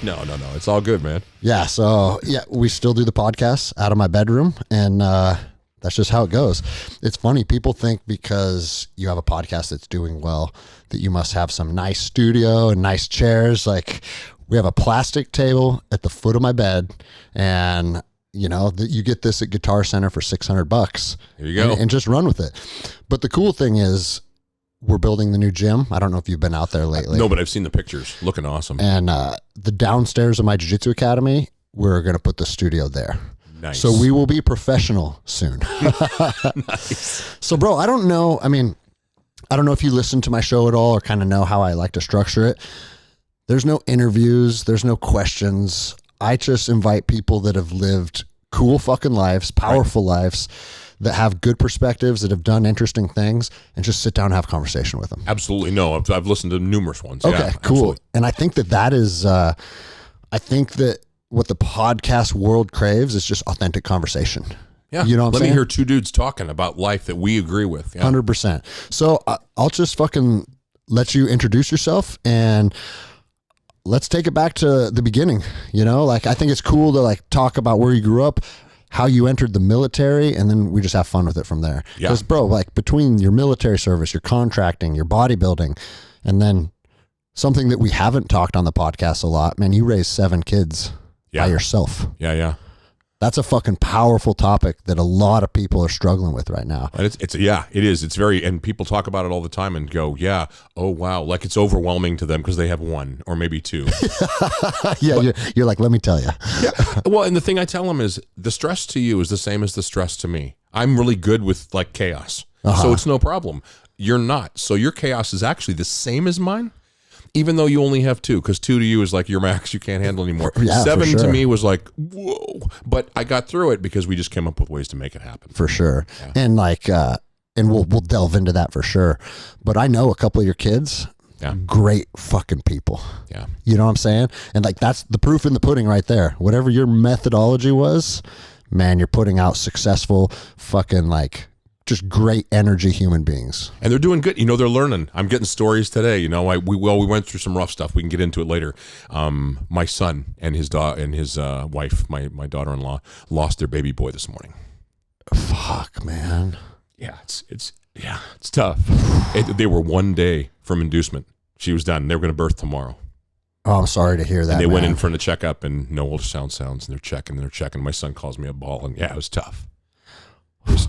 No. It's all good, man. Yeah. So we still do the podcast out of my bedroom, and that's just how it goes. It's funny. People think because you have a podcast that's doing well that you must have some nice studio and nice chairs. Like, we have a plastic table at the foot of my bed, and you get this at Guitar Center for $600. There you go. And just run with it. But the cool thing is, we're building the new gym. I don't know if you've been out there lately. No, but I've seen the pictures. Looking awesome. And the downstairs of my jiu-jitsu academy, we're going to put the studio there. Nice. So we will be professional soon. Nice. So, bro, I don't know. I mean, I don't know if you listen to my show at all or kind of know how I like to structure it. There's no interviews. There's no questions. I just invite people that have lived cool fucking lives, powerful lives, that have good perspectives, that have done interesting things, and just sit down and have a conversation with them. Absolutely. No, I've listened to numerous ones. Okay, yeah, cool. Absolutely. And I think that is, I think that what the podcast world craves is just authentic conversation. Yeah. You know what I'm Let saying? me hear two dudes talking about life that we agree with. Yeah. 100%. So I'll just fucking let you introduce yourself, and let's take it back to the beginning. Like, I think it's cool to like talk about where you grew up, how you entered the military, and then we just have fun with it from there. Yeah. Because, bro, like between your military service, your contracting, your bodybuilding, and then something that we haven't talked on the podcast a lot, man, you raised 7 kids by yourself. Yeah. That's a fucking powerful topic that a lot of people are struggling with right now. And it is. It's very, and people talk about it all the time and go, yeah, oh wow, like it's overwhelming to them because they have 1 or maybe 2. Yeah, you're like, let me tell you. Yeah. Well, and the thing I tell them is the stress to you is the same as the stress to me. I'm really good with like chaos, so it's no problem. You're not. So your chaos is actually the same as mine, even though you only have 2, because 2 to you is like your max, you can't handle anymore. Yeah, 7 for sure. to me was like, whoa. But I got through it because we just came up with ways to make it happen. For sure. Yeah. And like, and we'll delve into that for sure. But I know a couple of your kids, great fucking people. Yeah. You know what I'm saying? And like, that's the proof in the pudding right there. Whatever your methodology was, man, you're putting out successful fucking like just great energy human beings. And they're doing good. They're learning. I'm getting stories today. We went through some rough stuff. We can get into it later. My son and his wife, my daughter-in-law, lost their baby boy this morning. Fuck, man. Yeah, it's tough. They were 1 day from inducement. She was done. They were going to birth tomorrow. Oh, I'm sorry to hear that. And they went man. in for the checkup and no ultrasound sounds, and they're checking. My son calls me a ball, and yeah, it was tough.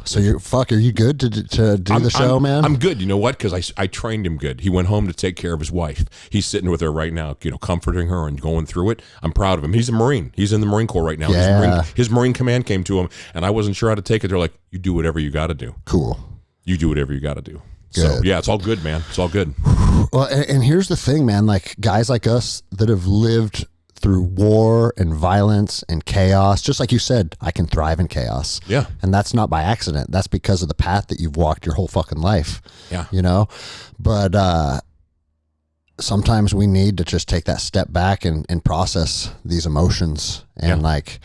So are you good to do the show, man? I'm good. You know what? Because I trained him good. He went home to take care of his wife. He's sitting with her right now, comforting her and going through it. I'm proud of him. He's a Marine. He's in the Marine Corps right now. Yeah. His Marine command came to him, and I wasn't sure how to take it. They're like, you do whatever you got to do. Cool. You do whatever you got to do. Good. So, yeah, it's all good, man. It's all good. Well, and here's the thing, man. Like, guys like us that have lived through war and violence and chaos, just like you said, I can thrive in chaos. Yeah. And that's not by accident. That's because of the path that you've walked your whole fucking life. Yeah. But sometimes we need to just take that step back and process these emotions. And like,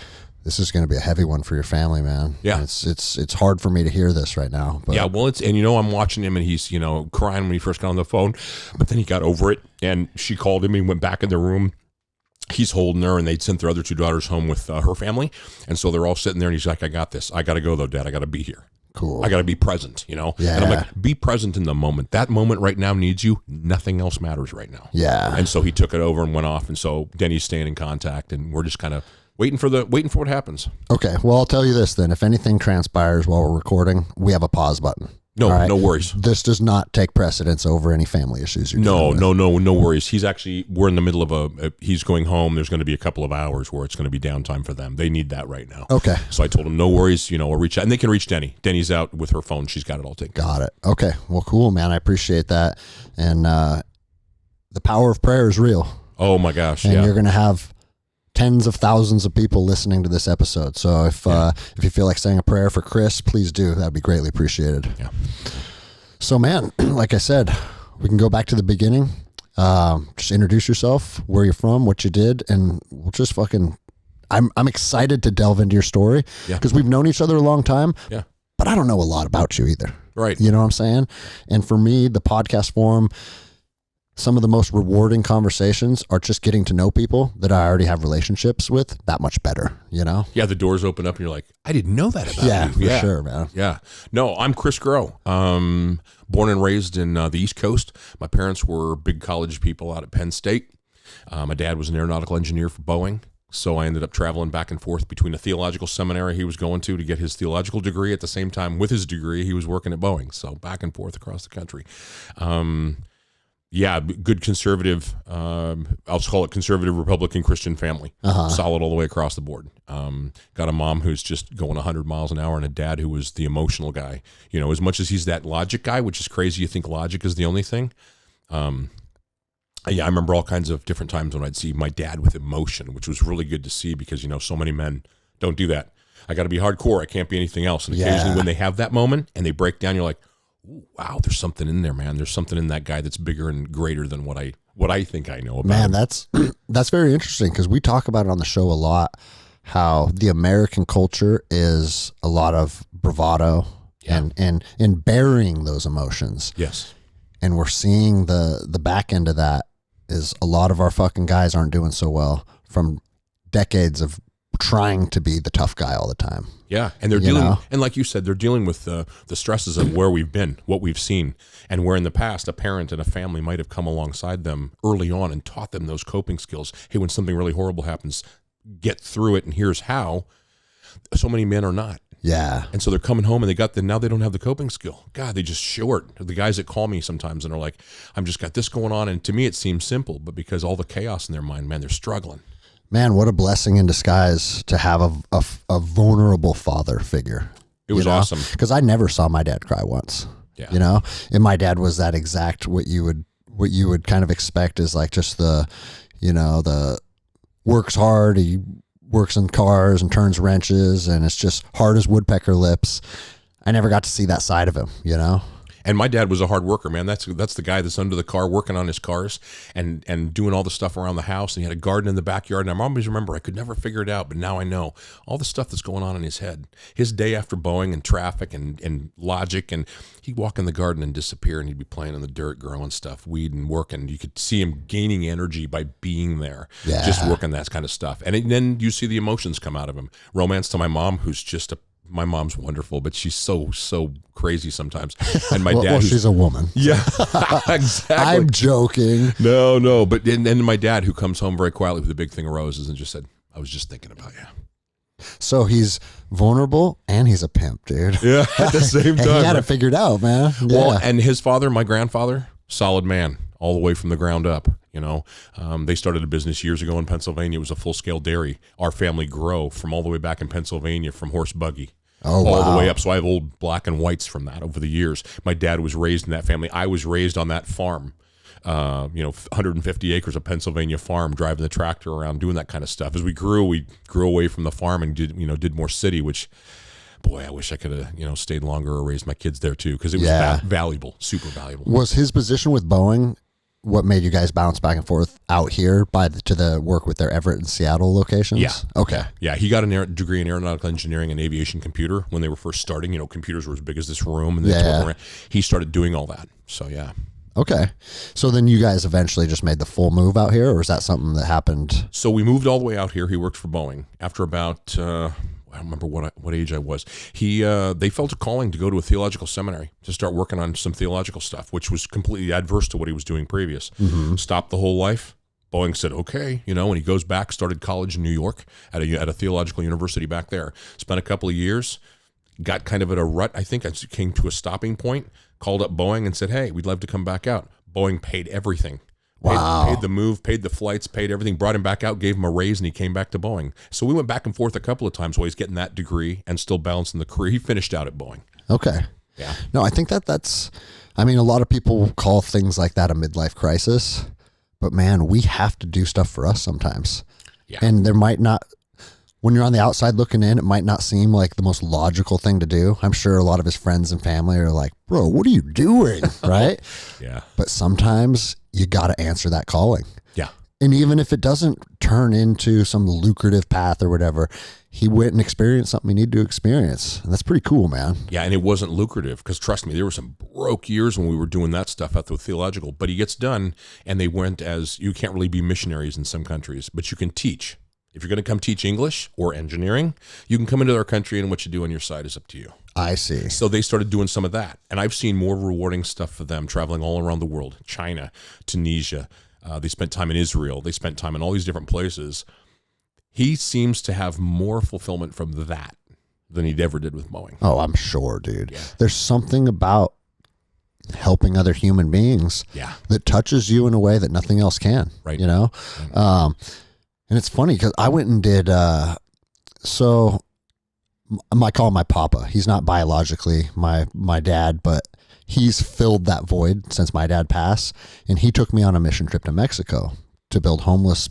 this is going to be a heavy one for your family, man. Yeah. And it's hard for me to hear this right now. But yeah, well, I'm watching him, and he's, crying when he first got on the phone, but then he got over it, and she called him, and he went back in the room. He's holding her, and they'd sent their other 2 daughters home with her family, and so they're all sitting there, and he's like, I got this. I got to go, though, Dad. I got to be here. Cool. I got to be present, Yeah. And I'm like, be present in the moment. That moment right now needs you. Nothing else matters right now. Yeah. And so he took it over and went off, and so Denny's staying in contact, and we're just kind of waiting for what happens. Okay. Well, I'll tell you this then. If anything transpires while we're recording, we have a pause button. No, All right? no worries. This does not take precedence over any family issues you're dealing with. No worries. We're in the middle of he's going home. There's going to be a couple of hours where it's going to be downtime for them. They need that right now. Okay. So I told him, no worries, we'll reach out, and they can reach Denny. Denny's out with her phone. She's got it all taken care of. Got it. Okay. Well, cool, man. I appreciate that. And the power of prayer is real. Oh my gosh. And yeah. you're going to have tens of thousands of people listening to this episode. So if you feel like saying a prayer for Chris, please do. That'd be greatly appreciated. Yeah. So, man, like I said, we can go back to the beginning. Just introduce yourself, where you're from, what you did, and we'll just fucking. I'm excited to delve into your story because we've known each other a long time. Yeah. But I don't know a lot about you either. Right. You know what I'm saying? And for me, the podcast forum, some of the most rewarding conversations are just getting to know people that I already have relationships with that much better, you know? Yeah, the doors open up and you're like, I didn't know that about you. For sure, man. Yeah. No, I'm Chris Grow. Born and raised in the East Coast. My parents were big college people out at Penn State. My dad was an aeronautical engineer for Boeing. So I ended up traveling back and forth between a theological seminary he was going to get his theological degree. At the same time, with his degree, he was working at Boeing. So back and forth across the country. Yeah, good conservative, I'll call it conservative Republican Christian family. Solid all the way across the board. Got a mom who's just going 100 miles an hour and a dad who was the emotional guy. You know, as much as he's that logic guy, which is crazy, you think logic is the only thing. Yeah, I remember all kinds of different times when I'd see my dad with emotion, which was really good to see because, you know, so many men don't do that. I got to be hardcore. I can't be anything else. And occasionally when they have that moment and they break down, you're like, ooh, wow, there's something in there, man. There's something in that guy that's bigger and greater than what I think I know about Man, him. that's very interesting because we talk about it on the show a lot, how the American culture is a lot of bravado and burying those emotions. Yes. And we're seeing the back end of that is a lot of our fucking guys aren't doing so well from decades of trying to be the tough guy all the time. Yeah, and they're dealing, and like you said, they're dealing with the stresses of where we've been, what we've seen, and where in the past a parent and a family might have come alongside them early on and taught them those coping skills. Hey, when something really horrible happens, get through it, and here's how. So many men are not. Yeah. And so they're coming home and now they don't have the coping skill. God, they just short. The guys that call me sometimes and are like, I'm just got this going on. And to me, it seems simple, but because all the chaos in their mind, man, they're struggling. Man, what a blessing in disguise to have a vulnerable father figure. It was awesome. Because I never saw my dad cry once. Yeah. You know, and my dad was that exact what you would kind of expect is like just the works hard. He works in cars and turns wrenches and it's just hard as woodpecker lips. I never got to see that side of him, you know? And my dad was a hard worker, man. That's the guy that's under the car working on his cars and doing all the stuff around the house. And he had a garden in the backyard. And I always remember I could never figure it out, but now I know all the stuff that's going on in his head. His day after Boeing and traffic and logic, and he'd walk in the garden and disappear, and he'd be playing in the dirt, growing stuff, weed and working. You could see him gaining energy by being there, just working that kind of stuff. And then you see the emotions come out of him. Romance to my mom, who's just my mom's wonderful, but she's so crazy sometimes. And my dad, she's a woman. Yeah, exactly. I'm joking. No, but and my dad, who comes home very quietly with a big thing of roses and just said, "I was just thinking about you." So he's vulnerable and he's a pimp, dude. Yeah, at the same time. He had it figured out, man. Yeah. Well, and his father, my grandfather, solid man, all the way from the ground up. You know, they started a business years ago in Pennsylvania. It was a full-scale dairy. Our family grew from all the way back in Pennsylvania from horse buggy. All the way up. So I have old black and whites from that over the years. My dad was raised in that family. I was raised on that farm, 150 acres of Pennsylvania farm, driving the tractor around, doing that kind of stuff. As we grew away from the farm and did more city, which, boy, I wish I could have, stayed longer or raised my kids there too. Cause it was valuable, super valuable. Was his position with Boeing what made you guys bounce back and forth out here to the work with their Everett and Seattle locations? Yeah. Okay. Yeah. He got a degree in aeronautical engineering and aviation computer when they were first starting. Computers were as big as this room, and he started doing all that. So yeah. Okay. So then you guys eventually just made the full move out here, or is that something that happened? So we moved all the way out here. He worked for Boeing after about, I don't remember what age I was. They felt a calling to go to a theological seminary to start working on some theological stuff, which was completely adverse to what he was doing previous. Mm-hmm. Stopped the whole life. Boeing said, okay, and he goes back, started college in New York at a theological university back there. Spent a couple of years, got kind of at a rut. I think I came to a stopping point, called up Boeing and said, hey, we'd love to come back out. Boeing paid everything. Paid the move, paid the flights, paid everything, brought him back out, gave him a raise, and he came back to Boeing. So we went back and forth a couple of times while he's getting that degree and still balancing the career. He finished out at Boeing. Okay. Yeah. No, I think a lot of people call things like that a midlife crisis, but man, we have to do stuff for us sometimes. Yeah. And there might not, when you're on the outside looking in, it might not seem like the most logical thing to do. I'm sure a lot of his friends and family are like, bro, what are you doing? Right? Yeah. But sometimes you got to answer that calling. Yeah. And even if it doesn't turn into some lucrative path or whatever, he went and experienced something he needed to experience. And that's pretty cool, man. Yeah, and it wasn't lucrative because trust me, there were some broke years when we were doing that stuff at the theological. But he gets done, and they went as you can't really be missionaries in some countries, but you can teach. If you're going to come teach English or engineering, you can come into our country, and what you do on your side is up to you. I see. So they started doing some of that, and I've seen more rewarding stuff for them traveling all around the world, China, Tunisia. They spent time in Israel. They spent time in all these different places. He seems to have more fulfillment from that than he ever did with mowing. Oh, I'm sure, dude. Yeah. There's something about helping other human beings that touches you in a way that nothing else can. Right. You know? Right. And it's funny because I went and did, so I call him my papa. He's not biologically my dad, but he's filled that void since my dad passed. And he took me on a mission trip to Mexico to build homeless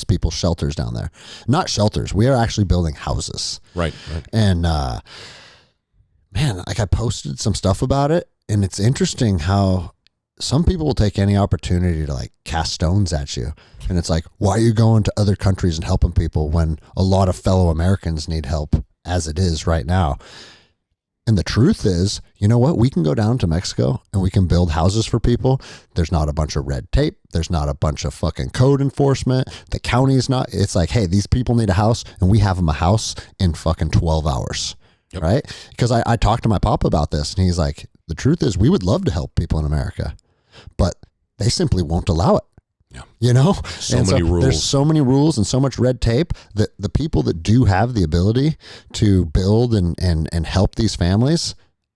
people shelters down there. Not shelters. We are actually building houses. Right. And, man, like I posted some stuff about it, and it's interesting how some people will take any opportunity to like cast stones at you. And it's like, why are you going to other countries and helping people when a lot of fellow Americans need help as it is right now? And the truth is, you know what? We can go down to Mexico and we can build houses for people. There's not a bunch of red tape. There's not a bunch of fucking code enforcement. The county is not, it's like, hey, these people need a house, and we have them a house in fucking 12 hours. Yep. Right? Because I talked to my papa about this, and he's like, the truth is we would love to help people in America, but they simply won't allow it. Yeah. You know, so many rules. There's so many rules and so much red tape that the people that do have the ability to build and help these families,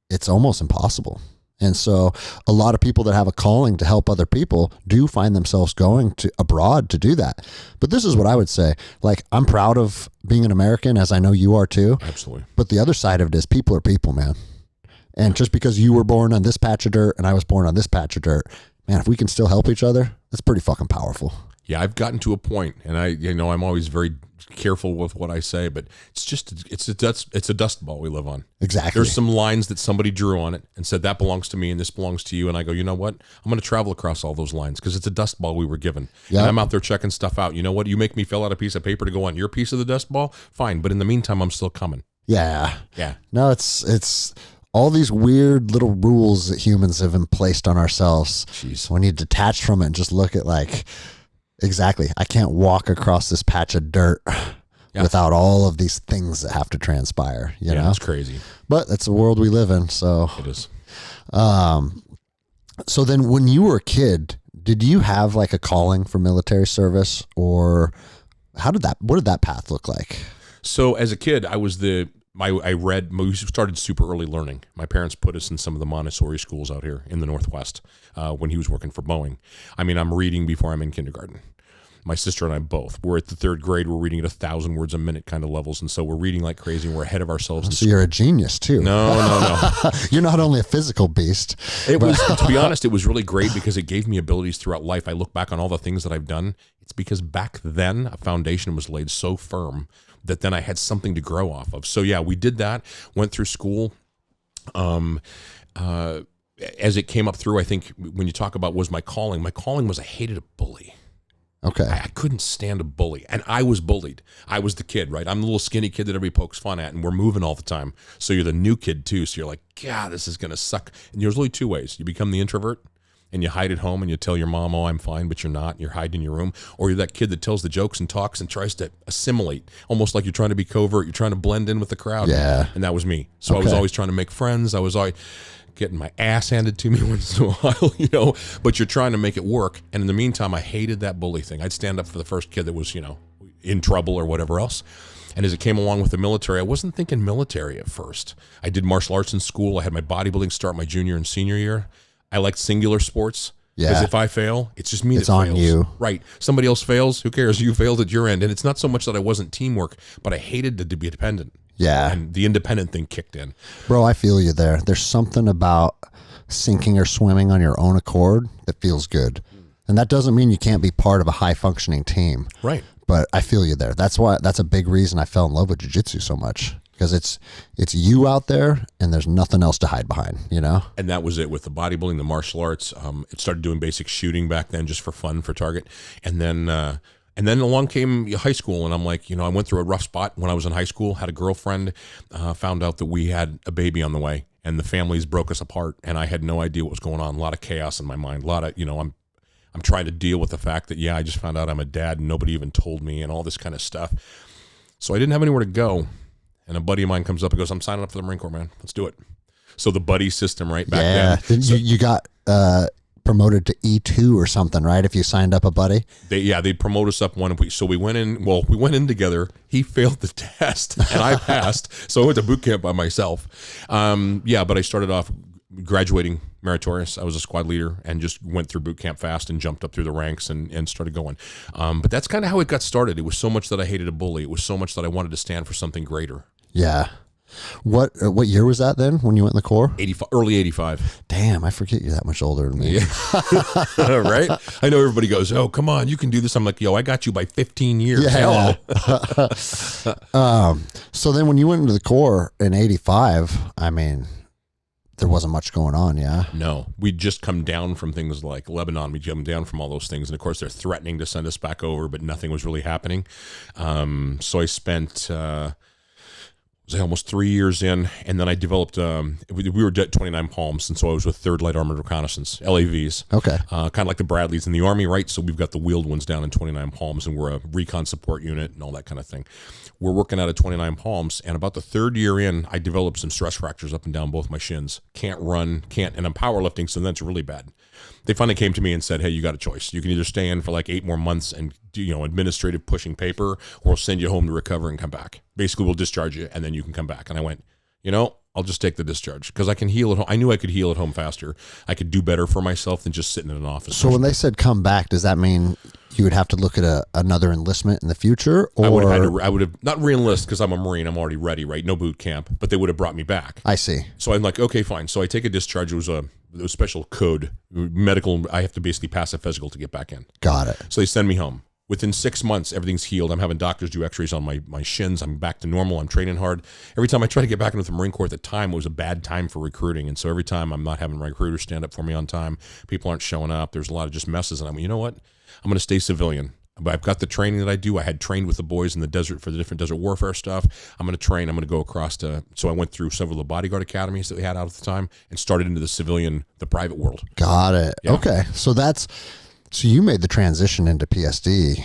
it's almost impossible. And so a lot of people that have a calling to help other people do find themselves going to abroad to do that. But this is what I would say. Like, I'm proud of being an American, as I know you are too. Absolutely. But the other side of it is people are people, man. And just because you were born on this patch of dirt and I was born on this patch of dirt, man, if we can still help each other, that's pretty fucking powerful. Yeah, I've gotten to a point, and I'm always very careful with what I say, but it's a dust ball we live on. Exactly. There's some lines that somebody drew on it and said that belongs to me and this belongs to you, and I go, you know what? I'm going to travel across all those lines because it's a dust ball we were given. Yep. And I'm out there checking stuff out. You know what? You make me fill out a piece of paper to go on your piece of the dust ball, fine. But in the meantime, I'm still coming. Yeah. Yeah. No, it's all these weird little rules that humans have placed on ourselves. Jeez. When you detach from it and just look at like, exactly, I can't walk across this patch of dirt without all of these things that have to transpire, you know? It's crazy. But that's the world we live in, so. It is. So then when you were a kid, did you have like a calling for military service, or what did that path look like? So as a kid, we started super early learning. My parents put us in some of the Montessori schools out here in the Northwest when he was working for Boeing. I mean, I'm reading before I'm in kindergarten. My sister and I both. We're at the third grade. We're reading at 1,000 words a minute kind of levels. And so we're reading like crazy, and we're ahead of ourselves. So you're a genius too. No. You're not only a physical beast. It was, to be honest, it was really great because it gave me abilities throughout life. I look back on all the things that I've done. It's because back then a foundation was laid so firm that then I had something to grow off of. So yeah, we did that, went through school. As it came up through, I think when you talk about was my calling was I hated a bully. Okay. I couldn't stand a bully, and I was bullied. I was the kid, right? I'm the little skinny kid that everybody pokes fun at, and we're moving all the time. So you're the new kid too. So you're like, God, this is going to suck. And there's only two ways. You become the introvert, and you hide at home, and you tell your mom, oh, I'm fine, but you're not. And you're hiding in your room. Or you're that kid that tells the jokes and talks and tries to assimilate, almost like you're trying to be covert. You're trying to blend in with the crowd. Yeah. And that was me. So I was always trying to make friends. I was always getting my ass handed to me once in a while, but you're trying to make it work. And in the meantime, I hated that bully thing. I'd stand up for the first kid that was, in trouble or whatever else. And as it came along with the military, I wasn't thinking military at first. I did martial arts in school. I had my bodybuilding start my junior and senior year. I liked singular sports. Yeah. Because if I fail, it's just me that fails. It's on you. Right. Somebody else fails. Who cares? You failed at your end. And it's not so much that I wasn't teamwork, but I hated to be dependent. Yeah. And the independent thing kicked in. Bro, I feel you there. There's something about sinking or swimming on your own accord that feels good. And that doesn't mean you can't be part of a high functioning team. Right. But I feel you there. That's a big reason I fell in love with jiu-jitsu so much. Because it's you out there and there's nothing else to hide behind, And that was it with the bodybuilding, the martial arts. It started doing basic shooting back then just for fun, for target. And then And then along came high school, and I'm like, I went through a rough spot when I was in high school, had a girlfriend, found out that we had a baby on the way, and the families broke us apart, and I had no idea what was going on. A lot of chaos in my mind. A lot of, I'm trying to deal with the fact that, I just found out I'm a dad and nobody even told me and all this kind of stuff. So I didn't have anywhere to go. And a buddy of mine comes up and goes, I'm signing up for the Marine Corps, man. Let's do it. So the buddy system right back then. You got promoted to E2 or something, right? If you signed up a buddy? They promote us up 1 week. So we went in together. He failed the test and I passed. So I went to boot camp by myself. But I started off graduating meritorious. I was a squad leader and just went through boot camp fast and jumped up through the ranks and started going. But that's kind of how it got started. It was so much that I hated a bully. It was so much that I wanted to stand for something greater. Yeah. What year was that then when you went in the Corps? Early 85. Damn, I forget you're that much older than me. Yeah. Right? I know everybody goes, oh, come on, you can do this. I'm like, I got you by 15 years. Yeah. So then when you went into the Corps in 85, I mean, there wasn't much going on, yeah? No. We'd just come down from things like Lebanon. We'd come down from all those things. And, of course, they're threatening to send us back over, but nothing was really happening. So I spent... was almost 3 years in, and then I developed, we were at 29 Palms, and so I was with 3rd Light Armored Reconnaissance, LAVs. Okay. Kind of like the Bradleys in the Army, right? So we've got the wheeled ones down in 29 Palms, and we're a recon support unit and all that kind of thing. We're working out at 29 Palms, and about the 3rd year in, I developed some stress fractures up and down both my shins. Can't run, and I'm powerlifting, so that's really bad. They finally came to me and said, hey, you got a choice. You can either stay in for like 8 more months and do, administrative pushing paper, or we'll send you home to recover and come back. Basically, we'll discharge you, and then you can come back. And I went, I'll just take the discharge because I can heal at home. I knew I could heal at home faster. I could do better for myself than just sitting in an office. So when they said come back, does that mean you would have to look at another enlistment in the future? Or I would have not re-enlist because I'm a Marine. I'm already ready, right? No boot camp, but they would have brought me back. I see. So I'm like, okay, fine. So I take a discharge. It was a special code, medical. I have to basically pass a physical to get back in. Got it. So they send me home. Within 6 months, everything's healed. I'm having doctors do x-rays on my shins. I'm back to normal. I'm training hard. Every time I try to get back into the Marine Corps at the time, it was a bad time for recruiting. And so every time I'm not having my recruiters stand up for me on time, people aren't showing up. There's a lot of just messes. And I'm, you know what? I'm going to stay civilian. I've got the training that I do. I had trained with the boys in the desert for the different desert warfare stuff. I'm going to train. I'm going to go across to, so I went through several of the bodyguard academies that we had out at the time and started into the civilian, the private world. Got it. Yeah. Okay. So you made the transition into PSD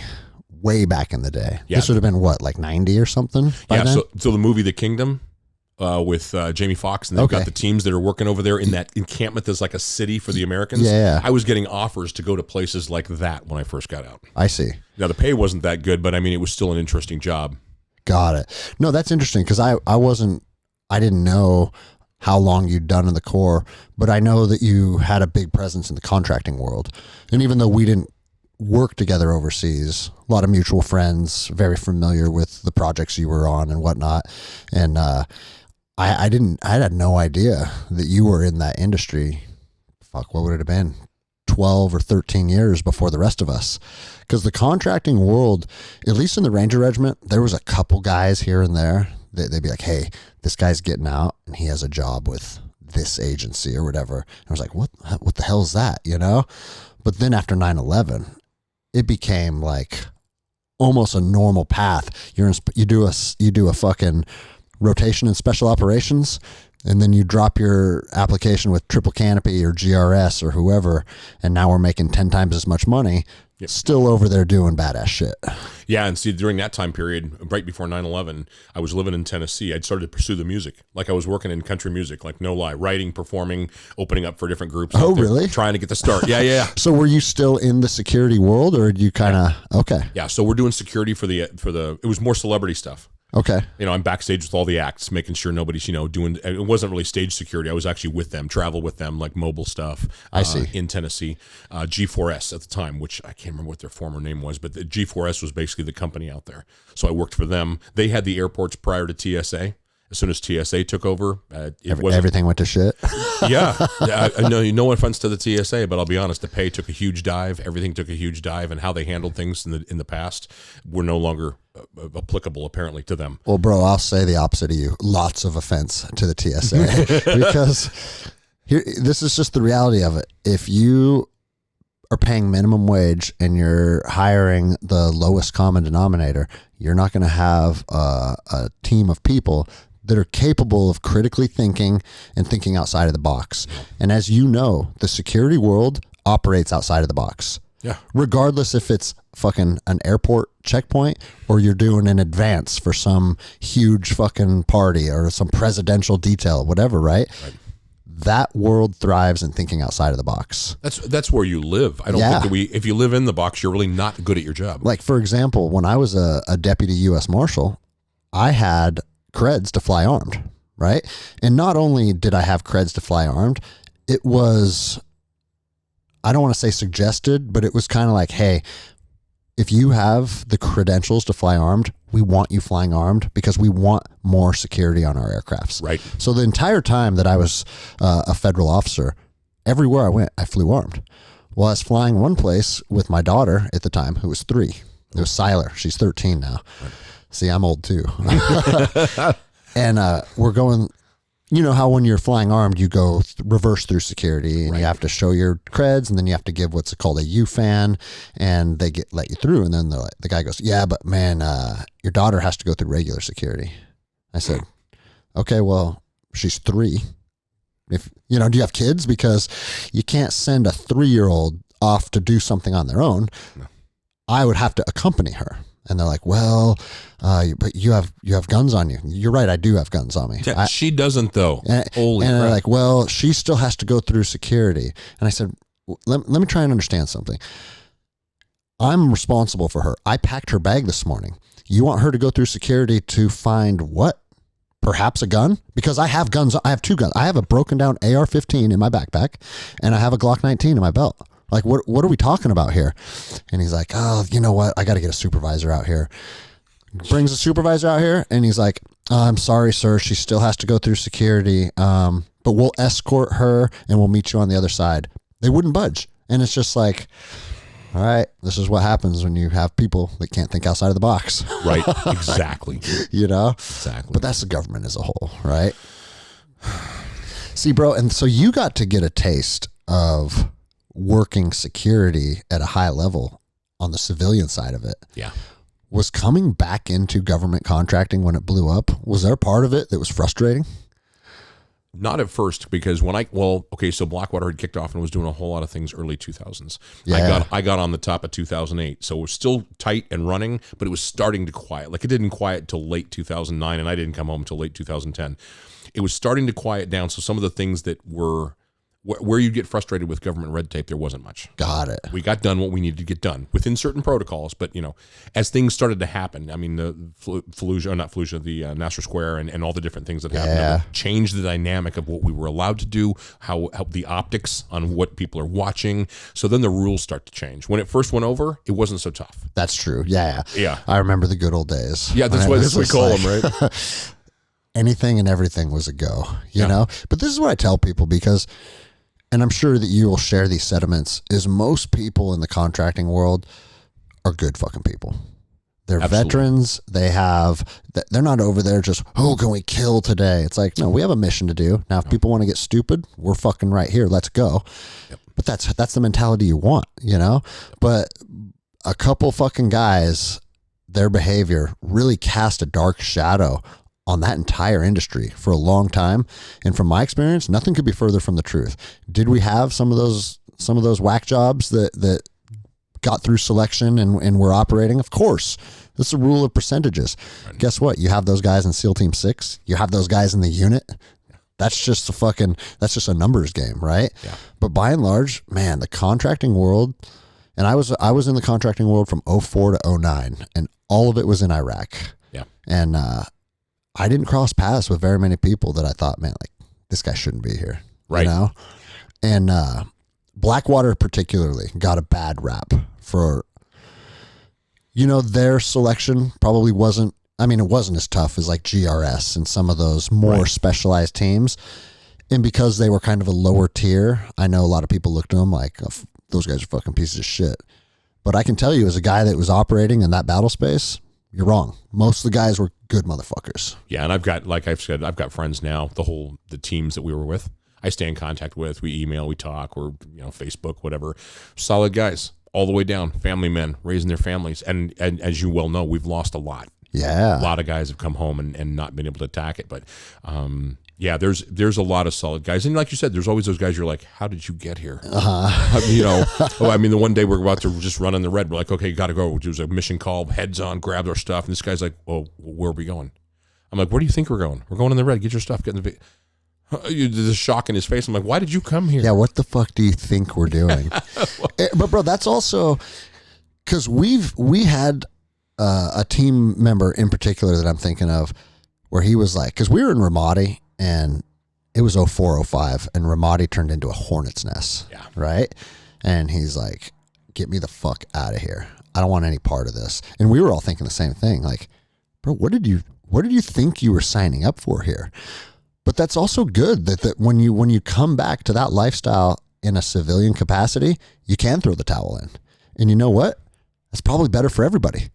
way back in the day. Yeah. This would have been what, like 90 or something? Yeah. Then? So the movie The Kingdom with Jamie Foxx, and they've got the teams that are working over there in that encampment that's like a city for the Americans. Yeah. I was getting offers to go to places like that when I first got out. I see. Now the pay wasn't that good, but I mean, it was still an interesting job. Got it. No, that's interesting because I didn't know how long you'd done in the Corps, but I know that you had a big presence in the contracting world. And even though we didn't work together overseas, a lot of mutual friends, very familiar with the projects you were on and whatnot. And I had no idea that you were in that industry. Fuck, what would it have been? 12 or 13 years before the rest of us. Because the contracting world, at least in the Ranger Regiment, there was a couple guys here and there. They'd be like, hey, this guy's getting out and he has a job with this agency or whatever. And I was like, what the hell is that, But then after 9/11, it became like almost a normal path. You do a fucking rotation in special operations, and then you drop your application with Triple Canopy or GRS or whoever, and now we're making 10 times as much money. Yep. Still over there doing badass shit. Yeah, and see, during that time period, right before 9/11, I was living in Tennessee. I'd started to pursue the music. Like I was working in country music, like no lie, writing, performing, opening up for different groups. Oh, really? Trying to get the start. Yeah. So were you still in the security world, or did you kind of, okay. Yeah, so we're doing security for the, it was more celebrity stuff. Okay. I'm backstage with all the acts, making sure nobody's, doing, it wasn't really stage security. I was actually with them, travel with them, like mobile stuff. I see. In Tennessee. G4S at the time, which I can't remember what their former name was, but the G4S was basically the company out there. So I worked for them. They had the airports prior to TSA. As soon as TSA took over, everything went to shit. Yeah. No offense to the TSA, but I'll be honest, the pay took a huge dive. Everything took a huge dive, and how they handled things in the past were no longer applicable, apparently, to them. Well, bro, I'll say the opposite of you. Lots of offense to the TSA because this is just the reality of it. If you are paying minimum wage and you're hiring the lowest common denominator, you're not going to have a team of people that are capable of critically thinking and thinking outside of the box. And as you know, the security world operates outside of the box. Yeah. Regardless if it's fucking an airport checkpoint or you're doing an advance for some huge fucking party or some presidential detail, whatever, right? That world thrives in thinking outside of the box. That's where you live. I don't think that if you live in the box, you're really not good at your job. Like, for example, when I was a deputy U.S. Marshal, I had creds to fly armed, right? And not only did I have creds to fly armed, it was, I don't want to say suggested, but it was kind of like, hey, if you have the credentials to fly armed, we want you flying armed because we want more security on our aircrafts. Right. So the entire time that I was a federal officer, everywhere I went, I flew armed. Well, I was flying one place with my daughter at the time, who was 3. It was Siler. She's 13 now. Right. See, I'm old too. And we're going, you know how when you're flying armed, you go reverse through security and you have to show your creds and then you have to give what's called a U-fan and they let you through. And then the guy goes, yeah, but man, your daughter has to go through regular security. I said, okay, well, she's 3. If do you have kids? Because you can't send a 3-year-old off to do something on their own. No. I would have to accompany her. And they're like, well, but you have guns on you. You're right. I do have guns on me. Yeah, she doesn't though. Holy crap. They're like, well, she still has to go through security. And I said, let me try and understand something. I'm responsible for her. I packed her bag this morning. You want her to go through security to find what? Perhaps a gun? Because I have guns. I have 2 guns. I have a broken down AR-15 in my backpack and I have a Glock 19 in my belt. Like, what are we talking about here? And he's like, oh, you know what? I got to get a supervisor out here. Brings a supervisor out here, and he's like, I'm sorry, sir. She still has to go through security, but we'll escort her, and we'll meet you on the other side. They wouldn't budge. And it's just like, all right, this is what happens when you have people that can't think outside of the box. Right, exactly. Exactly. But that's the government as a whole, right? See, bro, and so you got to get a taste of working security at a high level on the civilian side of it. Yeah. Was coming back into government contracting when it blew up, was there part of it that was frustrating? Not at first, because so Blackwater had kicked off and was doing a whole lot of things early 2000s. Yeah. I got on the top of 2008. So it was still tight and running, but it was starting to quiet. Like, it didn't quiet till late 2009, and I didn't come home until late 2010. It was starting to quiet down. So some of the things that were where you get frustrated with government red tape, there wasn't much. Got it. We got done what we needed to get done within certain protocols. But, as things started to happen, I mean, the the Nasser Square and all the different things that happened changed the dynamic of what we were allowed to do, how the optics on what people are watching. So then the rules start to change. When it first went over, it wasn't so tough. That's true. Yeah. Yeah. I remember the good old days. Yeah, that's what we call them, right? Anything and everything was a go, you know? But this is what I tell people because, and I'm sure that you will share these sentiments, is most people in the contracting world are good fucking people. They're veterans. They're not over there just, can we kill today? It's like, no, we have a mission to do. Now, if people want to get stupid, we're fucking right here. Let's go. Yep. But that's the mentality you want, But a couple fucking guys, their behavior really cast a dark shadow on that entire industry for a long time. And from my experience, nothing could be further from the truth. Did we have some of those whack jobs that got through selection and were operating? Of course. This is a rule of percentages. Right. Guess what? You have those guys in SEAL Team 6. You have those guys in the unit. That's just a numbers game, right? Yeah. But by and large, man, the contracting world, and I was in the contracting world from 2004 to 2009, and all of it was in Iraq. Yeah. And I didn't cross paths with very many people that I thought, man, like, this guy shouldn't be here. Right. And Blackwater particularly got a bad rap for, their selection probably wasn't, it wasn't as tough as like GRS and some of those more specialized teams. And because they were kind of a lower tier, I know a lot of people looked at them like, oh, those guys are fucking pieces of shit. But I can tell you, as a guy that was operating in that battle space, you're wrong. Most of the guys were good motherfuckers. Yeah, and I've got, like I've said, I've got friends now, the teams that we were with. I stay in contact with. We email, we talk, or Facebook, whatever. Solid guys all the way down. Family men raising their families, and as you well know, we've lost a lot. Yeah, a lot of guys have come home and not been able to attack it, but. Yeah, there's a lot of solid guys, and like you said, there's always those guys. You're like, how did you get here? The one day we're about to just run in the red. We're like, okay, got to go. It was a mission call, heads on, grabbed our stuff, and this guy's like, oh, where are we going? I'm like, where do you think we're going? We're going in the red. Get your stuff. Get in the. There's a shock in his face. I'm like, why did you come here? Yeah, what the fuck do you think we're doing? But bro, that's also because we had a team member in particular that I'm thinking of where he was like, because we were in Ramadi. And it was 04, 05, and Ramadi turned into a hornet's nest. Yeah. Right? And he's like, get me the fuck out of here. I don't want any part of this. And we were all thinking the same thing. Like, bro, what did you think you were signing up for here? But that's also good that when you come back to that lifestyle in a civilian capacity, you can throw the towel in. And you know what? That's probably better for everybody.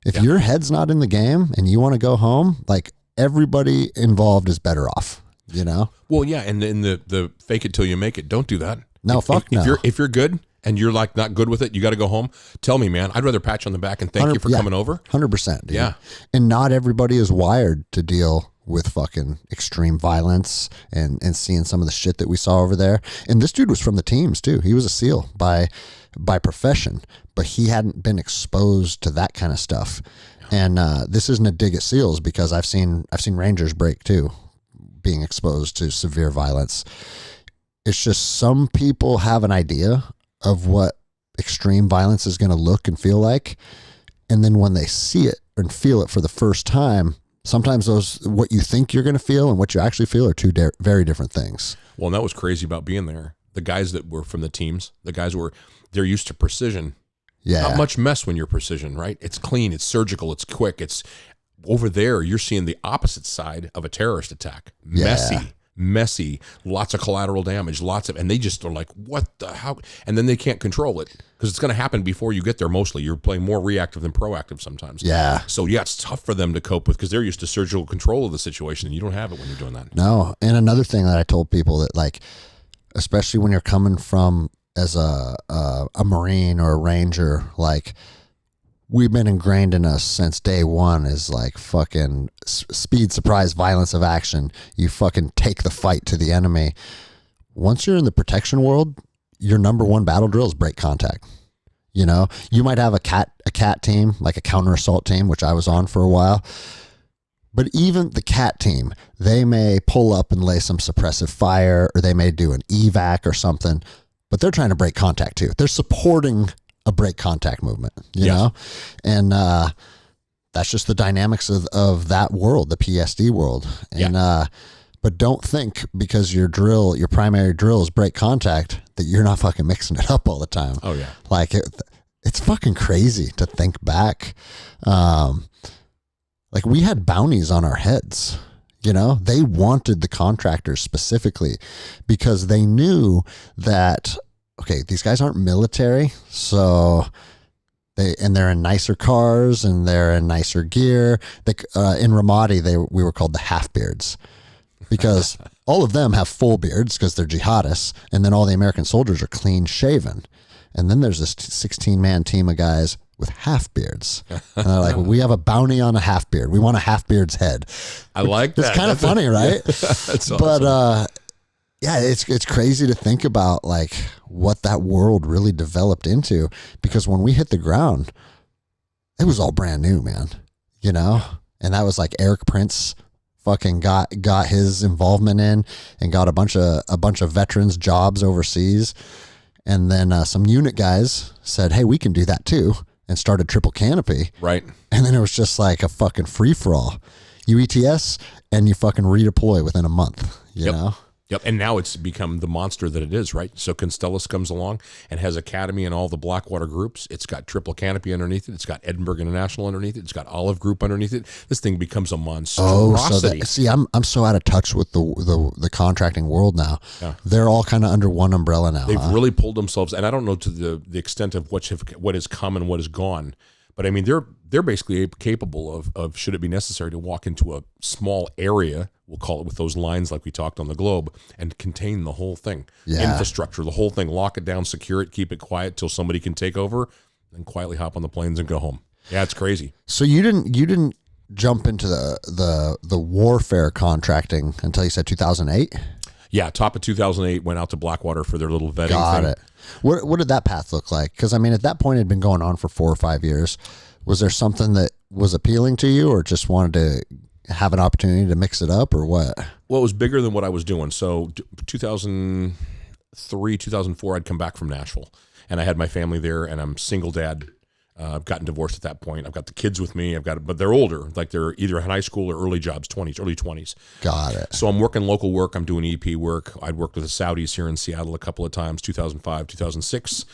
If your head's not in the game and you want to go home, like, everybody involved is better off, Well, yeah, and then the fake it till you make it. Don't do that. No, no. If you're good and you're like not good with it, you got to go home. Tell me, man. I'd rather pat you on the back and thank you for coming over. 100%. Yeah, and not everybody is wired to deal with fucking extreme violence and seeing some of the shit that we saw over there. And this dude was from the teams too. He was a SEAL by profession, but he hadn't been exposed to that kind of stuff. And this isn't a dig at SEALs because I've seen Rangers break too, being exposed to severe violence. It's just some people have an idea of what extreme violence is going to look and feel like, and then when they see it and feel it for the first time, sometimes what you think you're going to feel and what you actually feel are two very different things. Well, and that was crazy about being there. The guys that were from the teams, they're used to precision. Yeah. Not much mess when you're precision, right? It's clean, it's surgical, it's quick. It's over there, you're seeing the opposite side of a terrorist attack. Messy, lots of collateral damage, and they just are like, what the hell? And then they can't control it because it's going to happen before you get there mostly. You're playing more reactive than proactive sometimes. Yeah. So, it's tough for them to cope with because they're used to surgical control of the situation, and you don't have it when you're doing that. No. And another thing that I told people that, like, especially when you're coming from as a Marine or a Ranger, like, we've been ingrained in us since day one is like fucking speed, surprise, violence of action. You fucking take the fight to the enemy. Once you're in the protection world, your number one battle drill is break contact. You might have a cat team, like a counter assault team, which I was on for a while. But even the cat team, they may pull up and lay some suppressive fire, or they may do an evac or something, but they're trying to break contact too. They're supporting a break contact movement, you know? And that's just the dynamics of that world, the PSD world. And but don't think because your primary drill is break contact that you're not fucking mixing it up all the time. Oh yeah. Like it's fucking crazy to think back. Like we had bounties on our heads. They wanted the contractors specifically because they knew that, okay, these guys aren't military, so they're in nicer cars and they're in nicer gear. In Ramadi, we were called the half-beards because all of them have full beards because they're jihadists, and then all the American soldiers are clean shaven. And then there's this 16-man team of guys with half beards. And they're like, well, we have a bounty on a half beard. We want a half beard's head. I like that. It's kind of funny, right? That's awesome. But it's crazy to think about like what that world really developed into, because when we hit the ground, it was all brand new, man. And that was like Eric Prince fucking got his involvement in and got a bunch of veterans jobs overseas. And then some unit guys said, hey, we can do that too, and started Triple Canopy. Right. And then it was just like a fucking free-for-all. You ETS, and you fucking redeploy within a month, you know? Yep, and now it's become the monster that it is, right? So Constellus comes along and has Academy and all the Blackwater groups. It's got Triple Canopy underneath it. It's got Edinburgh International underneath it. It's got Olive Group underneath it. This thing becomes a monstrosity. I'm so out of touch with the contracting world now. Yeah. They're all kind of under one umbrella now. They've really pulled themselves, and I don't know to the extent of what has come and what is gone, But I mean, they're basically capable of should it be necessary to walk into a small area, we'll call it with those lines like we talked on the globe, and contain the whole thing. Yeah. Infrastructure, the whole thing, lock it down, secure it, keep it quiet till somebody can take over, and quietly hop on the planes and go home. Yeah, it's crazy. So you didn't jump into the warfare contracting until you said 2008? Yeah, top of 2008, went out to Blackwater for their little vetting Got thing. it. What did that path look like? Because, I mean, at that point, it had been going on for 4 or 5 years. Was there something that was appealing to you, or just wanted to have an opportunity to mix it up, or what? Well, it was bigger than what I was doing. So 2003, 2004, I'd come back from Nashville, and I had my family there, and I'm single dad. I've gotten divorced at that point. I've got the kids with me. But they're older. Like they're either in high school or early jobs, early 20s. Got it. So I'm working local work. I'm doing EP work. I'd worked with the Saudis here in Seattle a couple of times, 2005, 2006.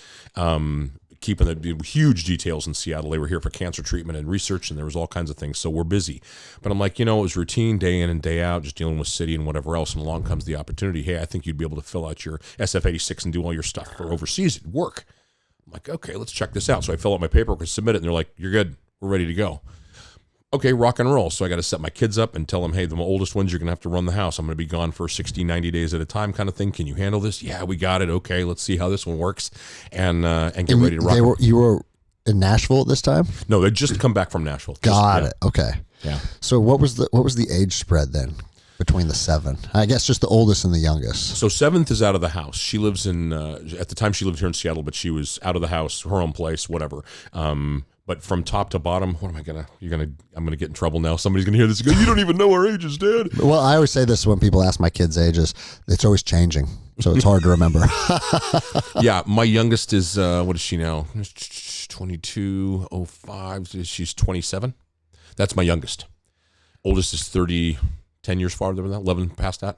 Keeping the huge details in Seattle. They were here for cancer treatment and research, and there was all kinds of things. So we're busy. But I'm like, it was routine day in and day out, just dealing with city and whatever else. And along comes the opportunity. Hey, I think you'd be able to fill out your SF-86 and do all your stuff for overseas work. I'm like, okay, let's check this out. So I fill out my paperwork and submit it, and they're like, you're good. We're ready to go. Okay, rock and roll. So I got to set my kids up and tell them, hey, the oldest ones, you're going to have to run the house. I'm going to be gone for 60, 90 days at a time kind of thing. Can you handle this? Yeah, we got it. Okay, let's see how this one works and get ready to rock. You were in Nashville at this time? No, they'd just come back from Nashville. Got it. Okay. Yeah. So what was the age spread then between the 7? I guess just the oldest and the youngest. So 7th is out of the house. She lives in, at the time she lived here in Seattle, but she was out of the house, her own place, whatever. But from top to bottom, I'm going to get in trouble now. Somebody's going to hear this and go, you don't even know our ages, Dad. Well, I always say this when people ask my kids' ages. It's always changing, so it's hard to remember. Yeah, my youngest is, what is she now? 2205. She's 27. That's my youngest. Oldest is 30, 10 years farther than that, 11 past that.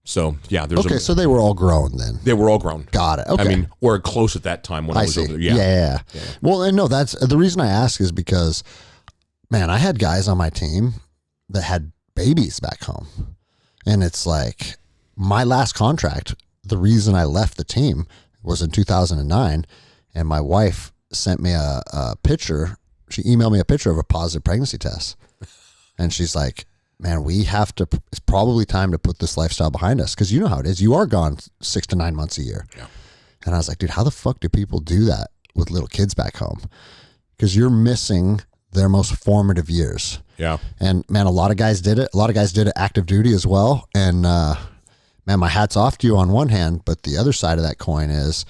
So, yeah. So they were all grown then. They were all grown. Got it. Okay. I mean, or close at that time when I was over there. Yeah. Well, and no, that's the reason I ask is because, man, I had guys on my team that had babies back home. And it's like my last contract, the reason I left the team was in 2009. And my wife sent me a picture. She emailed me a picture of a positive pregnancy test. And she's like, man, it's probably time to put this lifestyle behind us. Because you know how it is. You are gone 6 to 9 months a year. Yeah. And I was like, dude, how the fuck do people do that with little kids back home? Because you're missing their most formative years. Yeah. And man, a lot of guys did it. A lot of guys did it active duty as well. And man, my hat's off to you on one hand. But the other side of that coin is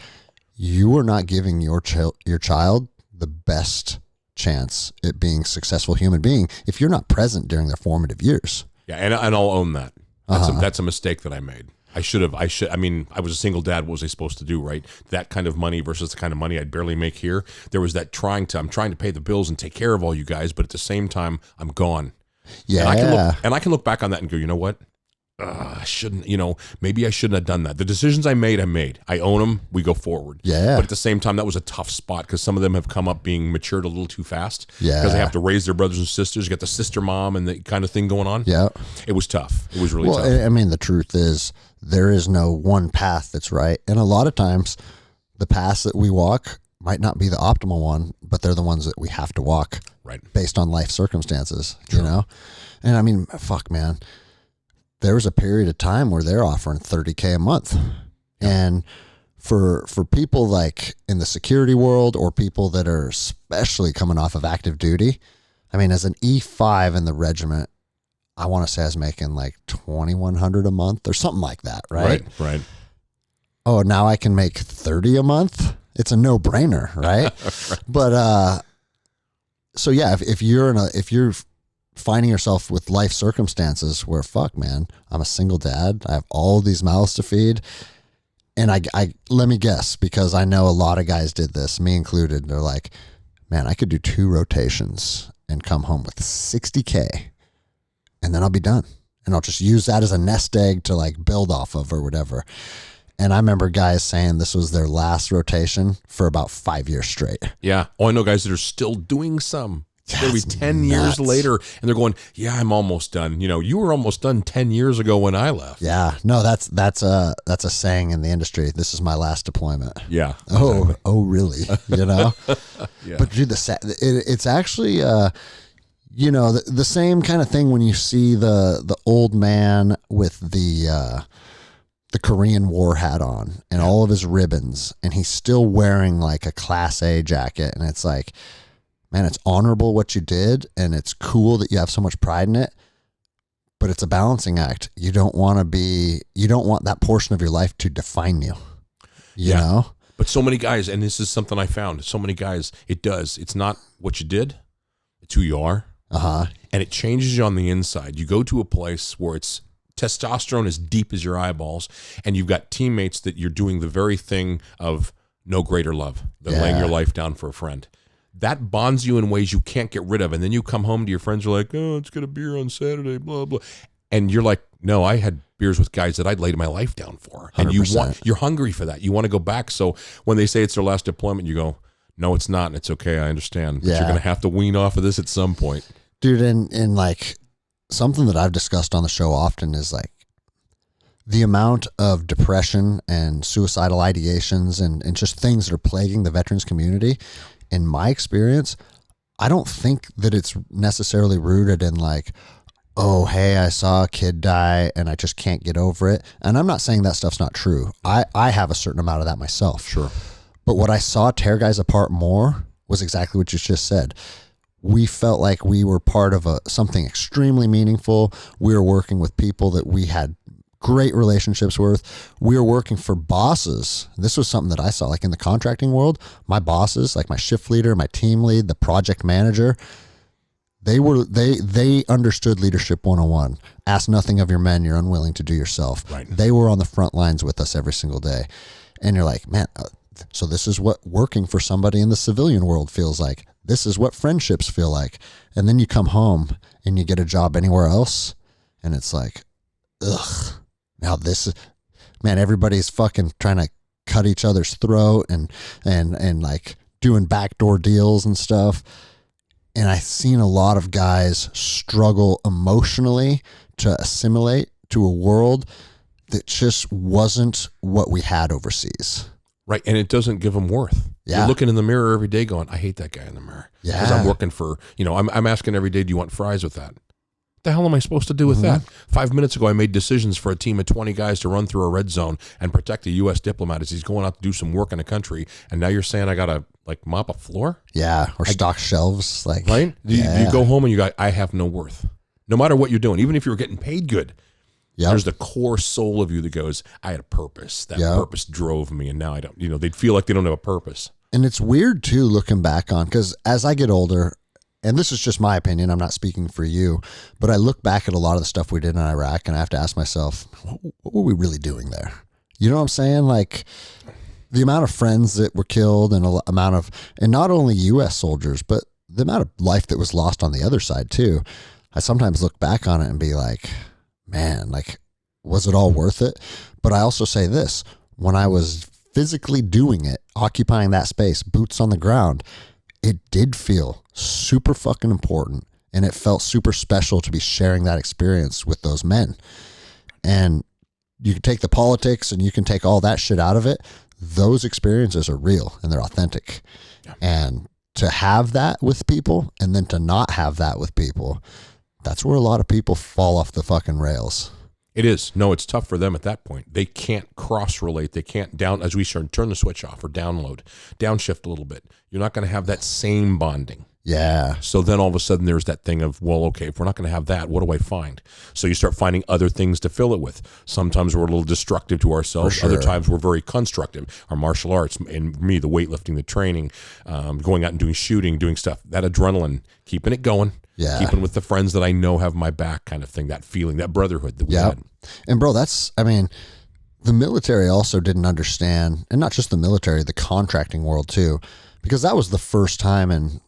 you are not giving your child the best chance at being a successful human being if you're not present during their formative years. Yeah, and I'll own that. That's a mistake that I made. I was a single dad. What was I supposed to do, right? That kind of money versus the kind of money I'd barely make here. There was that I'm trying to pay the bills and take care of all you guys, but at the same time, I'm gone. Yeah. And I can look back on that and go, you know what? I shouldn't, maybe I shouldn't have done that. The decisions I made. I own them. We go forward. Yeah. But at the same time, that was a tough spot because some of them have come up being matured a little too fast. Yeah. Because they have to raise their brothers and sisters. You got the sister mom and the kind of thing going on. Yeah. It was tough. It was really tough. I mean, the truth is there is no one path that's right. And a lot of times the paths that we walk might not be the optimal one, but they're the ones that we have to walk right based on life circumstances, Sure. And I mean, fuck, man. There was a period of time where they're offering $30K a month. And for people like in the security world or people that are especially coming off of active duty, I mean, as an E5 in the regiment, I want to say I was making like $2,100 a month or something like that, right? Right. Oh, now I can make 30 a month? It's a no-brainer, right? Right. But so yeah, if you're finding yourself with life circumstances where, fuck, man, I'm a single dad. I have all these mouths to feed. And I let me guess, because I know a lot of guys did this, me included. They're like, man, I could do 2 rotations and come home with $60K and then I'll be done. And I'll just use that as a nest egg to like build off of or whatever. And I remember guys saying this was their last rotation for about 5 years straight. Yeah. Oh, I know guys that are still doing some. It's going to be 10 years later, and they're going, yeah, I'm almost done. You were almost done 10 years ago when I left. Yeah. No, that's a saying in the industry. This is my last deployment. Yeah. Exactly. Oh, really? Yeah. But dude, it's actually, the same kind of thing when you see the old man with the Korean War hat on and all of his ribbons, and he's still wearing like a Class A jacket. And it's like, man, it's honorable what you did, and it's cool that you have so much pride in it, but it's a balancing act. You don't want that portion of your life to define you, you know? But so many guys, and this is something I found, so many guys, it's not what you did, it's who you are. And it changes you on the inside. You go to a place where it's testosterone as deep as your eyeballs, and you've got teammates that you're doing the very thing of no greater love than laying your life down for a friend. That bonds you in ways you can't get rid of. And then you come home to your friends, you're like, oh, let's get a beer on Saturday, blah, blah. And you're like, no, I had beers with guys that I'd laid my life down for. And 100%. you're hungry for that. You want to go back. So when they say it's their last deployment, you go, no, it's not. And it's okay. I understand. But you're going to have to wean off of this at some point. Dude, and like something that I've discussed on the show often is like the amount of depression and suicidal ideations and just things that are plaguing the veterans community. In my experience, I don't think that it's necessarily rooted in like, oh, hey, I saw a kid die and I just can't get over it. And I'm not saying that stuff's not true. I have a certain amount of that myself. Sure. But what I saw tear guys apart more was exactly what you just said. We felt like we were part of something extremely meaningful. We were working with people that we had great relationships with. We were working for bosses. This was something that I saw, like in the contracting world, my bosses, like my shift leader, my team lead, the project manager, they understood leadership 101. Ask nothing of your men you're unwilling to do yourself. Right. They were on the front lines with us every single day. And you're like, man, so this is what working for somebody in the civilian world feels like. This is what friendships feel like. And then you come home and you get a job anywhere else, and it's like, ugh. Now this is, man, everybody's fucking trying to cut each other's throat and like doing backdoor deals and stuff. And I've seen a lot of guys struggle emotionally to assimilate to a world that just wasn't what we had overseas. Right. And it doesn't give them worth. Yeah. You're looking in the mirror every day going, I hate that guy in the mirror. Yeah. Because I'm working for, I'm asking every day, do you want fries with that? What the hell am I supposed to do with that? 5 minutes ago, I made decisions for a team of 20 guys to run through a red zone and protect a U.S. diplomat as he's going out to do some work in a country. And now you're saying I got to like mop a floor? Yeah. Or stock shelves. Like, right? Yeah. You go home and you go, I have no worth. No matter what you're doing, even if you're getting paid good, there's the core soul of you that goes, I had a purpose. That purpose drove me. And now I don't, they'd feel like they don't have a purpose. And it's weird too, looking back on, because as I get older, and this is just my opinion, I'm not speaking for you, but I look back at a lot of the stuff we did in Iraq and I have to ask myself, what were we really doing there? You know what I'm saying? Like the amount of friends that were killed and and not only U.S. soldiers, but the amount of life that was lost on the other side too. I sometimes look back on it and be like, man, like, was it all worth it? But I also say this, when I was physically doing it, occupying that space, boots on the ground, it did feel super fucking important. And it felt super special to be sharing that experience with those men. And you can take the politics and you can take all that shit out of it. Those experiences are real and they're authentic. Yeah. And to have that with people and then to not have that with people, that's where a lot of people fall off the fucking rails. It is. No, it's tough for them at that point. They can't cross-relate. They can't turn the switch off or downshift a little bit. You're not going to have that same bonding. Yeah. So then all of a sudden there's that thing of, well, okay, if we're not going to have that, what do I find? So you start finding other things to fill it with. Sometimes we're a little destructive to ourselves. For sure. Other times we're very constructive. Our martial arts, and me, the weightlifting, the training, going out and doing shooting, doing stuff, that adrenaline, keeping it going. Yeah. Keeping with the friends that I know have my back kind of thing, that feeling, that brotherhood that we had. And bro, the military also didn't understand, and not just the military, the contracting world too, because that was the first time in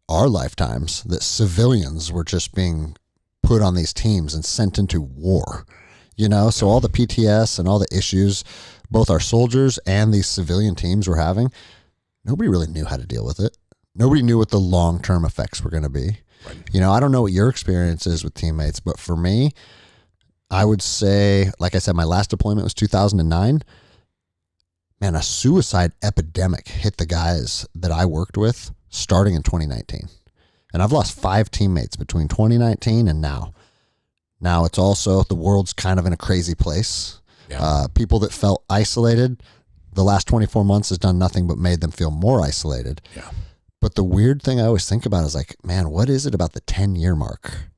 our lifetimes that civilians were just being put on these teams and sent into war, so all the PTS and all the issues, both our soldiers and these civilian teams were having, nobody really knew how to deal with it. Nobody knew what the long-term effects were going to be. Right. You know, I don't know what your experience is with teammates, but for me, I would say, like I said, my last deployment was 2009. Man, a suicide epidemic hit the guys that I worked with starting in 2019. And I've lost 5 teammates between 2019 and now. Now it's also, the world's kind of in a crazy place. Yeah. People that felt isolated, the last 24 months has done nothing but made them feel more isolated. Yeah. But the weird thing I always think about is like, man, what is it about the 10-year mark?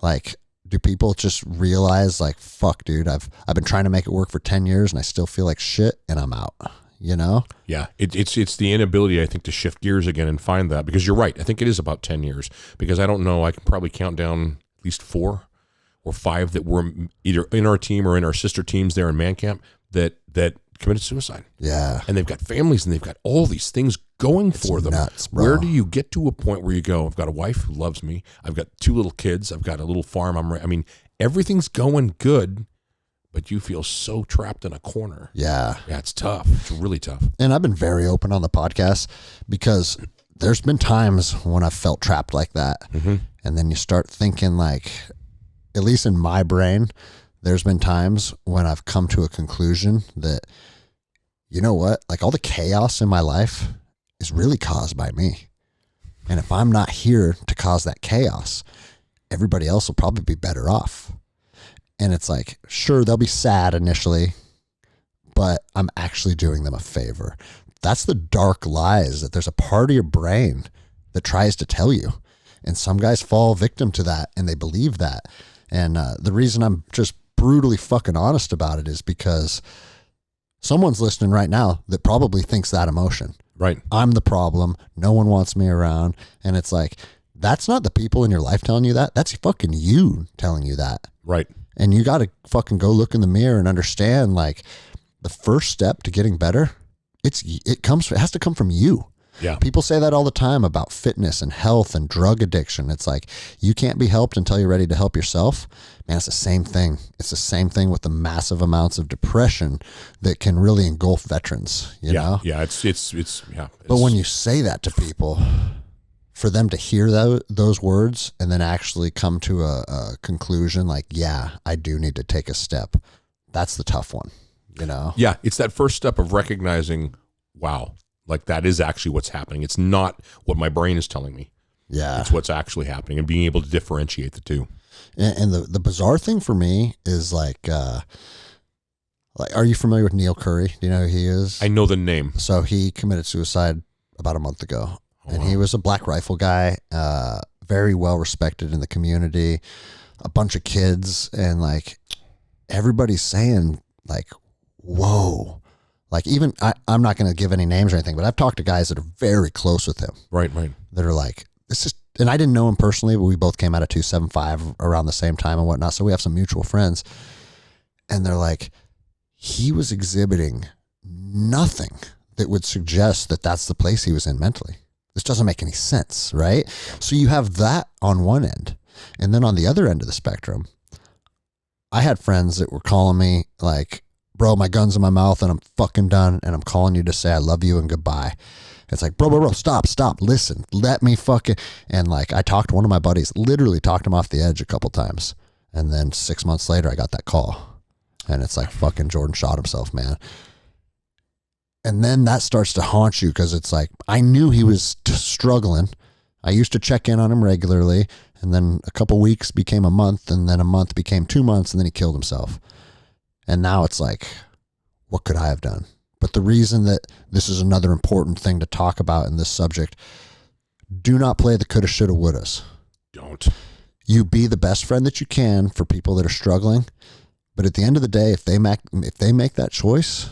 Like, do people just realize like, fuck, dude, I've been trying to make it work for 10 years and I still feel like shit and I'm out, you know? Yeah. It's the inability, I think, to shift gears again and find that, because you're right. I think it is about 10 years, because I don't know. I can probably count down at least 4 or 5 that were either in our team or in our sister teams there in man camp that committed suicide. Yeah. And they've got families and they've got all these things going for them. Nuts, bro. Where do you get to a point where you go, I've got a wife who loves me, I've got 2 little kids, I've got a little farm, I mean, everything's going good, but you feel so trapped in a corner. Yeah. Yeah, it's tough. It's really tough. And I've been very open on the podcast because there's been times when I've felt trapped like that. Mm-hmm. And then you start thinking like, at least in my brain, there's been times when I've come to a conclusion that, you know what, like all the chaos in my life is really caused by me. And if I'm not here to cause that chaos, everybody else will probably be better off. And it's like, sure, they'll be sad initially, but I'm actually doing them a favor. That's the dark lies that there's a part of your brain that tries to tell you. And some guys fall victim to that and they believe that. And the reason I'm just brutally fucking honest about it is because someone's listening right now that probably thinks that emotion. Right. I'm the problem. No one wants me around. And it's like, that's not the people in your life telling you that. That's fucking you telling you that. Right. And you got to fucking go look in the mirror and understand like the first step to getting better, it has to come from you. Yeah. People say that all the time about fitness and health and drug addiction. It's like, you can't be helped until you're ready to help yourself. Man, it's the same thing. It's the same thing with the massive amounts of depression that can really engulf veterans, you know? Yeah. It's But when you say that to people, for them to hear those words and then actually come to a conclusion like, yeah, I do need to take a step. That's the tough one, you know? Yeah. It's that first step of recognizing, wow, like that is actually what's happening. It's not what my brain is telling me. Yeah. It's what's actually happening, and being able to differentiate the two. And the bizarre thing for me is like, are you familiar with Neil Curry? Do you know who he is? I know the name. So he committed suicide about a month ago. Oh, and wow. he was a Black Rifle guy, very well respected in the community, a bunch of kids, and like everybody's saying like, whoa. Like even, I'm not going to give any names or anything, but I've talked to guys that are very close with him. Right. That are like, this is, and I didn't know him personally, but we both came out of 275 around the same time and whatnot. So we have some mutual friends. And they're like, he was exhibiting nothing that would suggest that that's the place he was in mentally. This doesn't make any sense, right? So you have that on one end. And then on the other end of the spectrum, I had friends that were calling me like, bro, my gun's in my mouth and I'm fucking done. And I'm calling you to say I love you and goodbye. It's like, bro, stop, listen, let me fucking. And like, I talked to one of my buddies, literally talked him off the edge a couple times. And then 6 months later, I got that call. And it's like, fucking Jordan shot himself, man. And then that starts to haunt you because it's like, I knew he was struggling. I used to check in on him regularly. And then a couple weeks became a month. And then a month became 2 months. And then he killed himself. And now it's like, what could I have done? But the reason that this is another important thing to talk about in this subject, do not play the coulda, shoulda, wouldas. Don't. You be the best friend that you can for people that are struggling. But at the end of the day, if they make that choice,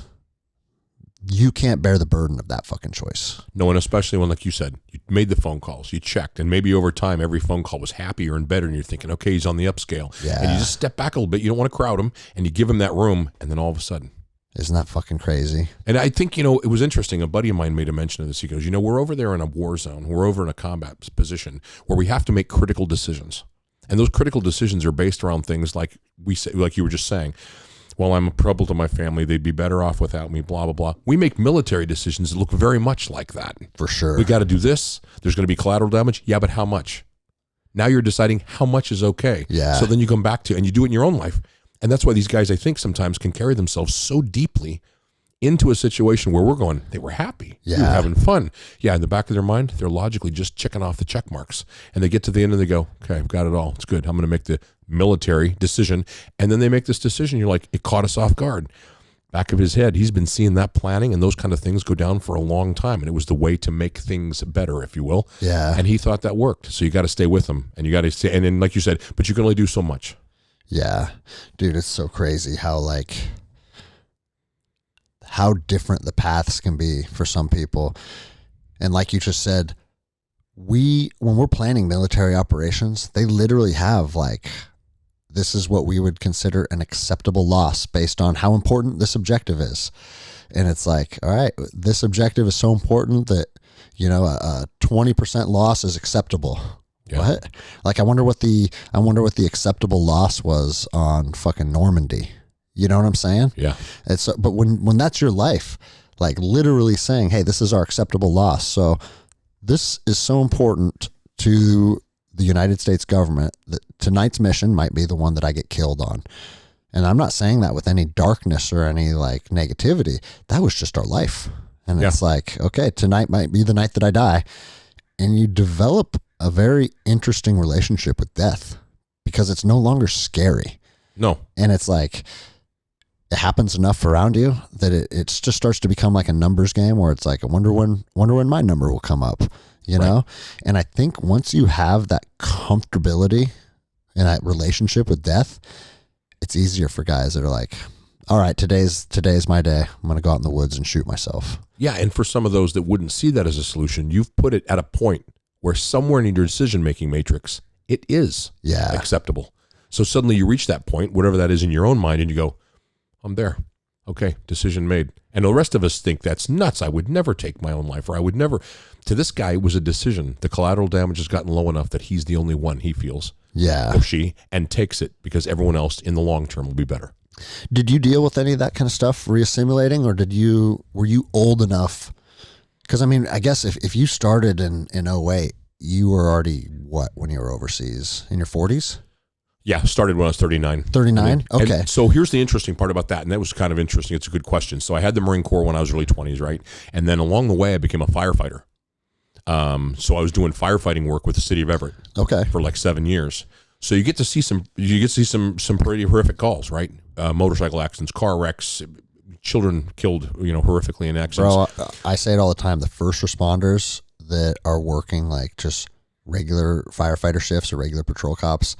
you can't bear the burden of that fucking choice. No, and especially when, like you said, you made the phone calls, you checked, and maybe over time, every phone call was happier and better, and you're thinking, okay, he's on the upscale. Yeah. And you just step back a little bit. You don't want to crowd him, and you give him that room, and then all of a sudden. Isn't that fucking crazy? And I think, it was interesting. A buddy of mine made a mention of this. He goes, we're over there in a war zone. We're over in a combat position where we have to make critical decisions. And those critical decisions are based around things like you were just saying. well, I'm a trouble to my family. They'd be better off without me, blah, blah, blah. We make military decisions that look very much like that. For sure. We got to do this. There's going to be collateral damage. Yeah, but how much? Now you're deciding how much is okay. Yeah. So then you come back to, and you do it in your own life. And that's why these guys, I think, sometimes can carry themselves so deeply into a situation where we're going, they were happy. Yeah. They were having fun. Yeah, in the back of their mind, they're logically just checking off the check marks. And they get to the end and they go, okay, I've got it all. It's good. I'm going to make the military decision. And then they make this decision. You're like, it caught us off guard. Back of his head, he's been seeing that planning and those kind of things go down for a long time. And it was the way to make things better, if you will. Yeah. And he thought that worked. So you got to stay with him. And you got to stay. And then, like you said, but you can only do so much. Yeah. Dude, it's so crazy how different the paths can be for some people. And like you just said, when we're planning military operations, they literally have this is what we would consider an acceptable loss based on how important this objective is. And it's like, all right, this objective is so important that, a 20% loss is acceptable. Yeah. What? I wonder what the acceptable loss was on fucking Normandy. You know what I'm saying? Yeah. But when that's your life, literally saying, hey, this is our acceptable loss. So this is so important to the United States government that tonight's mission might be the one that I get killed on. And I'm not saying that with any darkness or any negativity. That was just our life. And it's okay, tonight might be the night that I die. And you develop a very interesting relationship with death because it's no longer scary. No. And it's it happens enough around you that it just starts to become like a numbers game where it's I wonder when my number will come up, you know? And I think once you have that comfortability and that relationship with death, it's easier for guys that are all right, today's my day. I'm going to go out in the woods and shoot myself. Yeah. And for some of those that wouldn't see that as a solution, you've put it at a point where somewhere in your decision-making matrix, it is acceptable. So suddenly you reach that point, whatever that is in your own mind, and you go, I'm there. Okay, decision made. And the rest of us think that's nuts. I would never take my own life, or I would never. To this guy, it was a decision. The collateral damage has gotten low enough that he's the only one he feels, or she, and takes it because everyone else in the long term will be better. Did you deal with any of that kind of stuff reassimilating, or were you old enough? Because, I guess if you started in 08, you were already, when you were overseas? In your 40s? Yeah, started when I was 39. 39? Okay. And so here's the interesting part about that, and that was kind of interesting. It's a good question. So I had the Marine Corps when I was early 20s, right? And then along the way, I became a firefighter. So I was doing firefighting work with the city of Everett. Okay. For 7 years. So you get to see some pretty horrific calls, right? Motorcycle accidents, car wrecks, children killed, horrifically in accidents. Bro, I say it all the time. The first responders that are working just regular firefighter shifts or regular patrol cops,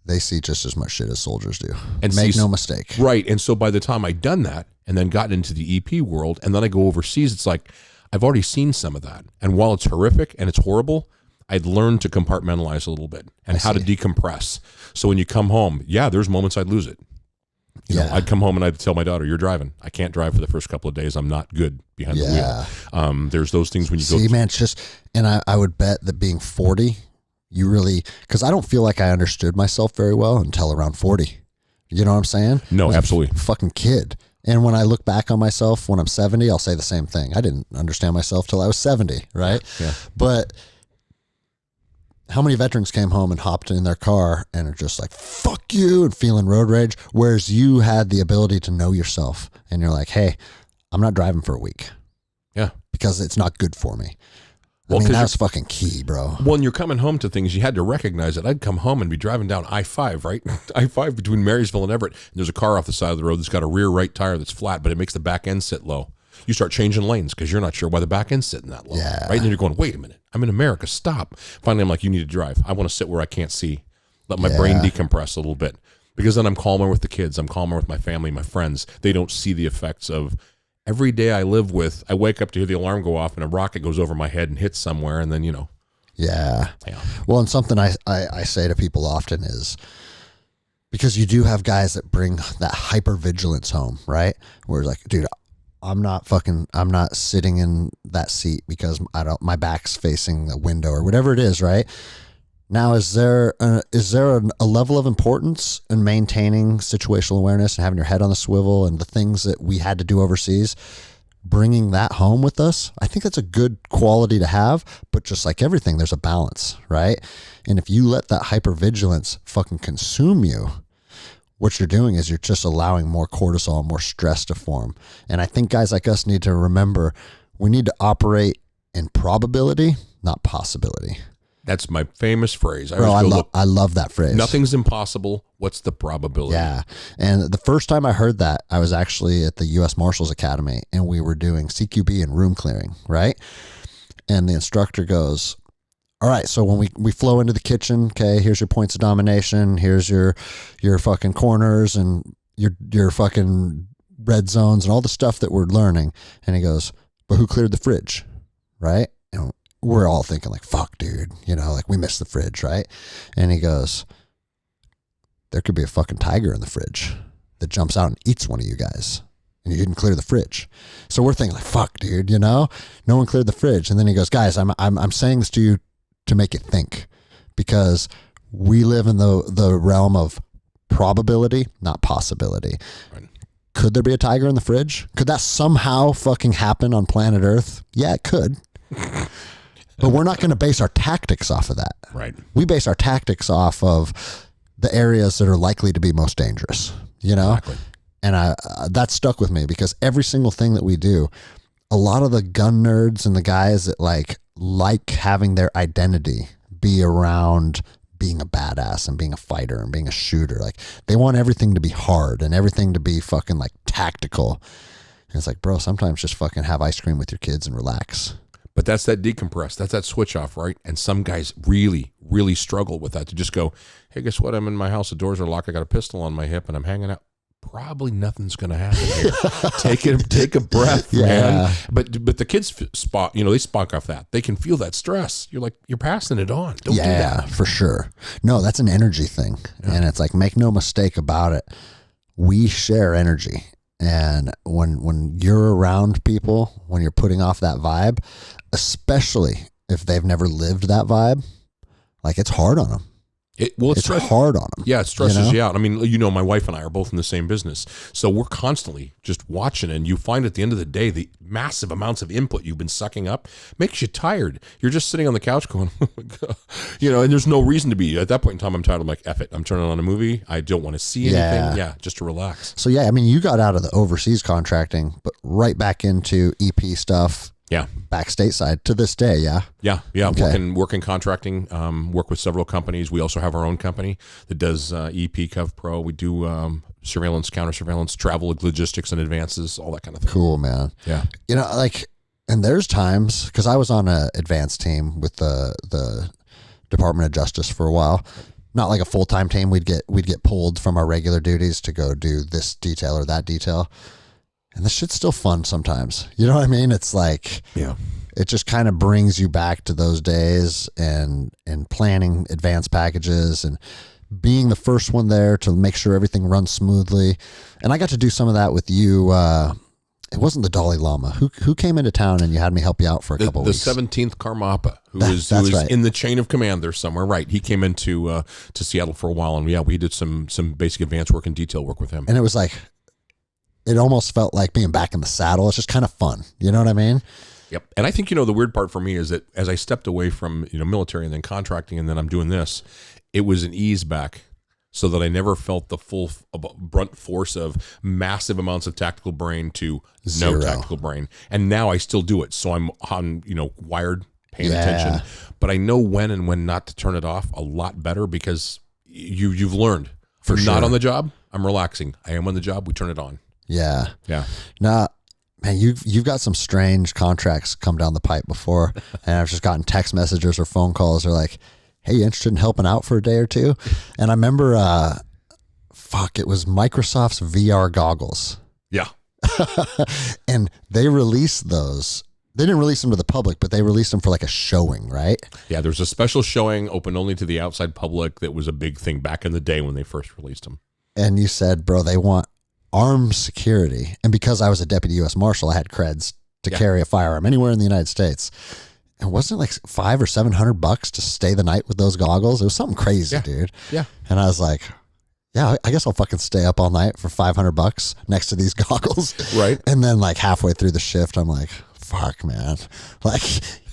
they see just as much shit as soldiers do. And make no mistake. Right. And so by the time I'd done that and then gotten into the EP world and then I go overseas, it's I've already seen some of that. And while it's horrific and it's horrible, I'd learned to compartmentalize a little bit and how to decompress. So when you come home, there's moments I'd lose it. You know, I'd come home and I'd tell my daughter, you're driving. I can't drive for the first couple of days. I'm not good behind the wheel. There's those things when you go. See, man, it's just, and I would bet that being 40, you really, because I don't feel like I understood myself very well until around 40. You know what I'm saying? No, absolutely. A fucking kid. And when I look back on myself when I'm 70, I'll say the same thing. I didn't understand myself till I was 70, right? Yeah. But how many veterans came home and hopped in their car and are just fuck you, and feeling road rage, whereas you had the ability to know yourself and you're hey, I'm not driving for a week. Yeah. Because it's not good for me. Well, that's fucking key, bro. When you're coming home to things, you had to recognize it. I'd come home and be driving down I-5, right? I-5 between Marysville and Everett. And there's a car off the side of the road that's got a rear right tire that's flat, but it makes the back end sit low. You start changing lanes because you're not sure why the back end's sitting that low. Yeah. Right? And then you're going, wait a minute. I'm in America. Stop. Finally, I'm you need to drive. I want to sit where I can't see. Let my brain decompress a little bit. Because then I'm calmer with the kids. I'm calmer with my family, my friends. They don't see the effects of every day I live with. I wake up to hear the alarm go off and a rocket goes over my head and hits somewhere. And then, Yeah. Well, and something I say to people often is, because you do have guys that bring that hypervigilance home, right? Where it's dude, I'm not sitting in that seat because my back's facing the window or whatever it is, right? Now, is there a level of importance in maintaining situational awareness and having your head on the swivel and the things that we had to do overseas, bringing that home with us? I think that's a good quality to have, but just like everything, there's a balance, right? And if you let that hypervigilance fucking consume you, what you're doing is you're just allowing more cortisol, more stress to form. And I think guys like us need to remember we need to operate in probability, not possibility. That's my famous phrase. I love that phrase. Nothing's impossible. What's the probability? Yeah. And the first time I heard that, I was actually at the U.S. Marshals Academy, and we were doing CQB and room clearing, right? And the instructor goes, all right, so when we flow into the kitchen, okay, here's your points of domination, here's your fucking corners and your fucking red zones and all the stuff that we're learning. And he goes, but who cleared the fridge, right? And we're all thinking like, fuck, dude, like we missed the fridge, right? And he goes, there could be a fucking tiger in the fridge that jumps out and eats one of you guys, and you didn't clear the fridge. So we're thinking like, fuck, dude, no one cleared the fridge. And then he goes, guys, I'm saying this to you to make you think, because we live in the realm of probability, not possibility. Right. Could there be a tiger in the fridge? Could that somehow fucking happen on planet Earth? Yeah, it could. But we're not going to base our tactics off of that. Right. We base our tactics off of the areas that are likely to be most dangerous, Exactly. And that stuck with me, because every single thing that we do, a lot of the gun nerds and the guys that like having their identity be around being a badass and being a fighter and being a shooter. Like they want everything to be hard and everything to be fucking like tactical. And it's like, bro, sometimes just fucking have ice cream with your kids and relax. But that's that decompress. That's that switch off, right? And some guys really, really struggle with that, to just go, hey, guess what? I'm in my house. The doors are locked. I got a pistol on my hip and I'm hanging out. Probably nothing's going to happen here. Take a breath, man. But the kids spot, they spark off that. They can feel that stress. You're like, you're passing it on. Don't do that. For sure. No, that's an energy thing. Yeah. And it's like, make no mistake about it. We share energy. And when you're around people, when you're putting off that vibe, especially if they've never lived that vibe, like it's hard on them. It's hard on them. Yeah, it stresses you out. I mean, my wife and I are both in the same business. So we're constantly just watching, and you find at the end of the day, the massive amounts of input you've been sucking up makes you tired. You're just sitting on the couch going, oh my God. And there's no reason to be. At that point in time, I'm tired. I'm like, F it. I'm turning on a movie. I don't want to see anything. Yeah, just to relax. So yeah, I mean, you got out of the overseas contracting, but right back into EP stuff. Yeah. Back stateside to this day. Yeah. Yeah. Okay. Working contracting, work with several companies. We also have our own company that does EP Cov Pro. We do surveillance, counter surveillance, travel, logistics and advances, all that kind of thing. Cool, man. Yeah. And there's times, because I was on an advance team with the Department of Justice for a while. Not like a full-time team. We'd get pulled from our regular duties to go do this detail or that detail. And the shit's still fun sometimes. You know what I mean? It's like, it just kind of brings you back to those days and planning advanced packages and being the first one there to make sure everything runs smoothly. And I got to do some of that with you. It wasn't the Dalai Lama. Who came into town and you had me help you out for a couple weeks? The 17th Karmapa, who is right. in the chain of command there somewhere. Right. He came into to Seattle for a while, and we did some basic advanced work and detail work with him. And it was like, it almost felt like being back in the saddle. It's just kind of fun. You know what I mean? Yep. And I think, the weird part for me is that as I stepped away from, military and then contracting, and then I'm doing this, it was an ease back, so that I never felt the full brunt force of massive amounts of tactical brain to no tactical brain. And now I still do it. So I'm on, wired, paying attention, but I know when and when not to turn it off a lot better, because you've learned. For sure. Not on the job, I'm relaxing. I am on the job, we turn it on. Yeah. Now, man, you've got some strange contracts come down the pipe before, and I've just gotten text messages or phone calls. They're like, hey, you interested in helping out for a day or two? And I remember, it was Microsoft's VR goggles. Yeah. And they released those. They didn't release them to the public, but they released them for like a showing, right? Yeah, there's a special showing open only to the outside public that was a big thing back in the day when they first released them. And you said, bro, they want armed security. And because I was a deputy U.S. Marshal, I had creds to carry a firearm anywhere in the United States. And wasn't it like $500 or $700 to stay the night with those goggles? It was something crazy, dude. Yeah. And I was like, yeah, I guess I'll fucking stay up all night for $500 next to these goggles. Right. And then like halfway through the shift, I'm like, fuck, man. Like,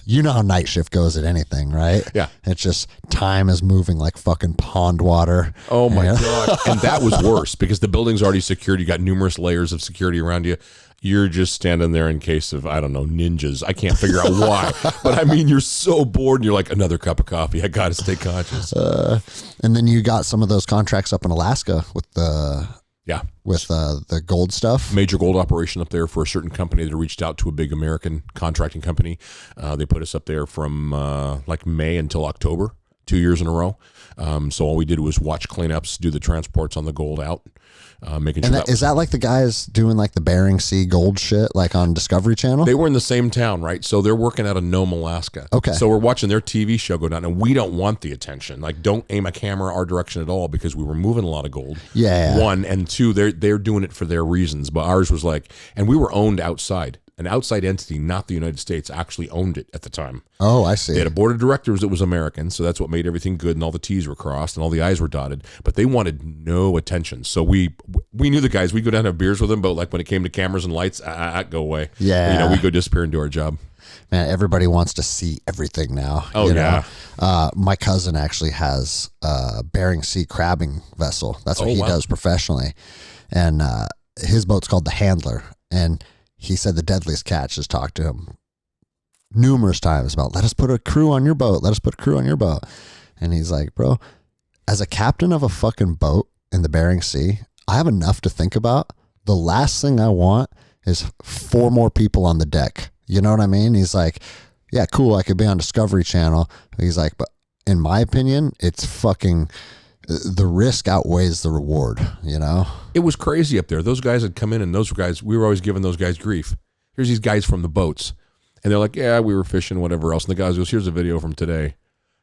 you know how night shift goes at anything, right? Yeah. It's just time is moving like fucking pond water. Oh my God. And that was worse because the building's already secured. You got numerous layers of security around you. You're just standing there in case of, I don't know, ninjas. I can't figure out why. But I mean, you're so bored and you're like, another cup of coffee. I got to stay conscious. And then you got some of those contracts up in Alaska with the gold stuff. Major gold operation up there for a certain company that reached out to a big American contracting company. They put us up there from like May until October, 2 years in a row. So all we did was watch cleanups, do the transports on the gold out. Making sure is that like the guys doing like the Bering Sea gold shit, like on Discovery Channel? They were in the same town, right? So they're working out of Nome, Alaska. Okay. So we're watching their TV show go down, and we don't want the attention. Like, don't aim a camera our direction at all because we were moving a lot of gold. Yeah. One and two, they're doing it for their reasons, but ours was like, and we were owned outside. An outside entity, not the United States, actually owned it at the time. Oh, I see. They had a board of directors that was American, so that's what made everything good, and all the T's were crossed and all the I's were dotted. But they wanted no attention, so we knew the guys. We'd go down and have beers with them, but like when it came to cameras and lights, go away. Yeah, we go disappear and do our job. Man, everybody wants to see everything now. Oh, yeah. My cousin actually has a Bering Sea crabbing vessel. That's what he does professionally, and his boat's called the Handler, and he said the deadliest catch has talked to him numerous times about, let us put a crew on your boat. Let us put a crew on your boat. And he's like, bro, as a captain of a fucking boat in the Bering Sea, I have enough to think about. The last thing I want is 4 more people on the deck. You know what I mean? He's like, yeah, cool. I could be on Discovery Channel. He's like, but in my opinion, it's fucking, the risk outweighs the reward, you know? It was crazy up there. Those guys had come in, and those guys, we were always giving those guys grief. Here's these guys from the boats. And they're like, yeah, we were fishing, whatever else. And the guy goes, here's a video from today.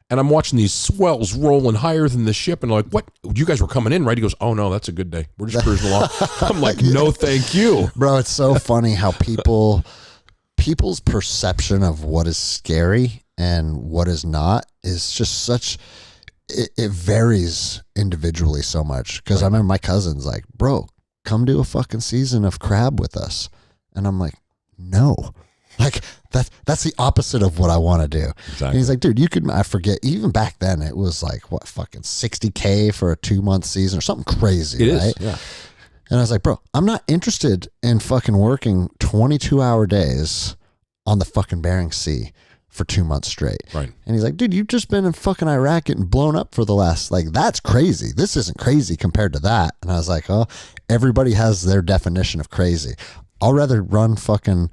And I'm watching these swells rolling higher than the ship. And I'm like, what? You guys were coming in, right? He goes, oh, no, that's a good day. We're just cruising along. I'm like, no, thank you. Bro, it's so funny how people's perception of what is scary and what is not is just such... It varies individually so much. Because I remember my cousin's like, bro, come do a fucking season of crab with us. And I'm like, no. Like, that's the opposite of what I want to do. Exactly. And he's like, dude, I forget, even back then it was like, what, fucking $60K for a 2-month season or something crazy, it right? Is, yeah. And I was like, bro, I'm not interested in fucking working 22-hour days on the fucking Bering Sea for 2 months straight. Right. And he's like, dude, you've just been in fucking Iraq getting blown up for the last, like, that's crazy. This isn't crazy compared to that. And I was like, oh, everybody has their definition of crazy. I'll rather run fucking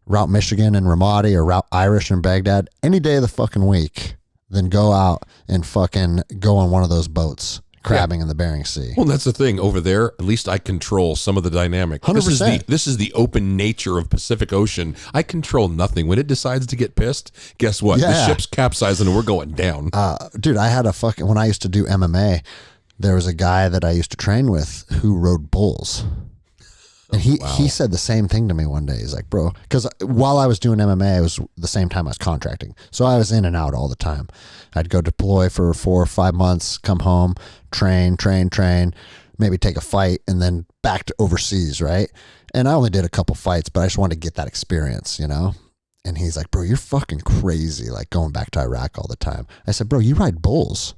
Route Michigan and Ramadi or Route Irish and Baghdad any day of the fucking week than go out and fucking go on one of those boats crabbing in the Bering Sea. Well, that's the thing over there. At least I control some of the dynamic. 100%. This is the open nature of Pacific Ocean. I control nothing. When it decides to get pissed, guess what? Yeah. The ship's capsizing and we're going down. Dude, I had when I used to do MMA, there was a guy that I used to train with who rode bulls. And he said the same thing to me one day. He's like, bro, because while I was doing MMA, it was the same time I was contracting. So I was in and out all the time. I'd go deploy for 4 or 5 months, come home, train, maybe take a fight, and then back to overseas, right? And I only did a couple fights, but I just wanted to get that experience, you know? And he's like, bro, you're fucking crazy, like going back to Iraq all the time. I said, bro, you ride bulls.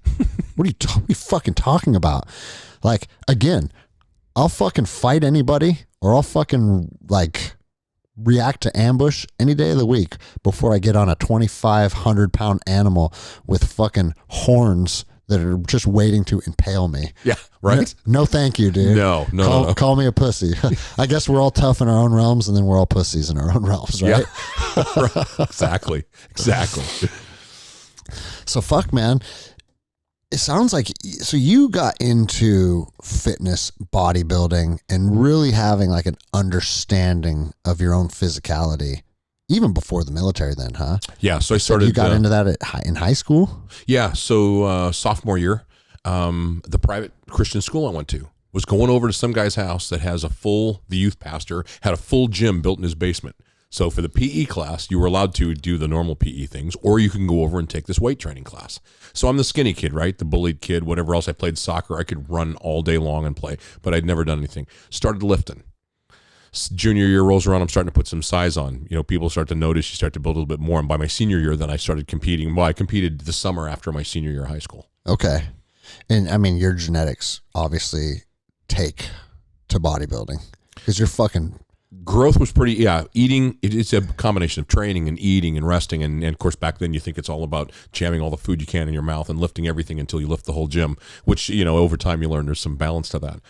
What are you fucking talking about? Like, again, I'll fucking fight anybody, or I'll fucking like react to ambush any day of the week before I get on a 2,500 pound animal with fucking horns that are just waiting to impale me. Yeah, right. No thank you, dude. No. Call me a pussy. I guess we're all tough in our own realms, and then we're all pussies in our own realms, right? Yeah. Exactly. So fuck, man. It sounds like, so you got into fitness, bodybuilding, and really having like an understanding of your own physicality even before the military then, huh? Yeah. So I started. You got into that in high school? Yeah. So sophomore year, the private Christian school I went to was going over to some guy's house that has the youth pastor had a full gym built in his basement. So for the PE class, you were allowed to do the normal PE things, or you can go over and take this weight training class. So I'm the skinny kid, right? The bullied kid, whatever else. I played soccer. I could run all day long and play, but I'd never done anything. Started lifting. Junior year rolls around, I'm starting to put some size on. You know, people start to notice, you start to build a little bit more. And by my senior year, then I started competing. Well, I competed the summer after my senior year of high school. Okay. And I mean, your genetics obviously take to bodybuilding because you're fucking... Growth was pretty, eating, it's a combination of training and eating and resting. And of course, back then you think it's all about jamming all the food you can in your mouth and lifting everything until you lift the whole gym, which, you know, over time you learn there's some balance to that.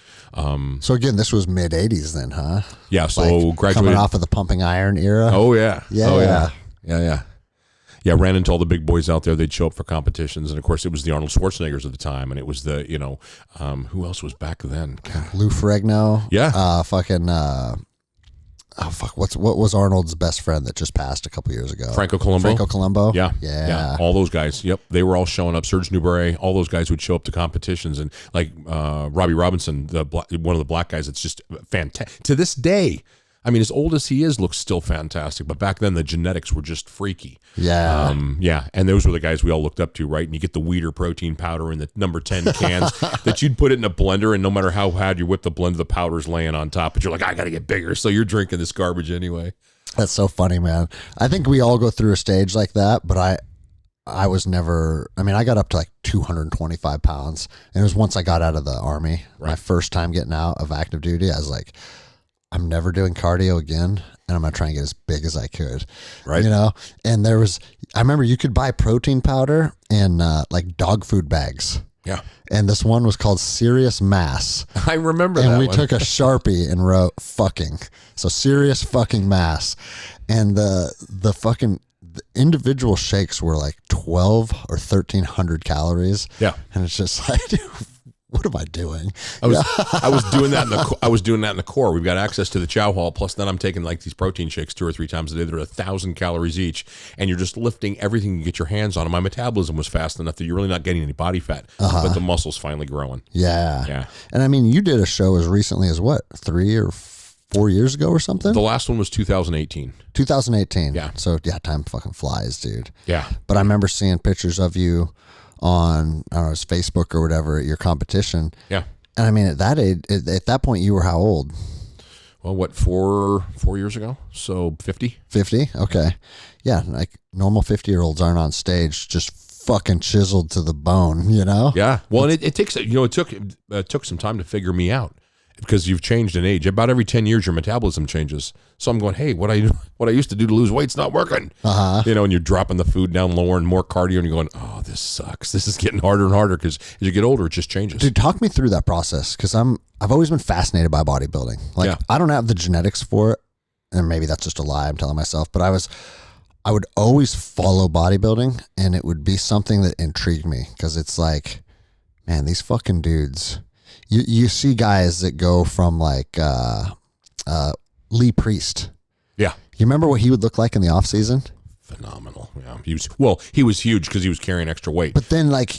So again, this was mid 80s then, huh? Yeah. So like graduated. Coming off of the pumping iron era. Oh yeah. Yeah. Oh yeah. Yeah. Yeah, ran into all the big boys out there. They'd show up for competitions. And, of course, it was the Arnold Schwarzeneggers of the time. And it was the, you know, who else was back then? Lou Ferrigno. Yeah. What was Arnold's best friend that just passed a couple years ago? Franco Columbo. Yeah. All those guys. Yep. They were all showing up. Serge Newberry, all those guys would show up to competitions. And like Robbie Robinson, one of the black guys, it's just fantastic. To this day, I mean, as old as he is, looks still fantastic. But back then, the genetics were just freaky. Yeah. And those were the guys we all looked up to, right? And you get the Weider protein powder in the number 10 cans that you'd put it in a blender, and no matter how hard you whip the blender, the powder's laying on top. But you're like, I got to get bigger. So you're drinking this garbage anyway. That's so funny, man. I think we all go through a stage like that, but I was never, I mean, I got up to like 225 pounds. And it was once I got out of the Army, my first time getting out of active duty, I was like, I'm never doing cardio again, and I'm going to try and get as big as I could. Right. You know? And I remember you could buy protein powder in like dog food bags. Yeah. And this one was called Serious Mass. I remember and that we one. took a Sharpie and wrote fucking. So Serious fucking Mass. And the individual shakes were like 12 or 1,300 calories. Yeah. And it's just like, dude, what am I doing? I was doing that in the core. We've got access to the chow hall. Plus, then I'm taking like these protein shakes 2 or 3 times a day. They're 1,000 calories each, and you're just lifting everything you get your hands on. And my metabolism was fast enough that you're really not getting any body fat, but the muscle's finally growing. Yeah. And I mean, you did a show as recently as what, 3 or 4 years ago or something? The last one was 2018. 2018. Yeah. So yeah, time fucking flies, dude. Yeah. But I remember seeing pictures of you on, I don't know, it's Facebook or whatever at your competition. Yeah. And I mean, at that age, at that point, you were how old? Well, what, 4 years ago? So 50? 50? Okay. Yeah. Like normal 50-year-olds aren't on stage just fucking chiseled to the bone, you know? Yeah. Well, and it takes, you know, it took some time to figure me out because you've changed in age. About every 10 years, your metabolism changes. So I'm going, hey, what I used to do to lose weight's not working. You know, and you're dropping the food down lower and more cardio, and you're going, oh, this sucks. This is getting harder and harder because as you get older, it just changes. Dude, talk me through that process because I've always been fascinated by bodybuilding. Like, I don't have the genetics for it, and maybe that's just a lie I'm telling myself, but I would always follow bodybuilding, and it would be something that intrigued me because it's like, man, these fucking dudes. You see guys that go from like Lee Priest. Yeah. You remember what he would look like in the off season? Phenomenal. Yeah. He was huge because he was carrying extra weight. But then like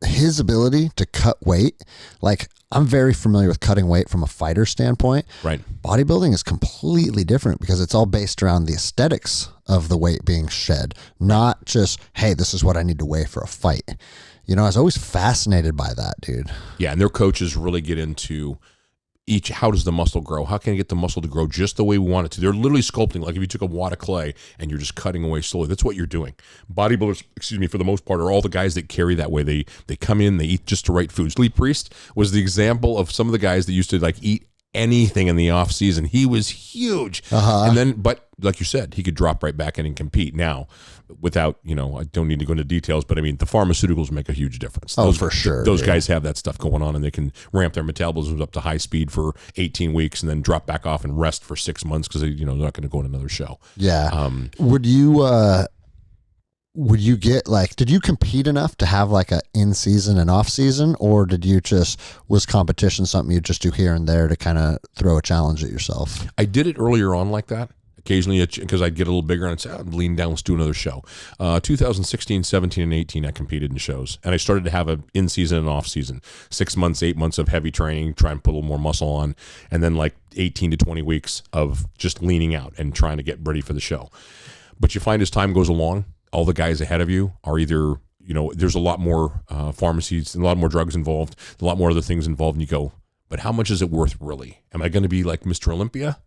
his ability to cut weight, like I'm very familiar with cutting weight from a fighter standpoint. Right. Bodybuilding is completely different because it's all based around the aesthetics of the weight being shed, not just, hey, this is what I need to weigh for a fight. You know, I was always fascinated by that, dude. Yeah, and their coaches really get into how does the muscle grow? How can I get the muscle to grow just the way we want it to? They're literally sculpting, like if you took a wad of clay and you're just cutting away slowly. That's what you're doing. Bodybuilders, for the most part, are all the guys that carry that way. They come in, they eat just the right foods. Lee Priest was the example of some of the guys that used to like eat anything in the off season. He was huge. And then, but like you said, he could drop right back in and compete. Now, without, you know, I don't need to go into details, but I mean, the pharmaceuticals make a huge difference. For sure. Those guys have that stuff going on, and they can ramp their metabolisms up to high speed for 18 weeks and then drop back off and rest for 6 months because they're not going to go in another show. Yeah. Would you get like, did you compete enough to have like a in season and off season, or was competition something you just do here and there to kind of throw a challenge at yourself? I did it earlier on like that. Occasionally, because I'd get a little bigger and I'd say, I'm leaning down, let's do another show. 2016, 17, and 18, I competed in shows. And I started to have an in-season and off-season. 6 months, 8 months of heavy training, try and put a little more muscle on. And then like 18 to 20 weeks of just leaning out and trying to get ready for the show. But you find as time goes along, all the guys ahead of you are either, there's a lot more pharmacies, and a lot more drugs involved, a lot more other things involved. And you go, but how much is it worth really? Am I going to be like Mr. Olympia?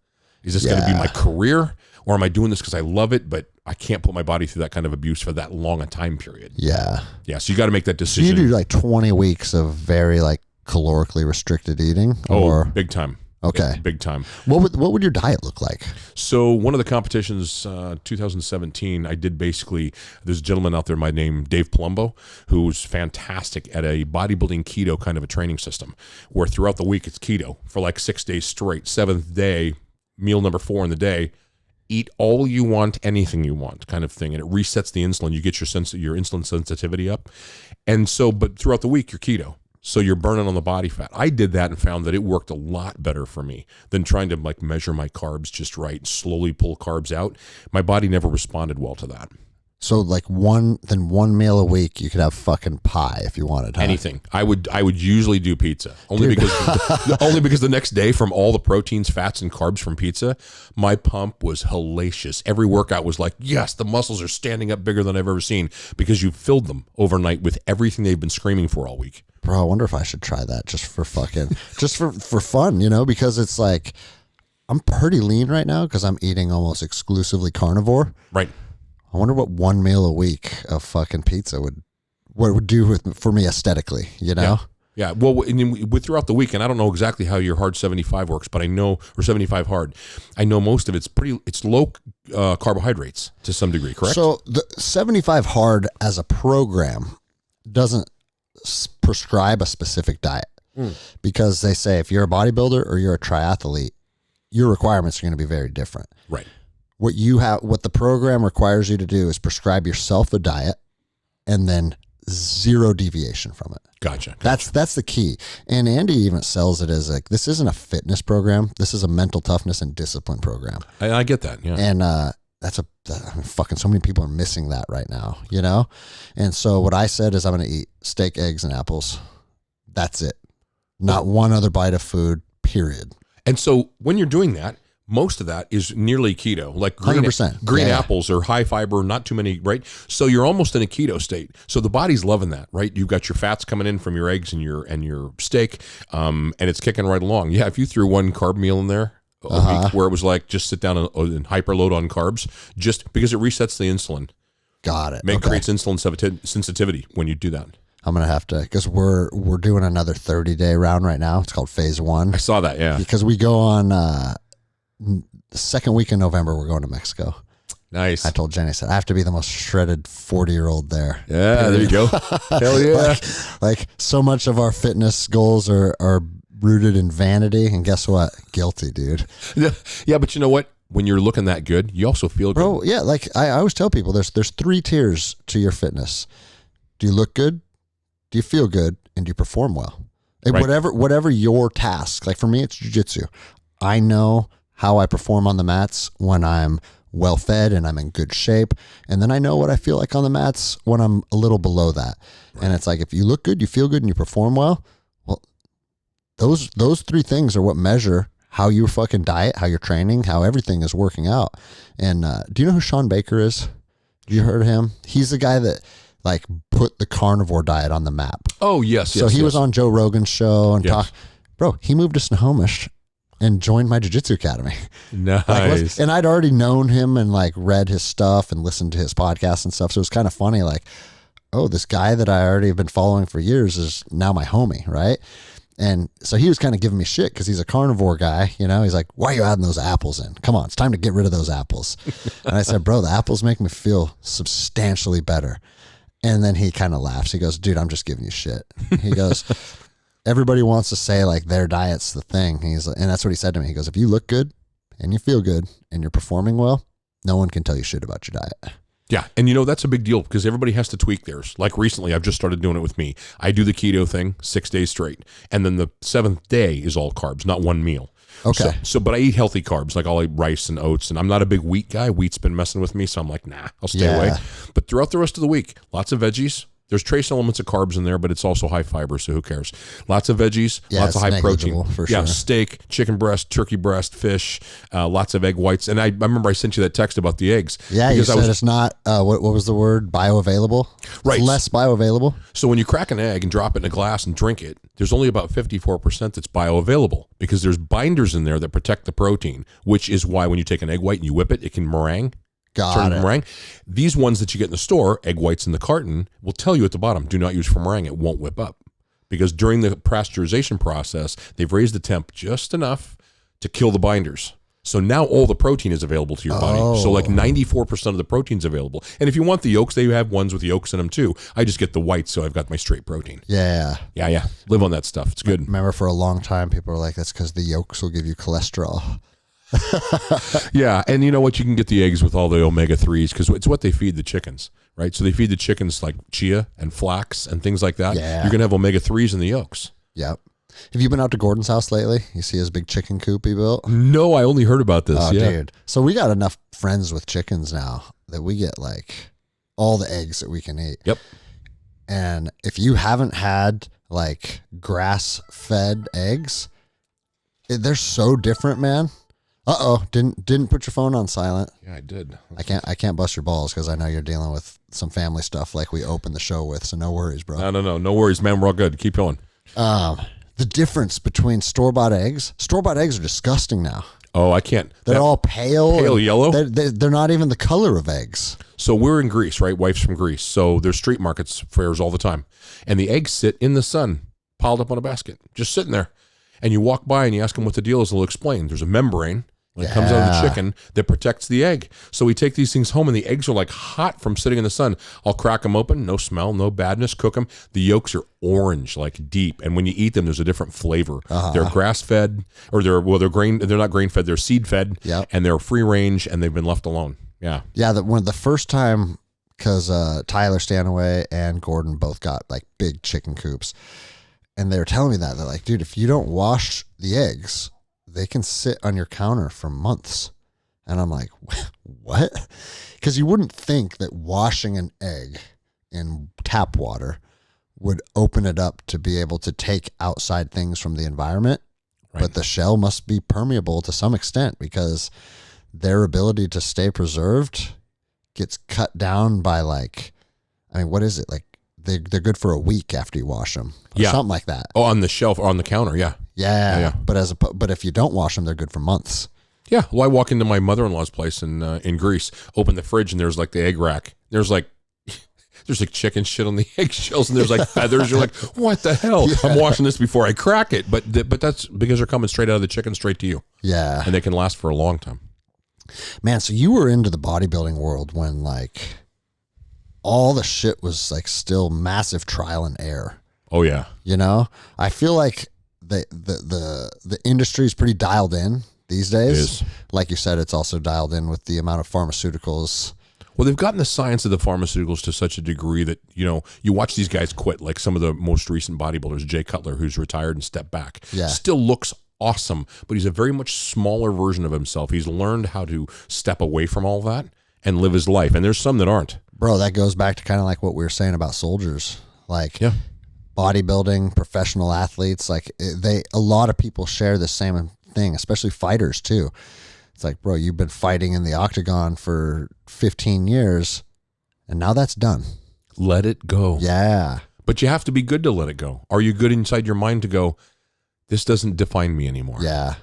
Is this going to be my career? Or am I doing this because I love it, but I can't put my body through that kind of abuse for that long a time period? Yeah. Yeah, so you got to make that decision. So you do like 20 weeks of very like calorically restricted eating? Or big time. Okay. Big time. What would your diet look like? So one of the competitions, 2017, I did basically, there's a gentleman out there, my name, Dave Palumbo, who's fantastic at a bodybuilding keto kind of a training system, where throughout the week it's keto for like 6 days straight. 7th day, meal number 4 in the day, eat all you want, anything you want kind of thing. And it resets the insulin. You get your insulin sensitivity up. And so, but throughout the week, you're keto. So you're burning on the body fat. I did that and found that it worked a lot better for me than trying to like measure my carbs just right, slowly pull carbs out. My body never responded well to that. So like one meal a week, you could have fucking pie if you wanted. Huh? Anything. I would usually do pizza only because the next day from all the proteins, fats, and carbs from pizza, my pump was hellacious. Every workout was like, yes, the muscles are standing up bigger than I've ever seen because you filled them overnight with everything they've been screaming for all week. Bro, I wonder if I should try that just for fucking, just for fun, because it's like, I'm pretty lean right now because I'm eating almost exclusively carnivore. Right. I wonder what one meal a week of fucking pizza would do for me aesthetically, Yeah. Well, with throughout the week, and I don't know exactly how your hard 75 works, but I know, or 75 hard, I know most of it's low carbohydrates to some degree, correct? So the 75 hard as a program doesn't prescribe a specific diet because they say if you're a bodybuilder or you're a triathlete, your requirements are going to be very different. Right. What the program requires you to do is prescribe yourself a diet and then 0 deviation from it. Gotcha. That's the key. And Andy even sells it as like, this isn't a fitness program. This is a mental toughness and discipline program. I get that. Yeah. And, fucking so many people are missing that right now, And so what I said is I'm going to eat steak, eggs, and apples. That's it. Not one other bite of food, period. And so when you're doing that, most of that is nearly keto, like green 100%. Apples are high fiber, not too many, right? So you're almost in a keto state. So the body's loving that, right? You've got your fats coming in from your eggs and your steak, and it's kicking right along. Yeah, if you threw one carb meal in there a week where it was like just sit down and hyperload on carbs, just because it resets the insulin. Got it. Creates insulin sensitivity when you do that. I'm going to have to, because we're doing another 30-day round right now. It's called phase 1. I saw that, yeah. Because we go on the second week in November, we're going to Mexico. Nice. I told Jenny, I said, I have to be the most shredded 40-year-old there. Yeah, there you go. Hell yeah. like so much of our fitness goals are rooted in vanity. And guess what? Guilty, dude. Yeah, but you know what? When you're looking that good, you also feel good. Bro, yeah, like I always tell people, there's 3 tiers to your fitness. Do you look good? Do you feel good? And do you perform well? Like right. Whatever your task. Like for me, it's jiu-jitsu. I know how I perform on the mats when I'm well fed and I'm in good shape. And then I know what I feel like on the mats when I'm a little below that. Right. And it's like, if you look good, you feel good, and you perform well, those 3 things are what measure how you fucking diet, how you're training, how everything is working out. And do you know who Sean Baker is? You heard of him? He's the guy that like put the carnivore diet on the map. Oh, yes. So he was on Joe Rogan's show and he moved to Snohomish and joined my jiu-jitsu academy. Nice. And I'd already known him and like read his stuff and listened to his podcast and stuff. So it was kind of funny. Like, oh, this guy that I already have been following for years is now my homie. Right. And so he was kind of giving me shit because he's a carnivore guy. He's like, why are you adding those apples in? Come on, it's time to get rid of those apples. And I said, bro, the apples make me feel substantially better. And then he kind of laughs. He goes, dude, I'm just giving you shit. He goes, everybody wants to say like their diet's the thing. And that's what he said to me. He goes, if you look good and you feel good and you're performing well, no one can tell you shit about your diet. Yeah. And that's a big deal because everybody has to tweak theirs. Like recently, I've just started doing it with me. I do the keto thing 6 days straight. And then the 7th day is all carbs, not one meal. Okay. But I eat healthy carbs. Like I'll eat rice and oats, and I'm not a big wheat guy. Wheat's been messing with me, so I'm like, nah, I'll stay away. But throughout the rest of the week, lots of veggies. There's trace elements of carbs in there, but it's also high fiber, so who cares? Lots of veggies, lots of high protein. For sure. Steak, chicken breast, turkey breast, fish, lots of egg whites. And I remember I sent you that text about the eggs. Yeah, you said it's not, what was the word? Bioavailable? Right. It's less bioavailable? So when you crack an egg and drop it in a glass and drink it, there's only about 54% that's bioavailable because there's binders in there that protect the protein, which is why when you take an egg white and you whip it, it can meringue. Got it. Meringue. These ones that you get in the store, egg whites in the carton, will tell you at the bottom, do not use for meringue. It won't whip up. Because during the pasteurization process, they've raised the temp just enough to kill the binders. So now all the protein is available to your body. So like 94% of the protein's available. And if you want the yolks, they have ones with yolks in them too. I just get the whites, so I've got my straight protein. Yeah. Yeah. Live on that stuff. It's good. Remember for a long time, people were like, that's because the yolks will give you cholesterol. Yeah, and you know what? You can get the eggs with all the omega-3s because it's what they feed the chickens, right? So they feed the chickens like chia and flax and things like that. Yeah. You're going to have omega-3s in the yolks. Yep. Have you been out to Gordon's house lately? You see his big chicken coop he built? No, I only heard about this. Dude. So we got enough friends with chickens now that we get like all the eggs that we can eat. Yep. And if you haven't had like grass-fed eggs, they're so different, man. Didn't put your phone on silent. Yeah, I did. I can't bust your balls because I know you're dealing with some family stuff like we opened the show with, so no worries, bro. No worries, man. We're all good. Keep going. The difference between store-bought eggs are disgusting now. Oh, I can't. They're all pale yellow. They're not even the color of eggs. So we're in Greece, right? Wife's from Greece. So there's street markets, fairs all the time. And the eggs sit in the sun, piled up on a basket, just sitting there. And you walk by and you ask them what the deal is, they'll explain. There's a membrane that comes out of the chicken that protects the egg. So we take these things home and the eggs are like hot from sitting in the sun. I'll crack them open, no smell, no badness, cook them. The yolks are orange, like deep. And when you eat them, there's a different flavor. They're grass-fed, or they're not grain-fed, they're seed-fed, and they're free-range, and they've been left alone. Yeah. Yeah, the first time, because Tyler Stanaway and Gordon both got like big chicken coops. And they were telling me that. They're like, dude, if you don't wash the eggs, they can sit on your counter for months. And I'm like, what? Because you wouldn't think that washing an egg in tap water would open it up to be able to take outside things from the environment. Right. But the shell must be permeable to some extent because their ability to stay preserved gets cut down by like, I mean, what is it? Like, they're good for a week after you wash them. Or something like that. Oh, on the shelf or on the counter, yeah. Yeah. But if you don't wash them, they're good for months. Yeah. Well, I walk into my mother-in-law's place in Greece, open the fridge, and there's like the egg rack. There's like chicken shit on the eggshells, and there's like feathers. You're like, what the hell? Yeah. I'm washing this before I crack it. But that's because they're coming straight out of the chicken straight to you. Yeah. And they can last for a long time. Man, so you were into the bodybuilding world when like all the shit was like still massive trial and error. Oh yeah. You know, I feel like the industry is pretty dialed in these days. It is. Like you said, it's also dialed in with the amount of pharmaceuticals. Well, they've gotten the science of the pharmaceuticals to such a degree that, you know, you watch these guys quit, like some of the most recent bodybuilders, Jay Cutler, who's retired and stepped back. Yeah. Still looks awesome, but he's a very much smaller version of himself. He's learned how to step away from all that and live his life. And there's some that aren't. Bro, that goes back to kind of like what we were saying about soldiers. Like bodybuilding, professional athletes, like a lot of people share the same thing, especially fighters too. It's like, bro, you've been fighting in the octagon for 15 years and now that's done. Let it go. Yeah. But you have to be good to let it go. Are you good inside your mind to go, this doesn't define me anymore? Yeah.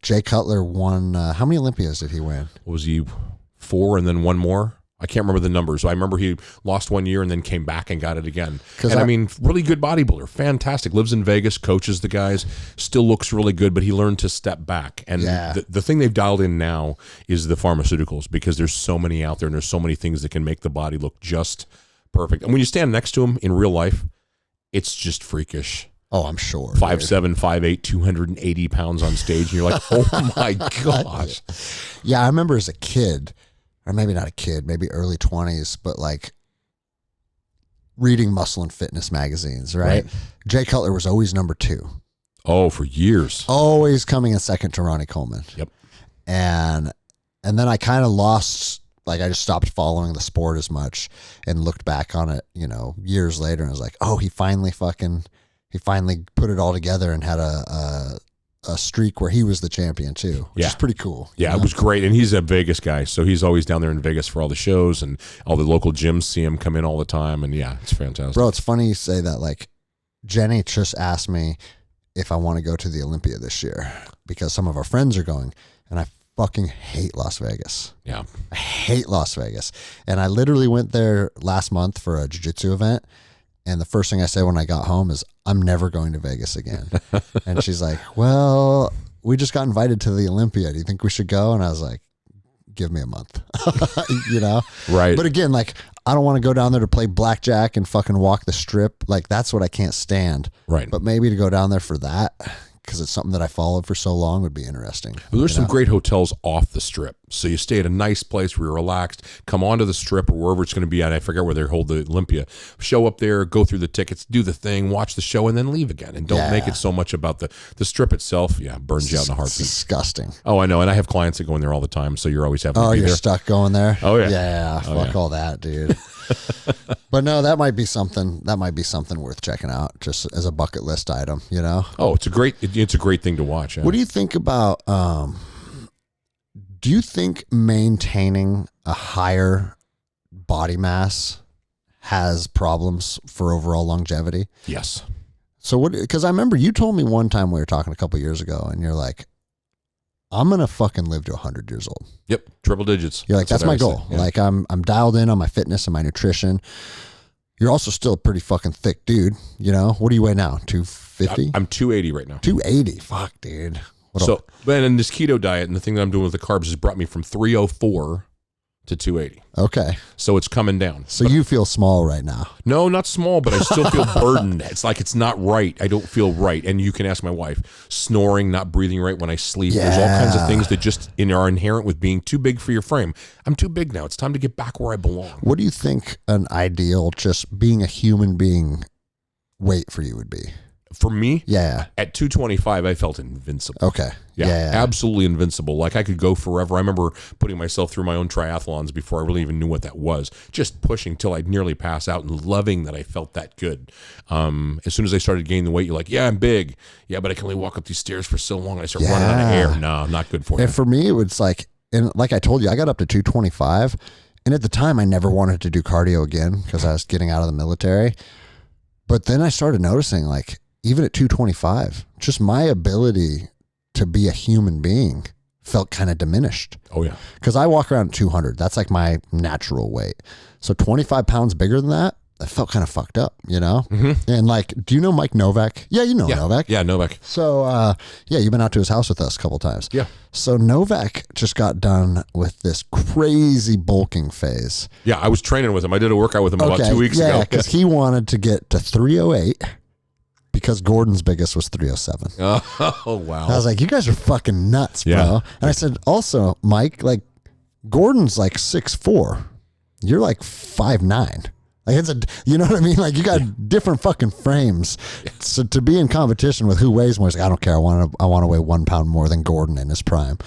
Jay Cutler won, how many Olympias did he win? What was he, 4 and then one more? I can't remember the numbers. I remember he lost 1 year and then came back and got it again. And I mean, really good bodybuilder, fantastic. Lives in Vegas, coaches the guys, still looks really good, but he learned to step back. And the thing they've dialed in now is the pharmaceuticals because there's so many out there and there's so many things that can make the body look just perfect. And when you stand next to him in real life, it's just freakish. Oh, I'm sure. 5'7", 5'8", 280 pounds on stage. And you're like, oh my gosh. Yeah, I remember as a kid, or maybe not a kid, maybe early 20s, but like reading Muscle and Fitness magazines, right? Jay Cutler was always number 2. Oh, for years. Always coming in second to Ronnie Coleman. Yep. And then I kind of lost, like I just stopped following the sport as much and looked back on it, years later and was like, oh, he finally put it all together and had a streak where he was the champion too, which is pretty cool. Yeah, it was great. And he's a Vegas guy, so he's always down there in Vegas for all the shows, and all the local gyms see him come in all the time. And yeah, it's fantastic. Bro, it's funny you say that. Like, Jenny just asked me if I want to go to the Olympia this year because some of our friends are going, and I fucking hate Las Vegas. Yeah. I hate Las Vegas. And I literally went there last month for a jiu-jitsu event. And the first thing I said when I got home is, I'm never going to Vegas again. And she's like, well, we just got invited to the Olympia. Do you think we should go? And I was like, give me a month, Right. But again, like, I don't want to go down there to play blackjack and fucking walk the strip. Like, that's what I can't stand. Right. But maybe to go down there for that, because it's something that I followed for so long, would be interesting. Well, there's some great hotels off the strip. So you stay at a nice place where you're relaxed, come onto the strip or wherever it's going to be at. I forget where they hold the Olympia. Show up there, go through the tickets, do the thing, watch the show, and then leave again. And don't make it so much about the strip itself. Yeah, burns you out in a heartbeat. Disgusting. Oh, I know. And I have clients that go in there all the time, so you're always having to be you're there. stuck going there? Oh, yeah. Yeah, fuck all that, dude. But no, that might be something worth checking out, just as a bucket list item, Oh, it's a great thing to watch. Yeah. What do you think about do you think maintaining a higher body mass has problems for overall longevity? Yes. So because I remember you told me one time we were talking a couple years ago and you're like, I'm going to fucking live to 100 years old. Yep. Triple digits. You're like, that's my goal. Yeah. Like I'm dialed in on my fitness and my nutrition. You're also still a pretty fucking thick dude. What do you weigh now? 250? I'm 280 right now. 280. Fuck, dude. But in this keto diet and the thing that I'm doing with the carbs has brought me from 304 to 280. Okay. So it's coming down. So you feel small right now? No, not small, but I still feel burdened. It's like it's not right. I don't feel right. And you can ask my wife, snoring, not breathing right when I sleep. Yeah. There's all kinds of things that just are inherent with being too big for your frame. I'm too big now. It's time to get back where I belong. What do you think an ideal, just being a human being, weight for you would be? For me, yeah, at 225, I felt invincible. Okay. Yeah. Absolutely invincible. Like I could go forever. I remember putting myself through my own triathlons before I really even knew what that was. Just pushing till I'd nearly pass out and loving that I felt that good. As soon as I started gaining the weight, you're like, yeah, I'm big. Yeah, but I can only walk up these stairs for so long. And I start running out of air. No, I'm not good for you. And for me, it was like, and like I told you, I got up to 225. And at the time, I never wanted to do cardio again because I was getting out of the military. But then I started noticing, like, even at 225, just my ability to be a human being felt kind of diminished. Oh, yeah. Because I walk around at 200. That's like my natural weight. So 25 pounds bigger than that, I felt kind of fucked up, Mm-hmm. And like, do you know Mike Novak? Yeah, you know Novak. Yeah, Novak. So, you've been out to his house with us a couple times. Yeah. So Novak just got done with this crazy bulking phase. Yeah, I was training with him. I did a workout with him about 2 weeks ago. Yeah, because he wanted to get to 308 because Gordon's biggest was 307. Oh, wow. I was like, you guys are fucking nuts, bro. Yeah. And I said, also, Mike, like, Gordon's like 6'4". You're like 5'9". Like, you know what I mean? Like, you got different fucking frames. So to be in competition with who weighs more, he's like, I don't care. I want to weigh 1 pound more than Gordon in his prime.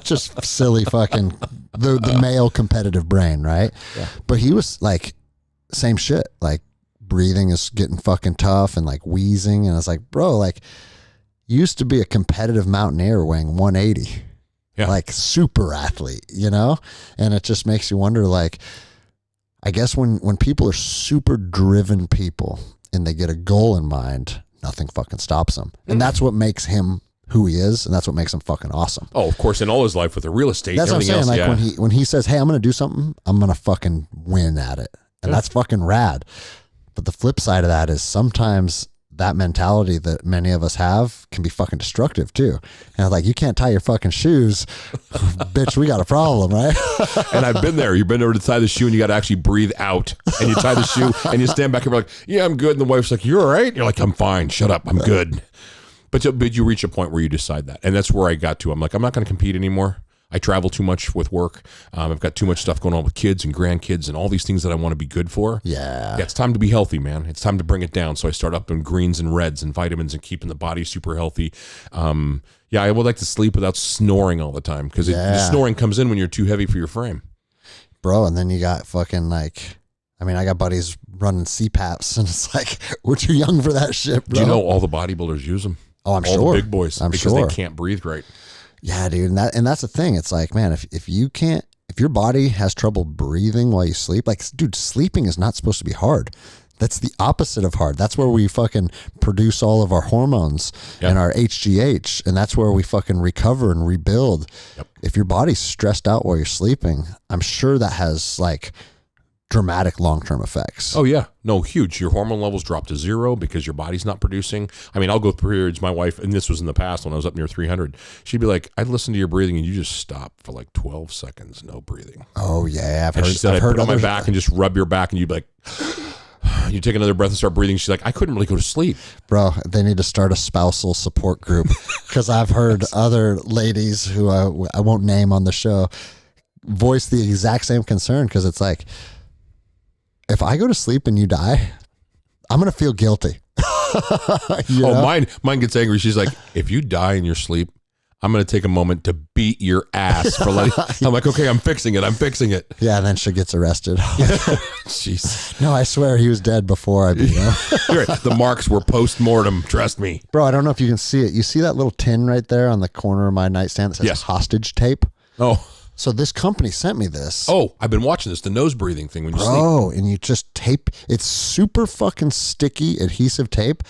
Just silly fucking, the male competitive brain, right? Yeah. But he was like, same shit. Like, breathing is getting fucking tough and like wheezing. And I was like, bro, like, you used to be a competitive mountaineer weighing 180. Yeah. Like, super athlete, And it just makes you wonder, like, I guess when people are super driven people and they get a goal in mind, nothing fucking stops them. And that's what makes him who he is, and that's what makes him fucking awesome. Oh, of course, in all his life with the real estate. That's what I'm saying. Else, like when he says, hey, I'm going to do something, I'm going to fucking win at it. And that's fucking rad. But the flip side of that is sometimes that mentality that many of us have can be fucking destructive too. And like, you can't tie your fucking shoes. Bitch, we got a problem, right? And I've been there. You've been over to tie the shoe and you got to actually breathe out. And you tie the shoe and you stand back and you're like, yeah, I'm good. And the wife's like, you're all right? And you're like, I'm fine. Shut up. I'm good. But you reach a point where you decide that. And that's where I got to. I'm like, I'm not going to compete anymore. I travel too much with work. I've got too much stuff going on with kids and grandkids and all these things that I want to be good for. Yeah. It's time to be healthy, man. It's time to bring it down. So I start up in greens and reds and vitamins and keeping the body super healthy. I would like to sleep without snoring all the time, because the snoring comes in when you're too heavy for your frame. Bro, and then you got fucking like, I mean, I got buddies running CPAPs, and it's like, we're too young for that shit, bro. Do you know all the bodybuilders use them? Oh, I'm all sure. All the big boys. Because they can't breathe right. Yeah, dude. And that's the thing. It's like, man, if your body has trouble breathing while you sleep, like, dude, sleeping is not supposed to be hard. That's the opposite of hard. That's where we fucking produce all of our hormones and our HGH. And that's where we fucking recover and rebuild. Yep. If your body's stressed out while you're sleeping, I'm sure that has like dramatic long-term effects. Oh yeah. No, huge. Your hormone levels drop to zero because your body's not producing. I mean, I'll go through periods, my wife, and this was in the past when I was up near 300, she'd be like, I'd listen to your breathing and you just stop for like 12 seconds, no breathing. Oh yeah. She said, I'd put it on my back and just rub your back and you'd be like, you take another breath and start breathing. She's like, I couldn't really go to sleep. Bro, they need to start a spousal support group, because I've heard other ladies who I won't name on the show voice the exact same concern, because it's like, if I go to sleep and you die, I'm going to feel guilty. Mine gets angry. She's like, if you die in your sleep, I'm going to take a moment to beat your ass for like, I'm like, okay, I'm fixing it. Yeah. And then she gets arrested. Jeez. No, I swear he was dead before I beat him. The marks were post-mortem. Trust me. Bro, I don't know if you can see it. You see that little tin right there on the corner of my nightstand that says hostage tape? Oh. So this company sent me this. Oh, I've been watching this, the nose breathing thing when you sleep. Oh, and you just tape. It's super fucking sticky adhesive tape,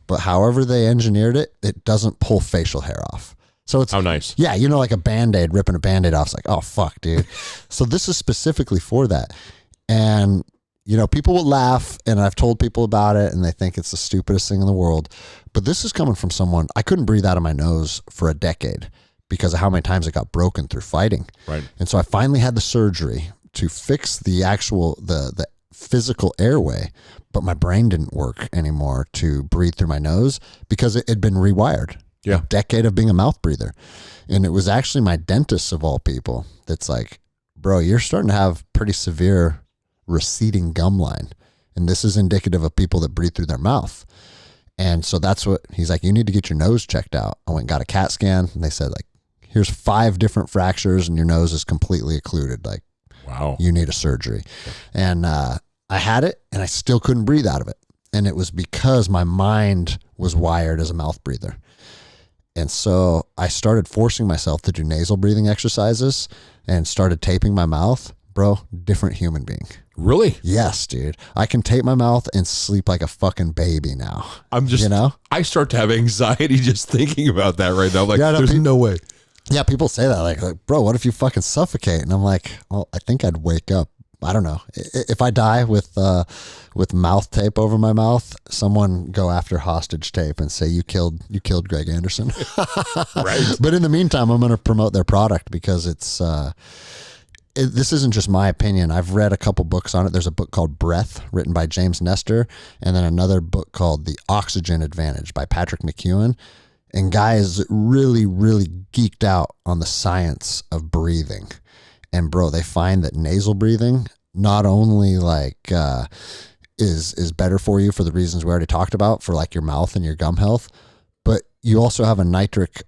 but however they engineered it, it doesn't pull facial hair off. So it's, how nice. Yeah, you know, like a Band-Aid, ripping a Band-Aid off. It's like, oh, fuck, dude. So this is specifically for that. And, you know, people will laugh, and I've told people about it, and they think it's the stupidest thing in the world. But this is coming from someone, I couldn't breathe out of my nose for a decade because of how many times it got broken through fighting. Right. And so I finally had the surgery to fix the actual, the physical airway, but my brain didn't work anymore to breathe through my nose because it had been rewired. Yeah. A decade of being a mouth breather. And it was actually my dentist of all people that's like, bro, you're starting to have pretty severe receding gum line. And this is indicative of people that breathe through their mouth. And so that's what he's like, you need to get your nose checked out. I went and got a CAT scan, and they said, like, here's 5 different fractures and your nose is completely occluded. Like, wow, you need a surgery. And I had it, and I still couldn't breathe out of it. And it was because my mind was wired as a mouth breather. And so I started forcing myself to do nasal breathing exercises and started taping my mouth. Bro, different human being. Really? Yes, dude. I can tape my mouth and sleep like a fucking baby now. I'm just, you know, I start to have anxiety just thinking about that right now. Like, yeah, there's no way. Yeah, people say that, like, bro, what if you fucking suffocate? And I'm like, well, I think I'd wake up. I don't know. If I die with mouth tape over my mouth, someone go after hostage tape and say you killed Greg Anderson. Right. But in the meantime, I'm going to promote their product because it's this isn't just my opinion. I've read a couple books on it. There's a book called Breath, written by James Nestor, and then another book called The Oxygen Advantage by Patrick McEwen. And guys really, really geeked out on the science of breathing. And bro, they find that nasal breathing not only like is better for you for the reasons we already talked about, for like your mouth and your gum health, but you also have a nitric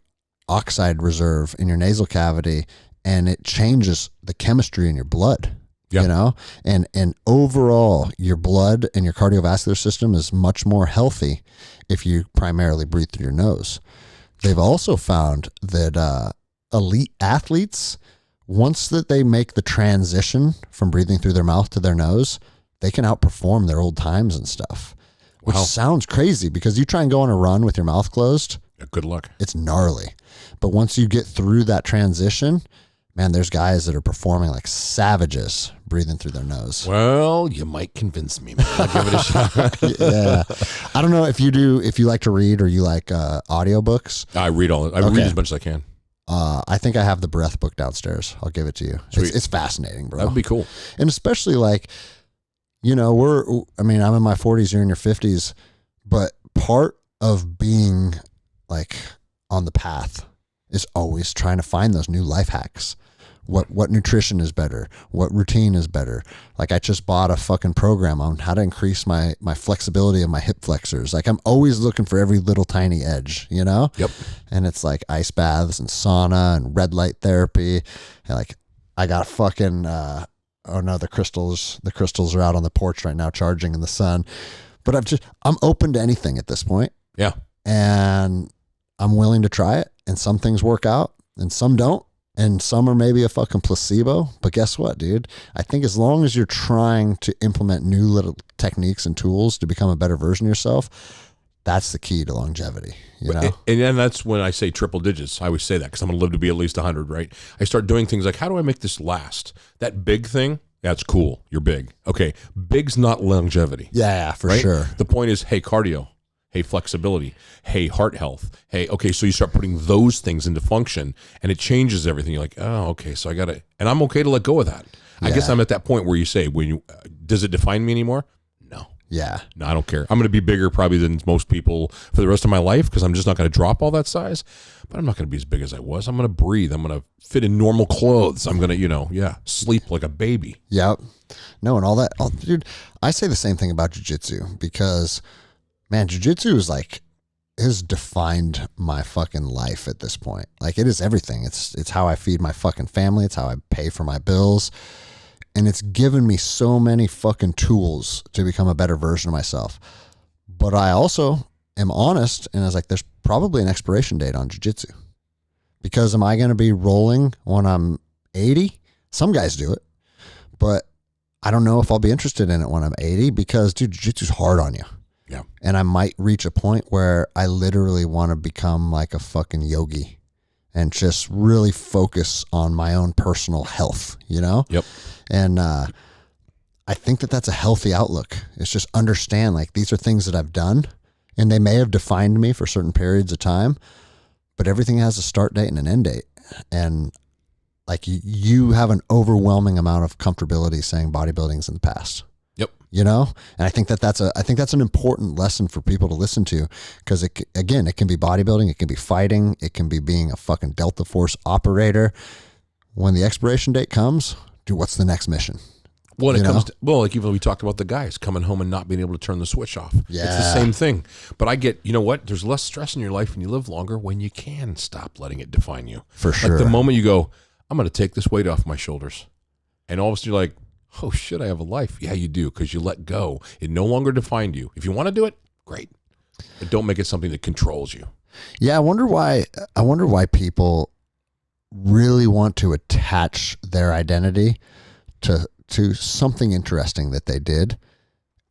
oxide reserve in your nasal cavity, and it changes the chemistry in your blood. Yep. You know, and overall, your blood and your cardiovascular system is much more healthy if you primarily breathe through your nose. They've also found that elite athletes, once that they make the transition from breathing through their mouth to their nose, they can outperform their old times and stuff, which sounds crazy because you try and go on a run with your mouth closed. Good luck. It's gnarly. But once you get through that transition, man, there's guys that are performing like savages breathing through their nose. Well, you might convince me, man. I'll give it a shot. Yeah. I don't know if you like to read or you like audiobooks. I read I read as much as I can. I think I have the Breath book downstairs. I'll give it to you. It's fascinating, bro. That would be cool. And especially like, you know, I'm in my 40s, you're in your 50s, but part of being like on the path is always trying to find those new life hacks. What nutrition is better? What routine is better? Like I just bought a fucking program on how to increase my flexibility of my hip flexors. Like I'm always looking for every little tiny edge, you know? Yep. And it's like ice baths and sauna and red light therapy. And like I got fucking, oh no, the crystals are out on the porch right now charging in the sun. But I'm open to anything at this point. Yeah. And I'm willing to try it. And some things work out and some don't. And some are maybe a fucking placebo. But guess what, dude? I think as long as you're trying to implement new little techniques and tools to become a better version of yourself, that's the key to longevity, you know? And then that's when I say triple digits. I always say that because I'm going to live to be at least 100, right? I start doing things like, how do I make this last? That big thing, that's cool. You're big. Okay, big's not longevity. Yeah, for right? sure. The point is, hey, cardio. Hey, flexibility. Hey, heart health. Hey, okay, so you start putting those things into function and it changes everything. You're like, oh, okay, so I got to, and I'm okay to let go of that. I guess I'm at that point where you say, does it define me anymore? No. Yeah. No, I don't care. I'm going to be bigger probably than most people for the rest of my life because I'm just not going to drop all that size, but I'm not going to be as big as I was. I'm going to breathe. I'm going to fit in normal clothes. I'm going to, sleep like a baby. Yep. No, and all that. Dude, I say the same thing about jiu-jitsu because, man, jiu-jitsu has defined my fucking life at this point. Like it is everything. It's how I feed my fucking family. It's how I pay for my bills. And it's given me so many fucking tools to become a better version of myself. But I also am honest. And I was like, there's probably an expiration date on jiu-jitsu because am I going to be rolling when I'm 80? Some guys do it, but I don't know if I'll be interested in it when I'm 80 because dude, jiu-jitsu's hard on you. Yeah. And I might reach a point where I literally want to become like a fucking yogi and just really focus on my own personal health, you know? Yep. And I think that that's a healthy outlook. It's just understand like these are things that I've done and they may have defined me for certain periods of time, but everything has a start date and an end date. And like you have an overwhelming amount of comfortability saying bodybuilding's in the past. Yep. You know, and I think that's an important lesson for people to listen to because it can be bodybuilding, it can be fighting, it can be being a fucking Delta Force operator. When the expiration date comes, dude, what's the next mission? Well, it comes to, like even we talked about the guys coming home and not being able to turn the switch off. Yeah. It's the same thing. But I get, you know what? There's less stress in your life and you live longer when you can stop letting it define you. For sure. Like the moment you go, I'm going to take this weight off my shoulders. And all of a sudden you're like, oh shit, I have a life. Yeah, you do, because you let go. It no longer defined you. If you want to do it, great. But don't make it something that controls you. Yeah, I wonder why people really want to attach their identity to something interesting that they did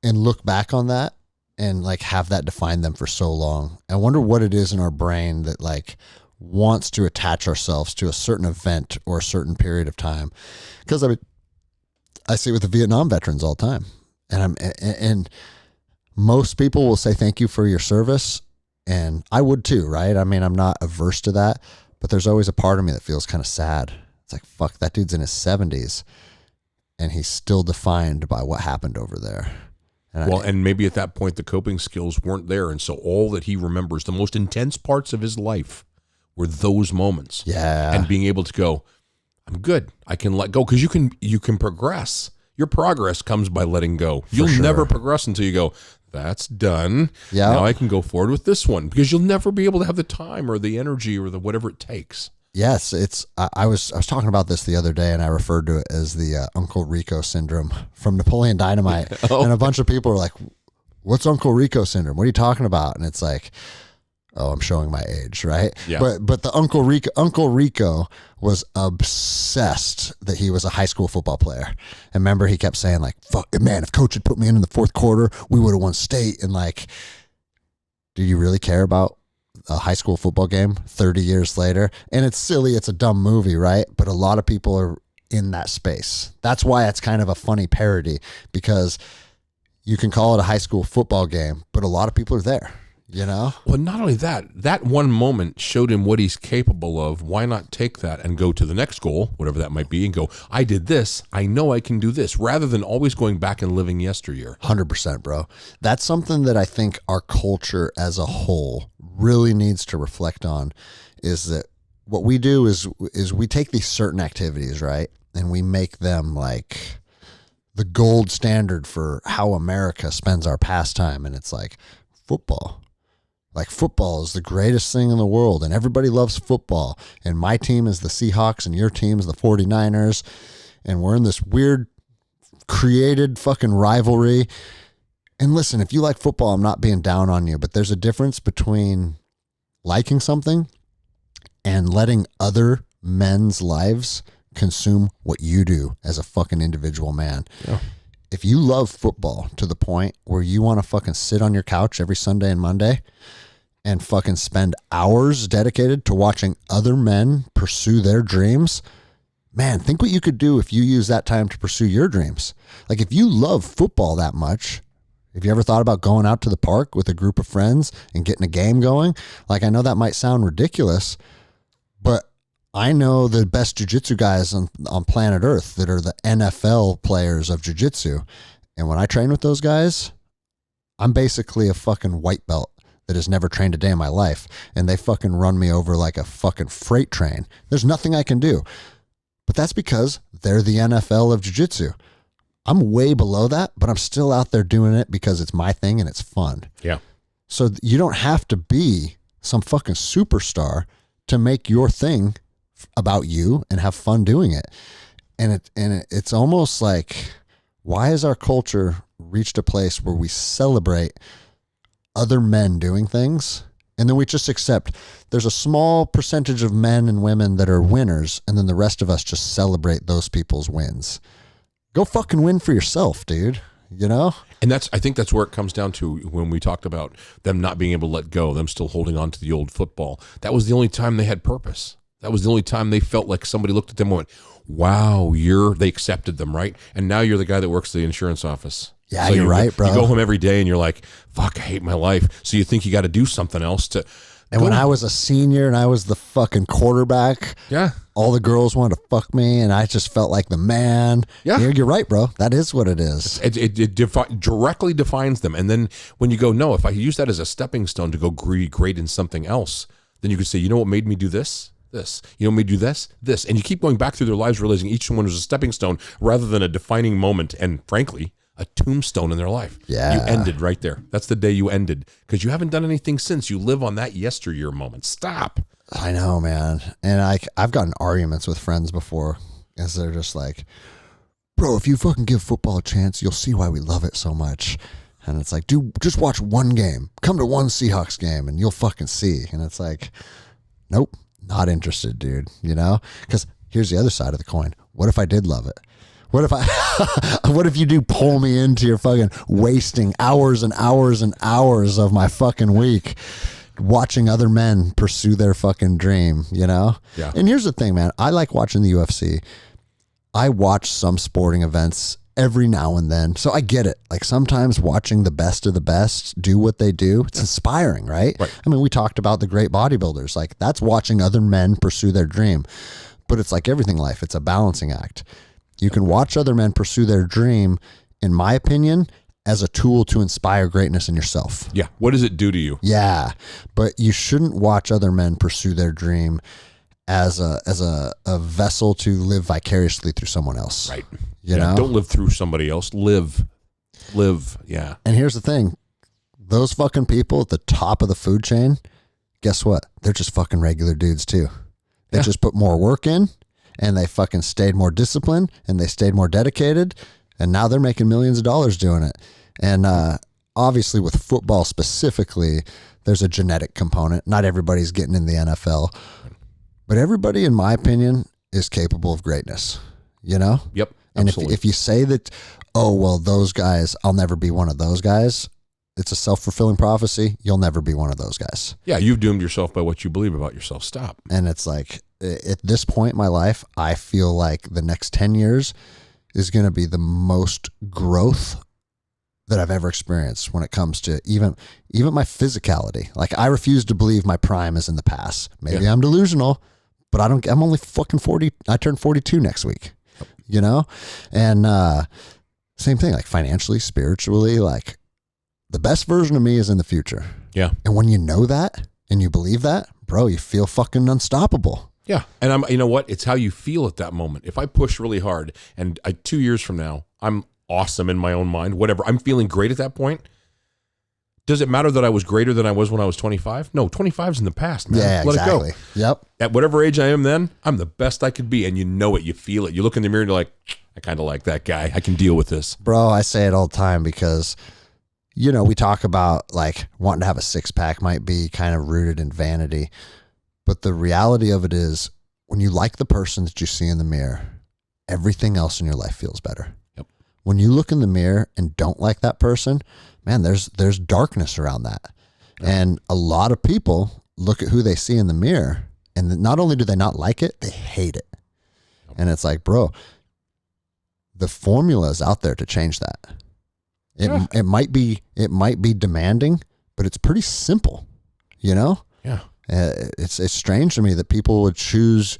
and look back on that and like have that define them for so long. I wonder what it is in our brain that like wants to attach ourselves to a certain event or a certain period of time. Because I see it with the Vietnam veterans all the time. And most people will say, thank you for your service. And I would too, right? I mean, I'm not averse to that, but there's always a part of me that feels kind of sad. It's like, fuck, that dude's in his 70s and he's still defined by what happened over there. And maybe at that point, the coping skills weren't there. And so all that he remembers, the most intense parts of his life were those moments. Yeah. And being able to go, I'm good. I can let go because you can progress. Your progress comes by letting go. You'll never progress until you go, that's done. Yeah. Now I can go forward with this one because you'll never be able to have the time or the energy or the whatever it takes. Yes, I was talking about this the other day and I referred to it as the Uncle Rico syndrome from Napoleon Dynamite. And a bunch of people are like, what's Uncle Rico syndrome? What are you talking about? And it's like, oh, I'm showing my age, right? Yeah. But the Uncle Rico was obsessed that he was a high school football player. And remember, he kept saying like, fuck, man, if coach had put me in the fourth quarter, we would have won state. And like, do you really care about a high school football game 30 years later? And it's silly. It's a dumb movie, right? But a lot of people are in that space. That's why it's kind of a funny parody because you can call it a high school football game, but a lot of people are there. You know? Well, not only that one moment showed him what he's capable of. Why not take that and go to the next goal, whatever that might be, and go, I did this. I know I can do this, rather than always going back and living yesteryear. 100%, bro. That's something that I think our culture as a whole really needs to reflect on is that what we do is we take these certain activities, right? And we make them like the gold standard for how America spends our pastime. And it's like football. Like football is the greatest thing in the world and everybody loves football. And my team is the Seahawks and your team is the 49ers. And we're in this weird created fucking rivalry. And listen, if you like football, I'm not being down on you, but there's a difference between liking something and letting other men's lives consume what you do as a fucking individual man. Yeah. If you love football to the point where you want to fucking sit on your couch every Sunday and Monday and fucking spend hours dedicated to watching other men pursue their dreams, man, think what you could do if you use that time to pursue your dreams. Like if you love football that much, have you ever thought about going out to the park with a group of friends and getting a game going? Like I know that might sound ridiculous, but I know the best jiu-jitsu guys on planet Earth that are the NFL players of jiu-jitsu. And when I train with those guys, I'm basically a fucking white belt that has never trained a day in my life. And they fucking run me over like a fucking freight train. There's nothing I can do. But that's because they're the NFL of jiu-jitsu. I'm way below that, but I'm still out there doing it because it's my thing and it's fun. Yeah. So you don't have to be some fucking superstar to make your thing about you and have fun doing it. And it's almost like, why has our culture reached a place where we celebrate other men doing things and then we just accept there's a small percentage of men and women that are winners and then the rest of us just celebrate those people's wins? Go fucking win for yourself, dude. You know? And I think that's where it comes down to when we talked about them not being able to let go, them still holding on to the old football. That was the only time they had purpose. That was the only time they felt like somebody looked at them and went, wow, they accepted them, right? And now you're the guy that works at the insurance office. Yeah, so you're right, bro. You go home every day and you're like, fuck, I hate my life. So you think you got to do something else to. And when I was a senior and I was the fucking quarterback, yeah, all the girls wanted to fuck me and I just felt like the man. Yeah. You're right, bro. That is what it is. It directly defines them. And then when you go, no, if I use that as a stepping stone to go great in something else, then you could say, you know what made me do this? This. You know what made me do this. And you keep going back through their lives realizing each one was a stepping stone rather than a defining moment and, frankly, a tombstone in their life. Yeah. You ended right there. That's the day you ended because you haven't done anything since. You live on that yesteryear moment. Stop. I know, man. And I've gotten arguments with friends before as they're just like, bro, if you fucking give football a chance, you'll see why we love it so much. And it's like, dude, just watch one game. Come to one Seahawks game and you'll fucking see. And it's like, nope, not interested, dude. You know? Because here's the other side of the coin. What if I did love it? What if you do pull me into your fucking wasting hours and hours and hours of my fucking week watching other men pursue their fucking dream, you know? Yeah. And here's the thing, man. I like watching the UFC. I watch some sporting events every now and then. So I get it. Like sometimes watching the best of the best do what they do, it's inspiring, right? I mean, we talked about the great bodybuilders. Like that's watching other men pursue their dream. But it's like everything in life. It's a balancing act. You can watch other men pursue their dream, in my opinion, as a tool to inspire greatness in yourself. Yeah. What does it do to you? Yeah. But you shouldn't watch other men pursue their dream as a vessel to live vicariously through someone else. Right. You know? Don't live through somebody else. Live. Yeah. And here's the thing. Those fucking people at the top of the food chain, guess what? They're just fucking regular dudes too. They just put more work in. And they fucking stayed more disciplined and they stayed more dedicated. And now they're making millions of dollars doing it. And obviously with football specifically, there's a genetic component. Not everybody's getting in the NFL. But everybody, in my opinion, is capable of greatness. You know? Yep. And absolutely. if you say that, oh, well, those guys, I'll never be one of those guys. It's a self-fulfilling prophecy. You'll never be one of those guys. Yeah, you've doomed yourself by what you believe about yourself. Stop. And it's like, at this point in my life, I feel like the next 10 years is going to be the most growth that I've ever experienced when it comes to even my physicality. Like I refuse to believe my prime is in the past. Maybe I'm delusional, but I'm only fucking 40. I turn 42 next week, you know? And same thing, like financially, spiritually, like the best version of me is in the future. Yeah. And when you know that and you believe that, bro, you feel fucking unstoppable. Yeah. And you know what? It's how you feel at that moment. If I push really hard and 2 years from now, I'm awesome in my own mind, whatever, I'm feeling great at that point. Does it matter that I was greater than I was when I was 25? No, 25's in the past, man. Yeah, Let exactly. it go. Yep. At whatever age I am then, I'm the best I could be. And you know it. You feel it. You look in the mirror and you're like, I kind of like that guy. I can deal with this. Bro, I say it all the time because, you know, we talk about like wanting to have a six pack might be kind of rooted in vanity. But the reality of it is when you like the person that you see in the mirror, everything else in your life feels better. Yep. When you look in the mirror and don't like that person, man, there's darkness around that. Yep. And a lot of people look at who they see in the mirror and not only do they not like it, they hate it. Yep. And it's like, bro, the formula is out there to change that. It might be demanding, but it's pretty simple, you know? Yeah. It's strange to me that people would choose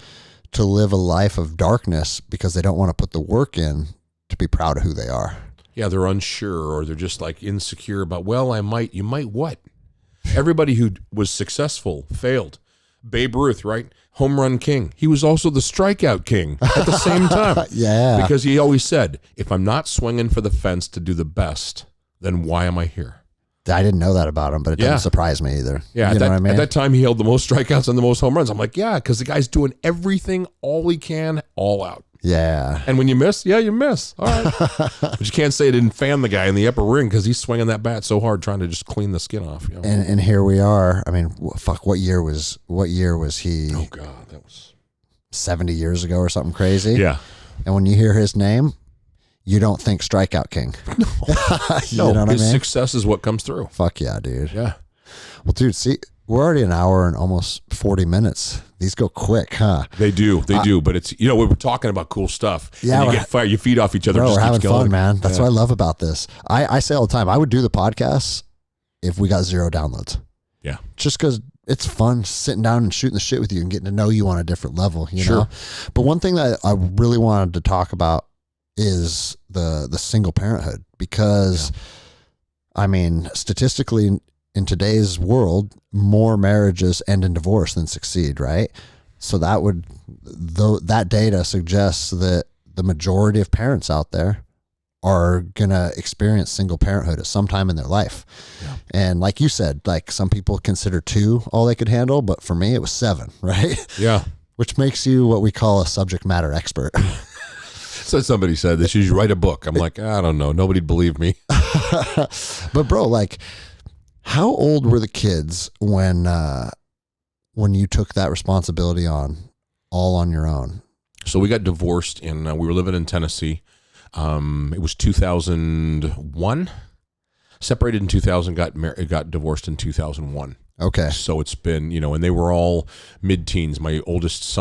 to live a life of darkness because they don't want to put the work in to be proud of who they are. Yeah, they're unsure or they're just like insecure about, well, you might what? Everybody who was successful failed. Babe Ruth, right? Home run king. He was also the strikeout king at the same time. Yeah. Because he always said, if I'm not swinging for the fence to do the best, then why am I here? I didn't know that about him, but it doesn't surprise me either. Yeah, you know what I mean? At that time, he held the most strikeouts and the most home runs. I'm like, yeah, because the guy's doing everything, all he can, all out. Yeah. And when you miss, you miss. All right. But you can't say it didn't fan the guy in the upper ring because he's swinging that bat so hard trying to just clean the skin off. You know? And here we are. I mean, fuck, what year was he? Oh, God, that was 70 years ago or something crazy. Yeah. And when you hear his name, you don't think strikeout king. No. You know what I mean? Success is what comes through. Fuck yeah, dude. Yeah. Well, dude, see, we're already an hour and almost 40 minutes. These go quick, huh? They do. But it's, we were talking about cool stuff. Yeah. And you get fired, you feed off each other. Bro, just we're having keeps going. fun, man. That's what I love about this. I say all the time, I would do the podcast if we got 0 downloads. Yeah. Just because it's fun sitting down and shooting the shit with you and getting to know you on a different level, you know? But one thing that I really wanted to talk about is the single parenthood because, I mean, statistically in today's world, more marriages end in divorce than succeed, right? So that data suggests that the majority of parents out there are going to experience single parenthood at some time in their life. Yeah. And like you said, like some people consider 2 all they could handle, but for me it was 7, right? Yeah. Which makes you what we call a subject matter expert. So somebody said this, you should write a book. I'm like, I don't know. Nobody'd believe me. But bro, like how old were the kids when you took that responsibility all on your own? So we got divorced we were living in Tennessee. It was 2001, separated in 2000, got divorced in 2001. Okay. So it's been, and they were all mid-teens. My oldest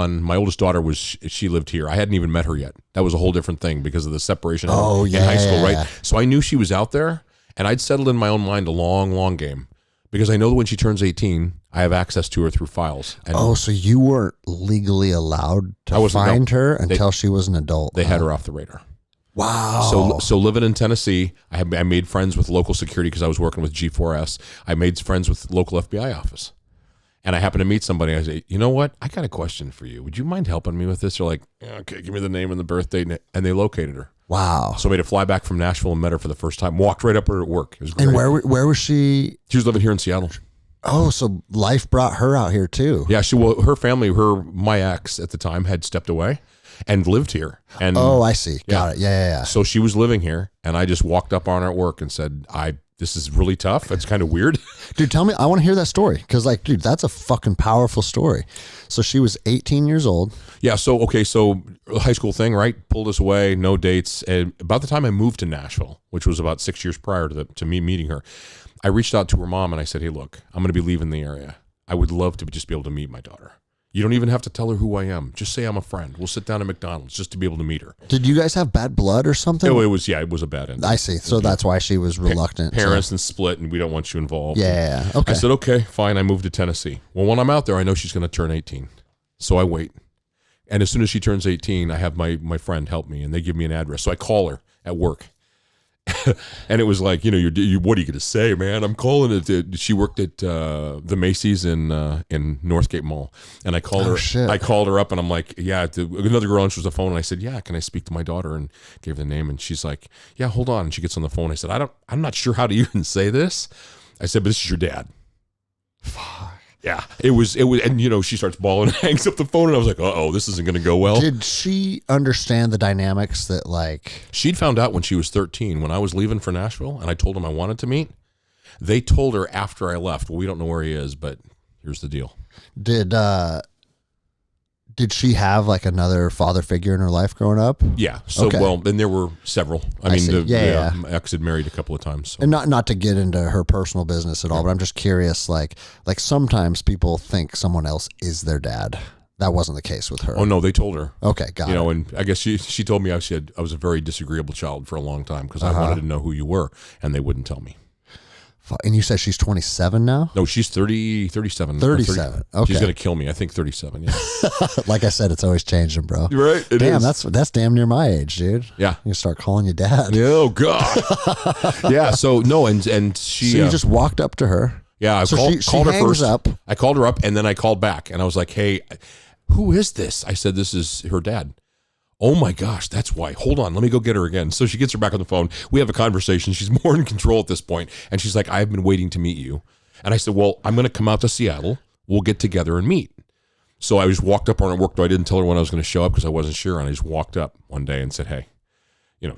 daughter she lived here. I hadn't even met her yet. That was a whole different thing because of the separation in high school, right? So I knew she was out there and I'd settled in my own mind a long, long game because I know that when she turns 18, I have access to her through files. And so you weren't legally allowed to find her until she was an adult. They had her off the radar. Wow. So living in Tennessee, I made friends with local security because I was working with G4S. I made friends with local FBI office. And I happened to meet somebody. I say, you know what? I got a question for you. Would you mind helping me with this? They're like, yeah, okay, give me the name and the birth date. And they located her. Wow. So I made a fly back from Nashville and met her for the first time. Walked right up her at work. It was great. And where was she? She was living here in Seattle. Oh, so life brought her out here too. Yeah, her family, my ex at the time had stepped away and lived here. And I see. Got it. Yeah. So she was living here, and I just walked up on her at work and said, this is really tough. It's kind of weird. Dude, tell me, I want to hear that story. Because, dude, that's a fucking powerful story. So she was 18 years old. Yeah, so high school thing, right? Pulled us away, no dates. And about the time I moved to Nashville, which was about 6 years prior to me meeting her, I reached out to her mom and I said, hey, look, I'm going to be leaving the area. I would love to just be able to meet my daughter. You don't even have to tell her who I am. Just say I'm a friend. We'll sit down at McDonald's just to be able to meet her. Did you guys have bad blood or something? It was a bad ending. I see. So that's why she was reluctant. Parents and split, and we don't want you involved. Yeah. Okay. I said, okay, fine. I moved to Tennessee. Well, when I'm out there, I know she's going to turn 18. So I wait. And as soon as she turns 18, I have my friend help me, and they give me an address. So I call her at work. And it was like, what are you going to say, man? I'm calling it. She worked at the Macy's in Northgate Mall, and I called her. Shit. I called her up, and I'm like, yeah. Another girl answers the phone, and I said, yeah, can I speak to my daughter? And gave her the name, and she's like, yeah, hold on. And she gets on the phone. I said, I'm not sure how to even say this. I said, but this is your dad. Fuck. Yeah, it was, and she starts bawling and hangs up the phone, and I was like, uh-oh, this isn't going to go well. Did she understand the dynamics that She'd found out when she was 13, when I was leaving for Nashville, and I told them I wanted to meet. They told her after I left, well, we don't know where he is, but here's the deal. Did she have another father figure in her life growing up? Yeah. So, okay. Well, and there were several. I mean, my ex had married a couple of times. So. And not to get into her personal business at all, but I'm just curious, like sometimes people think someone else is their dad. That wasn't the case with her. Oh, no, they told her. Okay, got it. And I guess she told me I was a very disagreeable child for a long time because I wanted to know who you were, and they wouldn't tell me. And you said she's 27 now? No, she's 37. 37. Okay. She's going to kill me. I think 37, yeah. Like I said, it's always changing, bro. Right? Damn, that's damn near my age, dude. Yeah. You start calling you dad. Oh, God. Yeah, so, no, and she... So you just walked up to her. Yeah, I called her first. I called her up, and then I called back, and I was like, hey, who is this? I said, this is her dad. Oh my gosh, that's why. Hold on, let me go get her again. So she gets her back on the phone. We have a conversation. She's more in control at this point. And she's like, I've been waiting to meet you. And I said, well, I'm going to come out to Seattle. We'll get together and meet. So I just walked up on her work, though I didn't tell her when I was going to show up because I wasn't sure. And I just walked up one day and said, hey,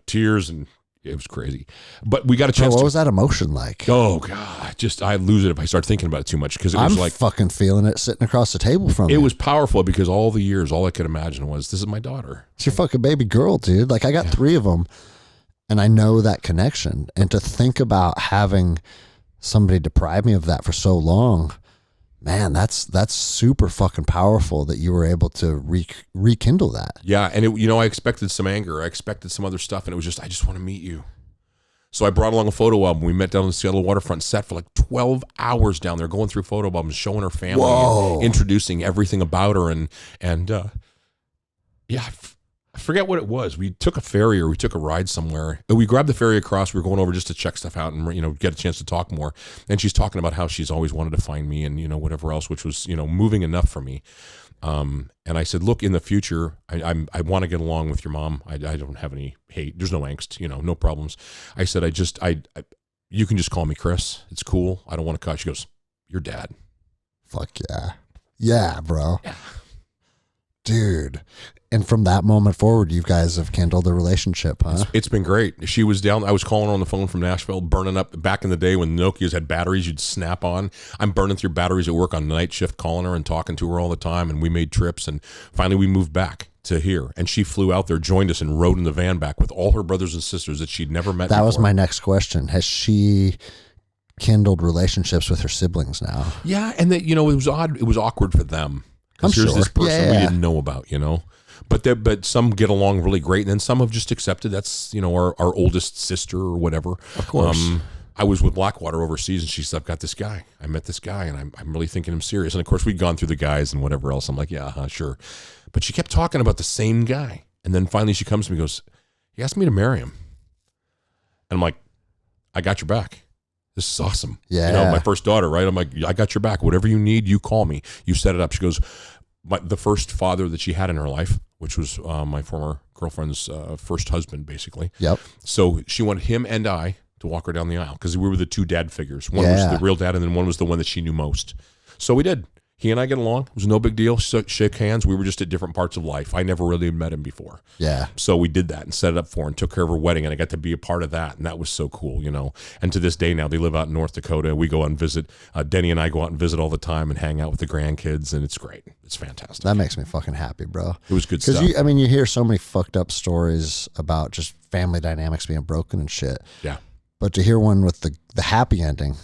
tears, and it was crazy. But we got a chance. What was that emotion like? Oh, God. I lose it if I start thinking about it too much because it was I'm fucking feeling it sitting across the table from you. It was powerful because all the years, all I could imagine was, this is my daughter. It's your fucking baby girl, dude. I got 3 of them, and I know that connection. And to think about having somebody deprive me of that for so long, man, that's super fucking powerful that you were able to rekindle that. Yeah, and I expected some anger. I expected some other stuff, and it was just, I just want to meet you. So I brought along a photo album. We met down on the Seattle waterfront, sat for 12 hours down there, going through photo albums, showing her family, and introducing everything about her, and yeah, I forget what it was. We took a ferry or we took a ride somewhere. We grabbed the ferry across. We were going over just to check stuff out and get a chance to talk more. And she's talking about how she's always wanted to find me and whatever else, which was moving enough for me. And I said, look, in the future, I want to get along with your mom. I don't have any hate. There's no angst, no problems. I said, you can just call me Chris. It's cool. I don't want to cut. She goes, your dad. Fuck yeah. Yeah, bro. Yeah. Dude. And from that moment forward, you guys have kindled a relationship, huh? It's been great. She was down. I was calling her on the phone from Nashville, burning up. Back in the day when Nokias had batteries, you'd snap on. I'm burning through batteries at work on night shift, calling her and talking to her all the time. And we made trips. And finally, we moved back to here. And she flew out there, joined us, and rode in the van back with all her brothers and sisters that she'd never met before. That was my next question. Has she kindled relationships with her siblings now? Yeah, and that it was odd. It was awkward for them. I'm Here's sure. this person we didn't know about, But some get along really great, and then some have just accepted that's our oldest sister or whatever. Of course. I was with Blackwater overseas, and she said, "I've got this guy. I met this guy, and I'm really thinking him serious." And of course, we'd gone through the guys and whatever else. I'm like, "Yeah, sure," but she kept talking about the same guy, and then finally she comes to me and goes, "He asked me to marry him," and I'm like, "I got your back. This is awesome." Yeah, my first daughter, right? I'm like, "I got your back. Whatever you need, you call me. You set it up." She goes, the first father that she had in her life, which was my former girlfriend's first husband, basically. Yep. So she wanted him and I to walk her down the aisle because we were the 2 dad figures. One was the real dad, and then one was the one that she knew most. So we did. He and I get along. It was no big deal. Shake hands. We were just at different parts of life. I never really met him before. Yeah. So we did that and set it up for her and took care of her wedding, and I got to be a part of that, and that was so cool, And to this day now, they live out in North Dakota. We go out and visit. Denny and I go out and visit all the time and hang out with the grandkids, and it's great. It's fantastic. That makes me fucking happy, bro. It was good stuff. Because you hear so many fucked up stories about just family dynamics being broken and shit. Yeah. But to hear one with the happy ending,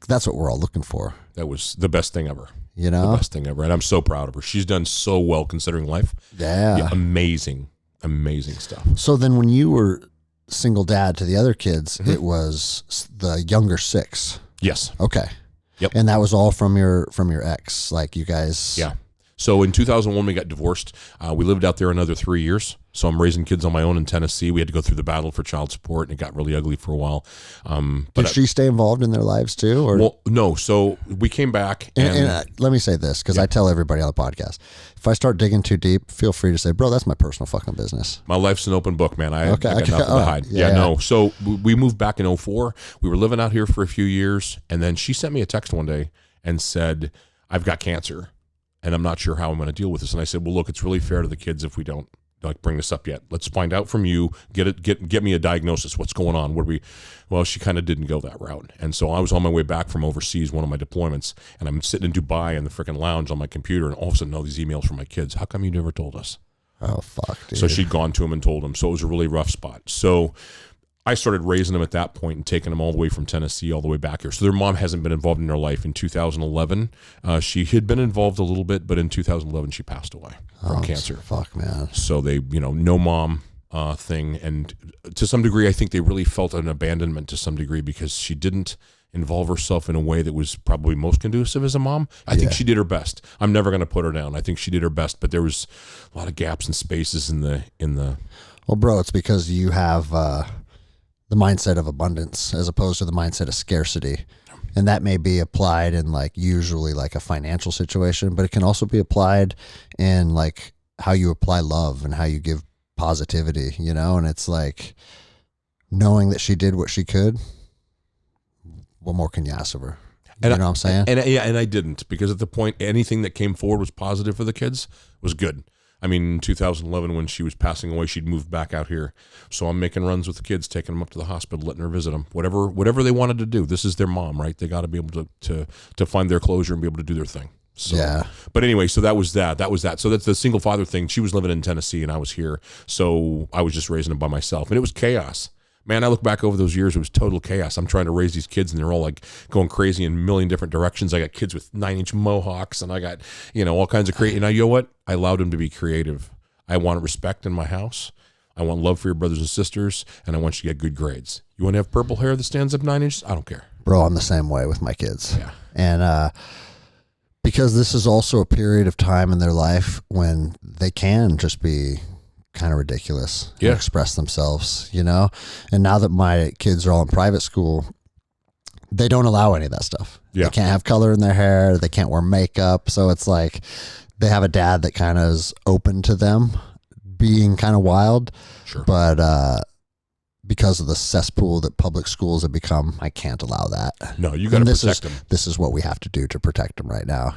that's what we're all looking for. That was the best thing ever. The best thing ever. And I'm so proud of her. She's done so well considering life. Yeah. Amazing stuff. So then when you were single dad to the other kids, it was the younger 6. Yes. Okay. Yep. And that was all from your ex, like you guys. Yeah. So in 2001, we got divorced. We lived out there another 3 years. So I'm raising kids on my own in Tennessee. We had to go through the battle for child support, and it got really ugly for a while. Did she stay involved in their lives too? Or? Well, no. So we came back. And let me say this, because I tell everybody on the podcast, if I start digging too deep, feel free to say, bro, that's my personal fucking business. My life's an open book, man. I got nothing to hide. Yeah, no. So we moved back in 2004. We were living out here for a few years, and then she sent me a text one day and said, I've got cancer, and I'm not sure how I'm going to deal with this. And I said, well, look, it's really fair to the kids if we don't bring this up yet. Let's find out from you. Get me a diagnosis. What's going on? Well, she kind of didn't go that route. And so I was on my way back from overseas, one of my deployments, and I'm sitting in Dubai in the freaking lounge on my computer, and all of a sudden, all these emails from my kids. How come you never told us? Oh, fuck, dude. So she'd gone to him and told him. So it was a really rough spot. So I started raising them at that point and taking them all the way from Tennessee all the way back here. So their mom hasn't been involved in their life. In 2011, she had been involved a little bit, but in 2011 she passed away from cancer. Fuck, man. So they, no mom thing, and to some degree, I think they really felt an abandonment to some degree because she didn't involve herself in a way that was probably most conducive as a mom. I think she did her best. I'm never going to put her down. I think she did her best, but there was a lot of gaps and spaces in the. Well, bro, it's because you have the mindset of abundance as opposed to the mindset of scarcity. And that may be applied in usually a financial situation, but it can also be applied in how you apply love and how you give positivity, and it's knowing that she did what she could. What more can you ask of her? You know what I'm saying? And I didn't, because at the point, anything that came forward was positive for the kids was good. I mean, in 2011, when she was passing away, she'd moved back out here. So I'm making runs with the kids, taking them up to the hospital, letting her visit them, whatever they wanted to do. This is their mom, right? They got to be able to find their closure and be able to do their thing. So, yeah. But anyway, so that was that. So that's the single father thing. She was living in Tennessee and I was here. So I was just raising them by myself. And it was chaos. Man, I look back over those years, it was total chaos. I'm trying to raise these kids and they're all going crazy in a million different directions. I got kids with 9-inch mohawks and I got, all kinds of crazy. And you know what? I allowed them to be creative. I want respect in my house. I want love for your brothers and sisters. And I want you to get good grades. You want to have purple hair that stands up 9 inches? I don't care. Bro, I'm the same way with my kids. Yeah. And because this is also a period of time in their life when they can just be kind of ridiculous and express themselves, and now that my kids are all in private school, they don't allow any of that stuff. They can't have color in their hair, they can't wear makeup, so it's they have a dad that kind of is open to them being kind of wild. Sure. But because of the cesspool that public schools have become, I can't allow that. No, you got to protect them. This is what we have to do to protect them right now,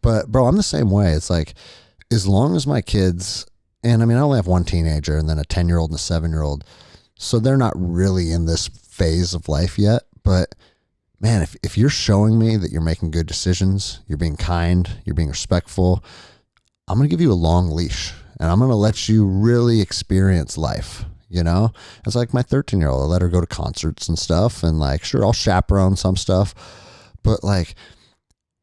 But bro, I'm the same way. It's as long as my kids, and I mean, I only have one teenager and then a 10-year-old and a 7-year-old. So they're not really in this phase of life yet. But man, if you're showing me that you're making good decisions, you're being kind, you're being respectful, I'm going to give you a long leash and I'm going to let you really experience life. It's like my 13-year-old, I let her go to concerts and stuff. And sure, I'll chaperone some stuff, but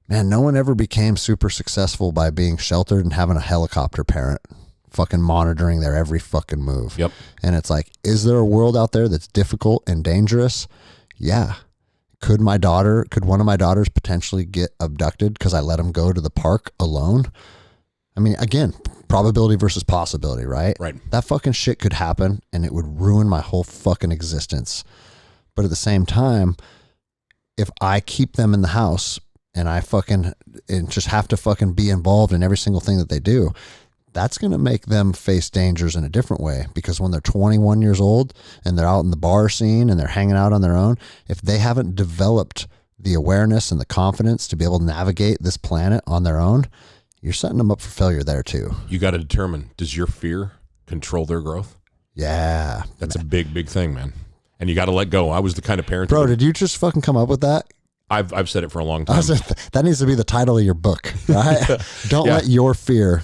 man, no one ever became super successful by being sheltered and having a helicopter parent fucking monitoring their every fucking move. Yep. And it's is there a world out there that's difficult and dangerous? Yeah. Could one of my daughters potentially get abducted because I let them go to the park alone? I mean, again, probability versus possibility, right? Right. That fucking shit could happen and it would ruin my whole fucking existence. But at the same time, if I keep them in the house and and just have to fucking be involved in every single thing that they do, that's going to make them face dangers in a different way, because when they're 21 years old and they're out in the bar scene and they're hanging out on their own, if they haven't developed the awareness and the confidence to be able to navigate this planet on their own, you're setting them up for failure there too. You got to determine, does your fear control their growth? Yeah. That's a big, big thing, man. And you got to let go. I was the kind of parent. Bro, did you just fucking come up with that? I've said it for a long time. That needs to be the title of your book, right? Don't let your fear.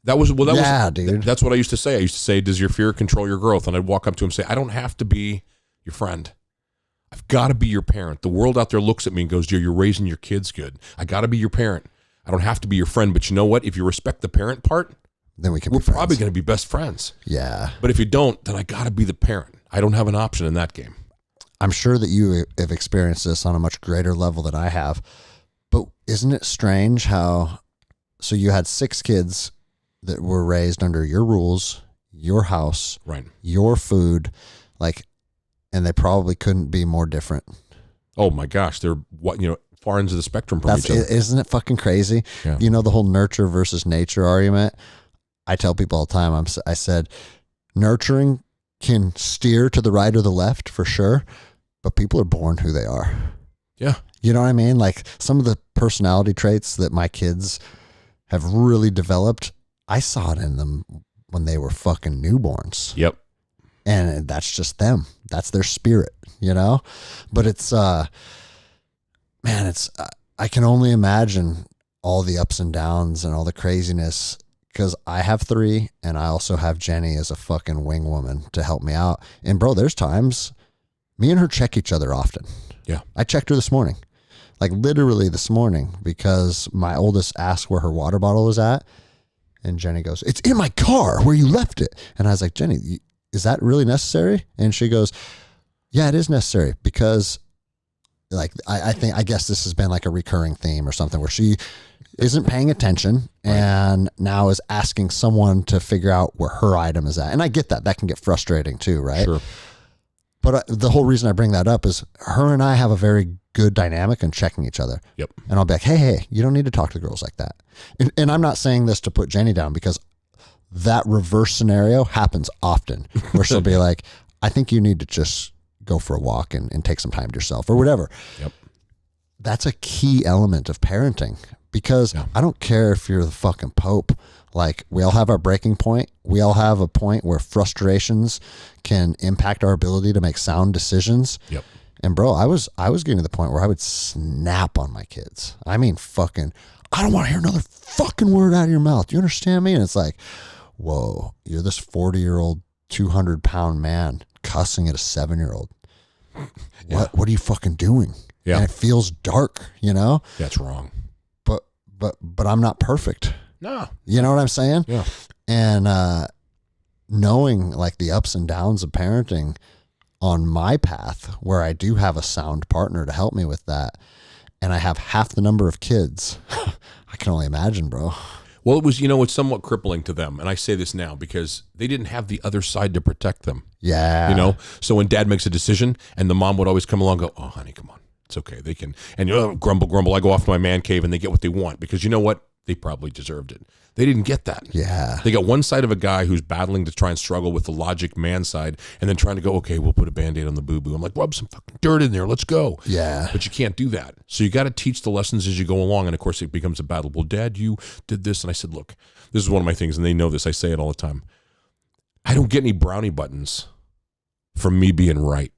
Dude. That's what I used to say. I used to say, does your fear control your growth? And I'd walk up to him and say, I don't have to be your friend. I've got to be your parent. The world out there looks at me and goes, Joe, you're raising your kids good. I got to be your parent. I don't have to be your friend. But you know what? If you respect the parent part, then we're probably going to be best friends. Yeah. But if you don't, then I got to be the parent. I don't have an option in that game. I'm sure that you have experienced this on a much greater level than I have. But isn't it strange how So you had 6 kids that were raised under your rules, your house, right, your food, like, and they probably couldn't be more different. Oh my gosh, they're far ends of the spectrum from each other. Isn't it fucking crazy? Yeah. You know, the whole nurture versus nature argument. I tell people all the time, I said, nurturing can steer to the right or the left for sure, but people are born who they are. Yeah. You know what I mean? Like some of the personality traits that my kids have really developed, I saw it in them when they were fucking newborns. Yep. And that's just them. That's their spirit, you know? But it's, man, I can only imagine all the ups and downs and all the craziness, because I have 3 and I also have Jenny as a fucking wing woman to help me out. And bro, there's times me and her check each other often. Yeah. I checked her this morning, like literally this morning, because my oldest asked where her water bottle was at. And Jenny goes, "It's in my car where you left it." And I was like, "Jenny, is that really necessary?" And she goes, "Yeah, it is necessary," because like, I guess this has been like a recurring theme or something where she isn't paying attention and now is asking someone to figure out where her item is at. And I get that. That can get frustrating too, right? Sure. But the whole reason I bring that up is her and I have a very good dynamic in checking each other. Yep. And I'll be like, hey, you don't need to talk to girls like that. And I'm not saying this to put Jenny down, because that reverse scenario happens often where she'll be like, I think you need to just go for a walk and take some time to yourself or whatever. Yep. That's a key element of parenting, because I don't care if you're the fucking Pope. Like, we all have our breaking point. We all have a point where frustrations can impact our ability to make sound decisions. Yep. And bro, I was getting to the point where I would snap on my kids. I mean, fucking, I don't want to hear another fucking word out of your mouth. Do you understand me? And it's like, whoa, you're this 40-year-old, 200-pound man cussing at a 7-year-old. Yeah. What are you fucking doing? Yeah. And it feels dark, you know? That's wrong. But I'm not perfect. No. You know what I'm saying? Yeah. And knowing like the ups and downs of parenting on my path, where I do have a sound partner to help me with that, and I have half the number of kids, I can only imagine, bro. Well, it was, it's somewhat crippling to them. And I say this now because they didn't have the other side to protect them. Yeah. So when dad makes a decision and the mom would always come along and go, "Oh, honey, come on. It's okay. They can," and grumble. I go off to my man cave and they get what they want, because you know what? They probably deserved it. They didn't get that. Yeah. They got one side of a guy who's battling to try and struggle with the logic man side, and then trying to go, okay, we'll put a Band-Aid on the boo-boo. I'm like, rub some fucking dirt in there. Let's go. Yeah. But you can't do that. So you got to teach the lessons as you go along. And of course it becomes a battle. Well, Dad, you did this. And I said, look, this is one of my things. And they know this. I say it all the time. I don't get any brownie buttons from me being right.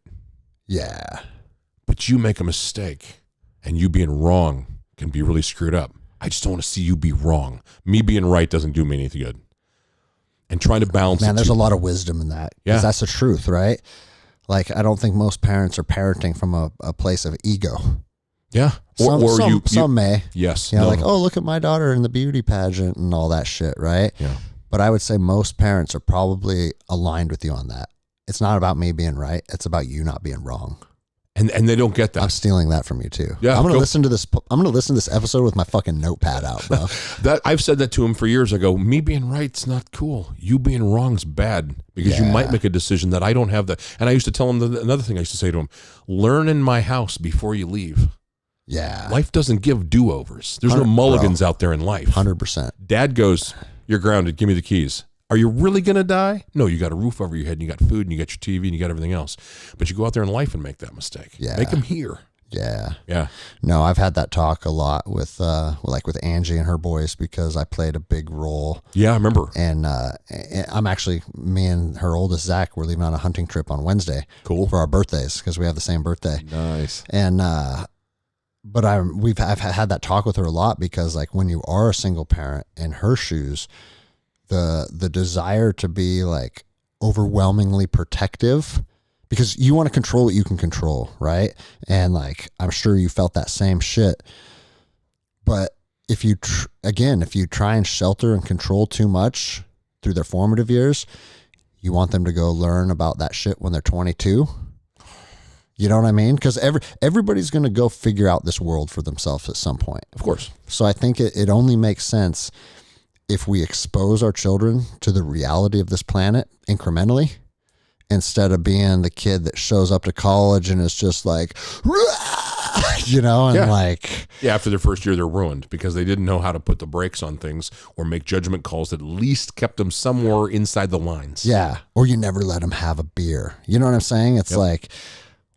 Yeah. But you make a mistake, and you being wrong can be really screwed up. I just don't want to see you be wrong. Me being right doesn't do me any good. And trying to balance. Man, there's a lot of wisdom in that. Yeah. That's the truth, right? Like, I don't think most parents are parenting from a place of ego. Yeah. Some may. Yes. You know, oh, look at my daughter in the beauty pageant and all that shit, right? Yeah. But I would say most parents are probably aligned with you on that. It's not about me being right. It's about you not being wrong. And they don't get that. I'm stealing that from you too. Yeah, I'm gonna listen to this. I'm gonna listen to this episode with my fucking notepad out, bro. That I've said that to him for years. I go, me being right's not cool. You being wrong's bad, because you might make a decision that I don't have the. And I used to tell him another thing. I used to say to him, learn in my house before you leave. Yeah. Life doesn't give do-overs. There's no mulligans out there in life. 100%. Dad goes, you're grounded. Give me the keys. Are you really going to die? No, you got a roof over your head, and you got food, and you got your TV, and you got everything else. But you go out there in life and make that mistake. Yeah. Make them here. Yeah. Yeah. No, I've had that talk a lot with Angie and her boys, because I played a big role. Yeah, I remember. And I'm actually, me and her oldest, Zach, we're leaving on a hunting trip on Wednesday. Cool. For our birthdays, because we have the same birthday. Nice. And, but I've had that talk with her a lot, because like when you are a single parent in her shoes, the desire to be like overwhelmingly protective, because you want to control what you can control, right? And like, I'm sure you felt that same shit. But if you try and shelter and control too much through their formative years, you want them to go learn about that shit when they're 22. You know what I mean? Because everybody's going to go figure out this world for themselves at some point. Of course. So I think it only makes sense if we expose our children to the reality of this planet incrementally, instead of being the kid that shows up to college and is just like, you know, and like... Yeah, after their first year, they're ruined because they didn't know how to put the brakes on things or make judgment calls that at least kept them somewhere inside the lines. Yeah, or you never let them have a beer. You know what I'm saying? It's like...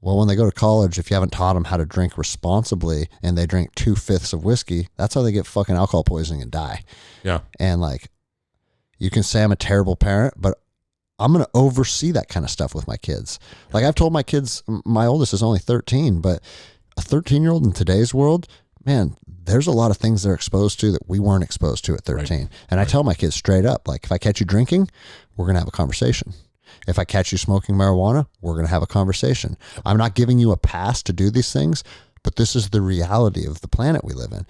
Well, when they go to college, if you haven't taught them how to drink responsibly and they drink 2/5 of whiskey, that's how they get fucking alcohol poisoning and die. Yeah. And like, you can say I'm a terrible parent, but I'm going to oversee that kind of stuff with my kids. Like I've told my kids, my oldest is only 13, but a 13-year-old in today's world, man, there's a lot of things they're exposed to that we weren't exposed to at 13. Right. And I tell my kids straight up, like, if I catch you drinking, we're going to have a conversation. If I catch you smoking marijuana, we're going to have a conversation. I'm not giving you a pass to do these things, but this is the reality of the planet we live in.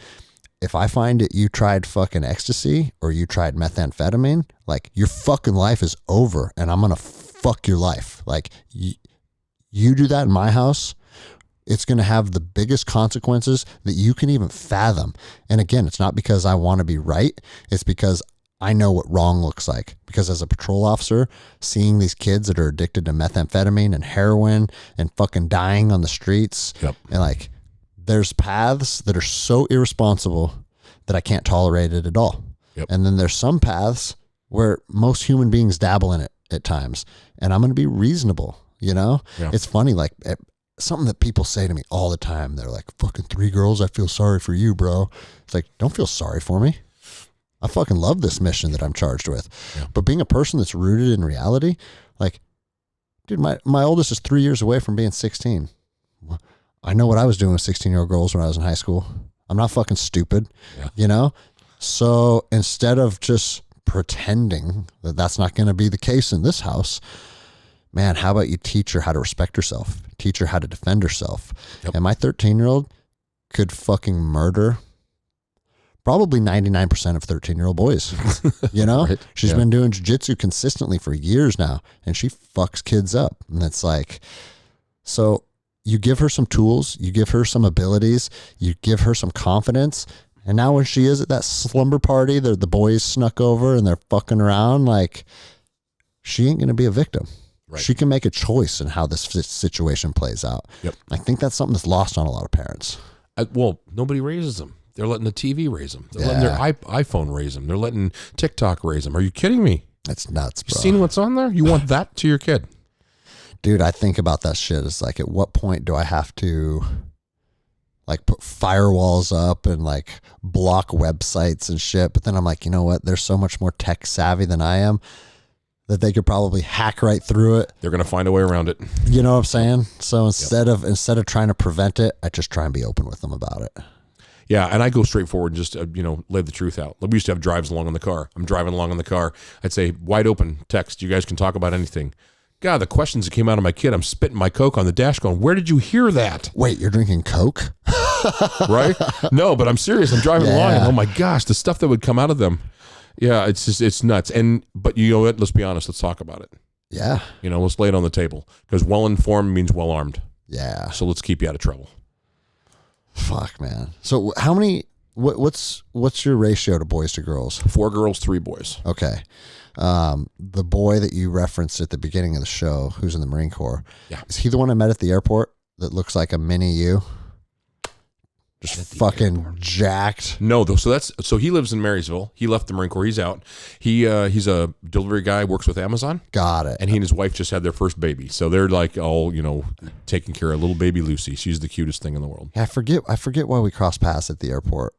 If I find that you tried fucking ecstasy or you tried methamphetamine, like your fucking life is over and I'm going to fuck your life. Like you do that in my house, it's going to have the biggest consequences that you can even fathom. And again, it's not because I want to be right. It's because I know what wrong looks like, because as a patrol officer, seeing these kids that are addicted to methamphetamine and heroin and fucking dying on the streets, and like, there's paths that are so irresponsible that I can't tolerate it at all. And then there's some paths where most human beings dabble in it at times, and I'm going to be reasonable, you know? It's funny, like something that people say to me all the time. They're like, fucking 3 girls, I feel sorry for you, bro. It's like, don't feel sorry for me. I fucking love this mission that I'm charged with. But being a person that's rooted in reality, like, dude, my oldest is 3 years away from being 16. I know what I was doing with 16-year-old girls when I was in high school. I'm not fucking stupid, you know? So instead of just pretending that that's not going to be the case in this house, man, how about you teach her how to respect herself, teach her how to defend herself. And my 13-year-old could fucking murder probably 99% of 13-year-old boys, you know? She's been doing jiu-jitsu consistently for years now, and she fucks kids up. And it's like, so you give her some tools, you give her some abilities, you give her some confidence, and now when she is at that slumber party, the boys snuck over and they're fucking around, like, she ain't going to be a victim. She can make a choice in how this situation plays out. I think that's something that's lost on a lot of parents. Well, nobody raises them. They're letting the TV raise them. They're letting their iPhone raise them. They're letting TikTok raise them. Are you kidding me? That's nuts, bro. You seen what's on there? You want that to your kid? Dude, I think about that shit. It's like, at what point do I have to like put firewalls up and like block websites and shit? But then I'm like, you know what? They're so much more tech savvy than I am that they could probably hack right through it. They're going to find a way around it. You know what I'm saying? So instead of trying to prevent it, I just try and be open with them about it. Yeah, and I go straight forward and just, lay the truth out. We used to have drives along in the car. I'm driving along in the car. I'd say, wide open text. You guys can talk about anything. God, the questions that came out of my kid, I'm spitting my Coke on the dash going, where did you hear that? Wait, you're drinking Coke? Right? No, but I'm serious. I'm driving along and oh my gosh, the stuff that would come out of them. Yeah, it's nuts. But you know what? Let's be honest. Let's talk about it. Yeah. Let's lay it on the table, because well-informed means well-armed. Yeah. So let's keep you out of trouble. Fuck, man. So how many, what's your ratio to boys to girls? 4 girls, 3 boys. Okay. The boy that you referenced at the beginning of the show, who's in the Marine Corps, is he the one I met at the airport that looks like a mini you? Just fucking jacked. No, though. So he lives in Marysville. He left the Marine Corps. He's out. He's a delivery guy, works with Amazon. Got it. And he and his wife just had their first baby. So they're like all, taking care of little baby Lucy. She's the cutest thing in the world. Yeah, I forget why we crossed paths at the airport.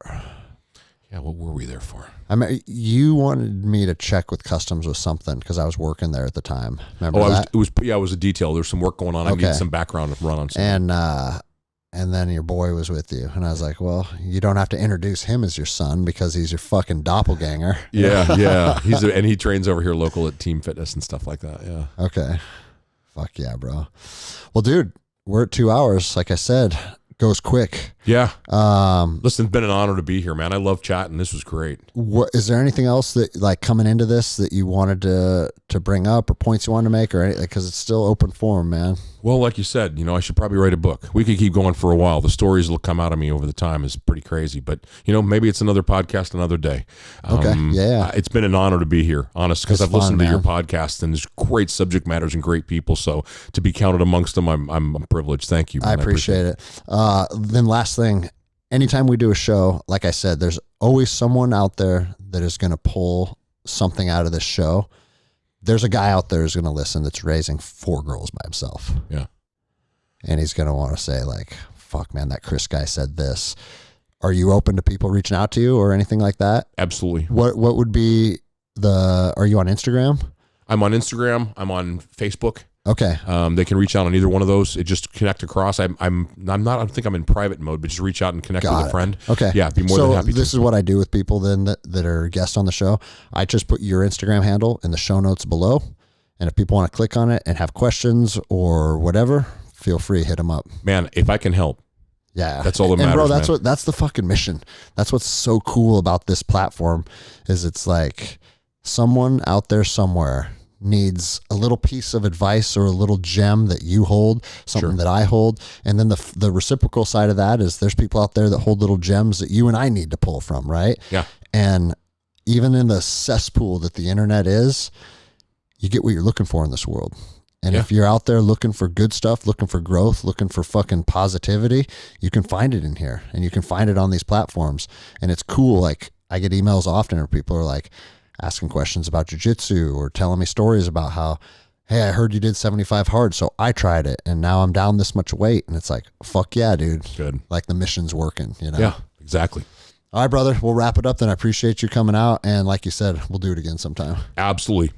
Yeah, what were we there for? I mean, you wanted me to check with customs with something because I was working there at the time. Remember that? It was a detail. There's some work going on. I needed some background run on something. And then your boy was with you. And I was like, well, you don't have to introduce him as your son because he's your fucking doppelganger. Yeah. And he trains over here local at Team Fitness and stuff like that. Yeah. Okay. Fuck yeah, bro. Well, dude, we're at 2 hours. Like I said, goes quick. Yeah. Listen, it's been an honor to be here, man. I love chatting. This was great. Is there anything else that, like, coming into this that you wanted to bring up or points you wanted to make or anything? Because it's still open forum, man. Well, like you said, I should probably write a book. We could keep going for a while. The stories that will come out of me over the time is pretty crazy. But, maybe it's another podcast another day. Okay, yeah. It's been an honor to be here, honest, because I've listened to your man. podcast, and there's great subject matters and great people. So to be counted amongst them, I'm privileged. Thank you, man. I appreciate it. Then last thing, anytime we do a show, like I said, there's always someone out there that is going to pull something out of this show. There's a guy out there who's going to listen that's raising 4 girls by himself. Yeah. And he's going to want to say like, fuck man, that Chris guy said this. Are you open to people reaching out to you or anything like that? Absolutely. What would be are you on Instagram? I'm on Instagram. I'm on Facebook. Okay. They can reach out on either one of those. It just connect across. I'm not. I think I'm in private mode, but just reach out and connect with a friend. Okay. Yeah, be more than happy. This is what I do with people then that are guests on the show. I just put your Instagram handle in the show notes below, and if people want to click on it and have questions or whatever, feel free to hit them up. Man, if I can help. Yeah, that's all that matters. And bro, that's the fucking mission. That's what's so cool about this platform is it's like someone out there somewhere needs a little piece of advice or a little gem that you hold, something that I hold. And then the reciprocal side of that is there's people out there that hold little gems that you and I need to pull from, right? Yeah. And even in the cesspool that the internet is, you get what you're looking for in this world. And if you're out there looking for good stuff, looking for growth, looking for fucking positivity, you can find it in here and you can find it on these platforms. And it's cool. Like I get emails often where people are like, asking questions about jiu-jitsu or telling me stories about how, hey, I heard you did 75 hard, so I tried it, and now I'm down this much weight. And it's like, fuck yeah, dude. Good. Like the mission's working, Yeah, exactly. All right, brother. We'll wrap it up then. I appreciate you coming out. And like you said, we'll do it again sometime. Absolutely.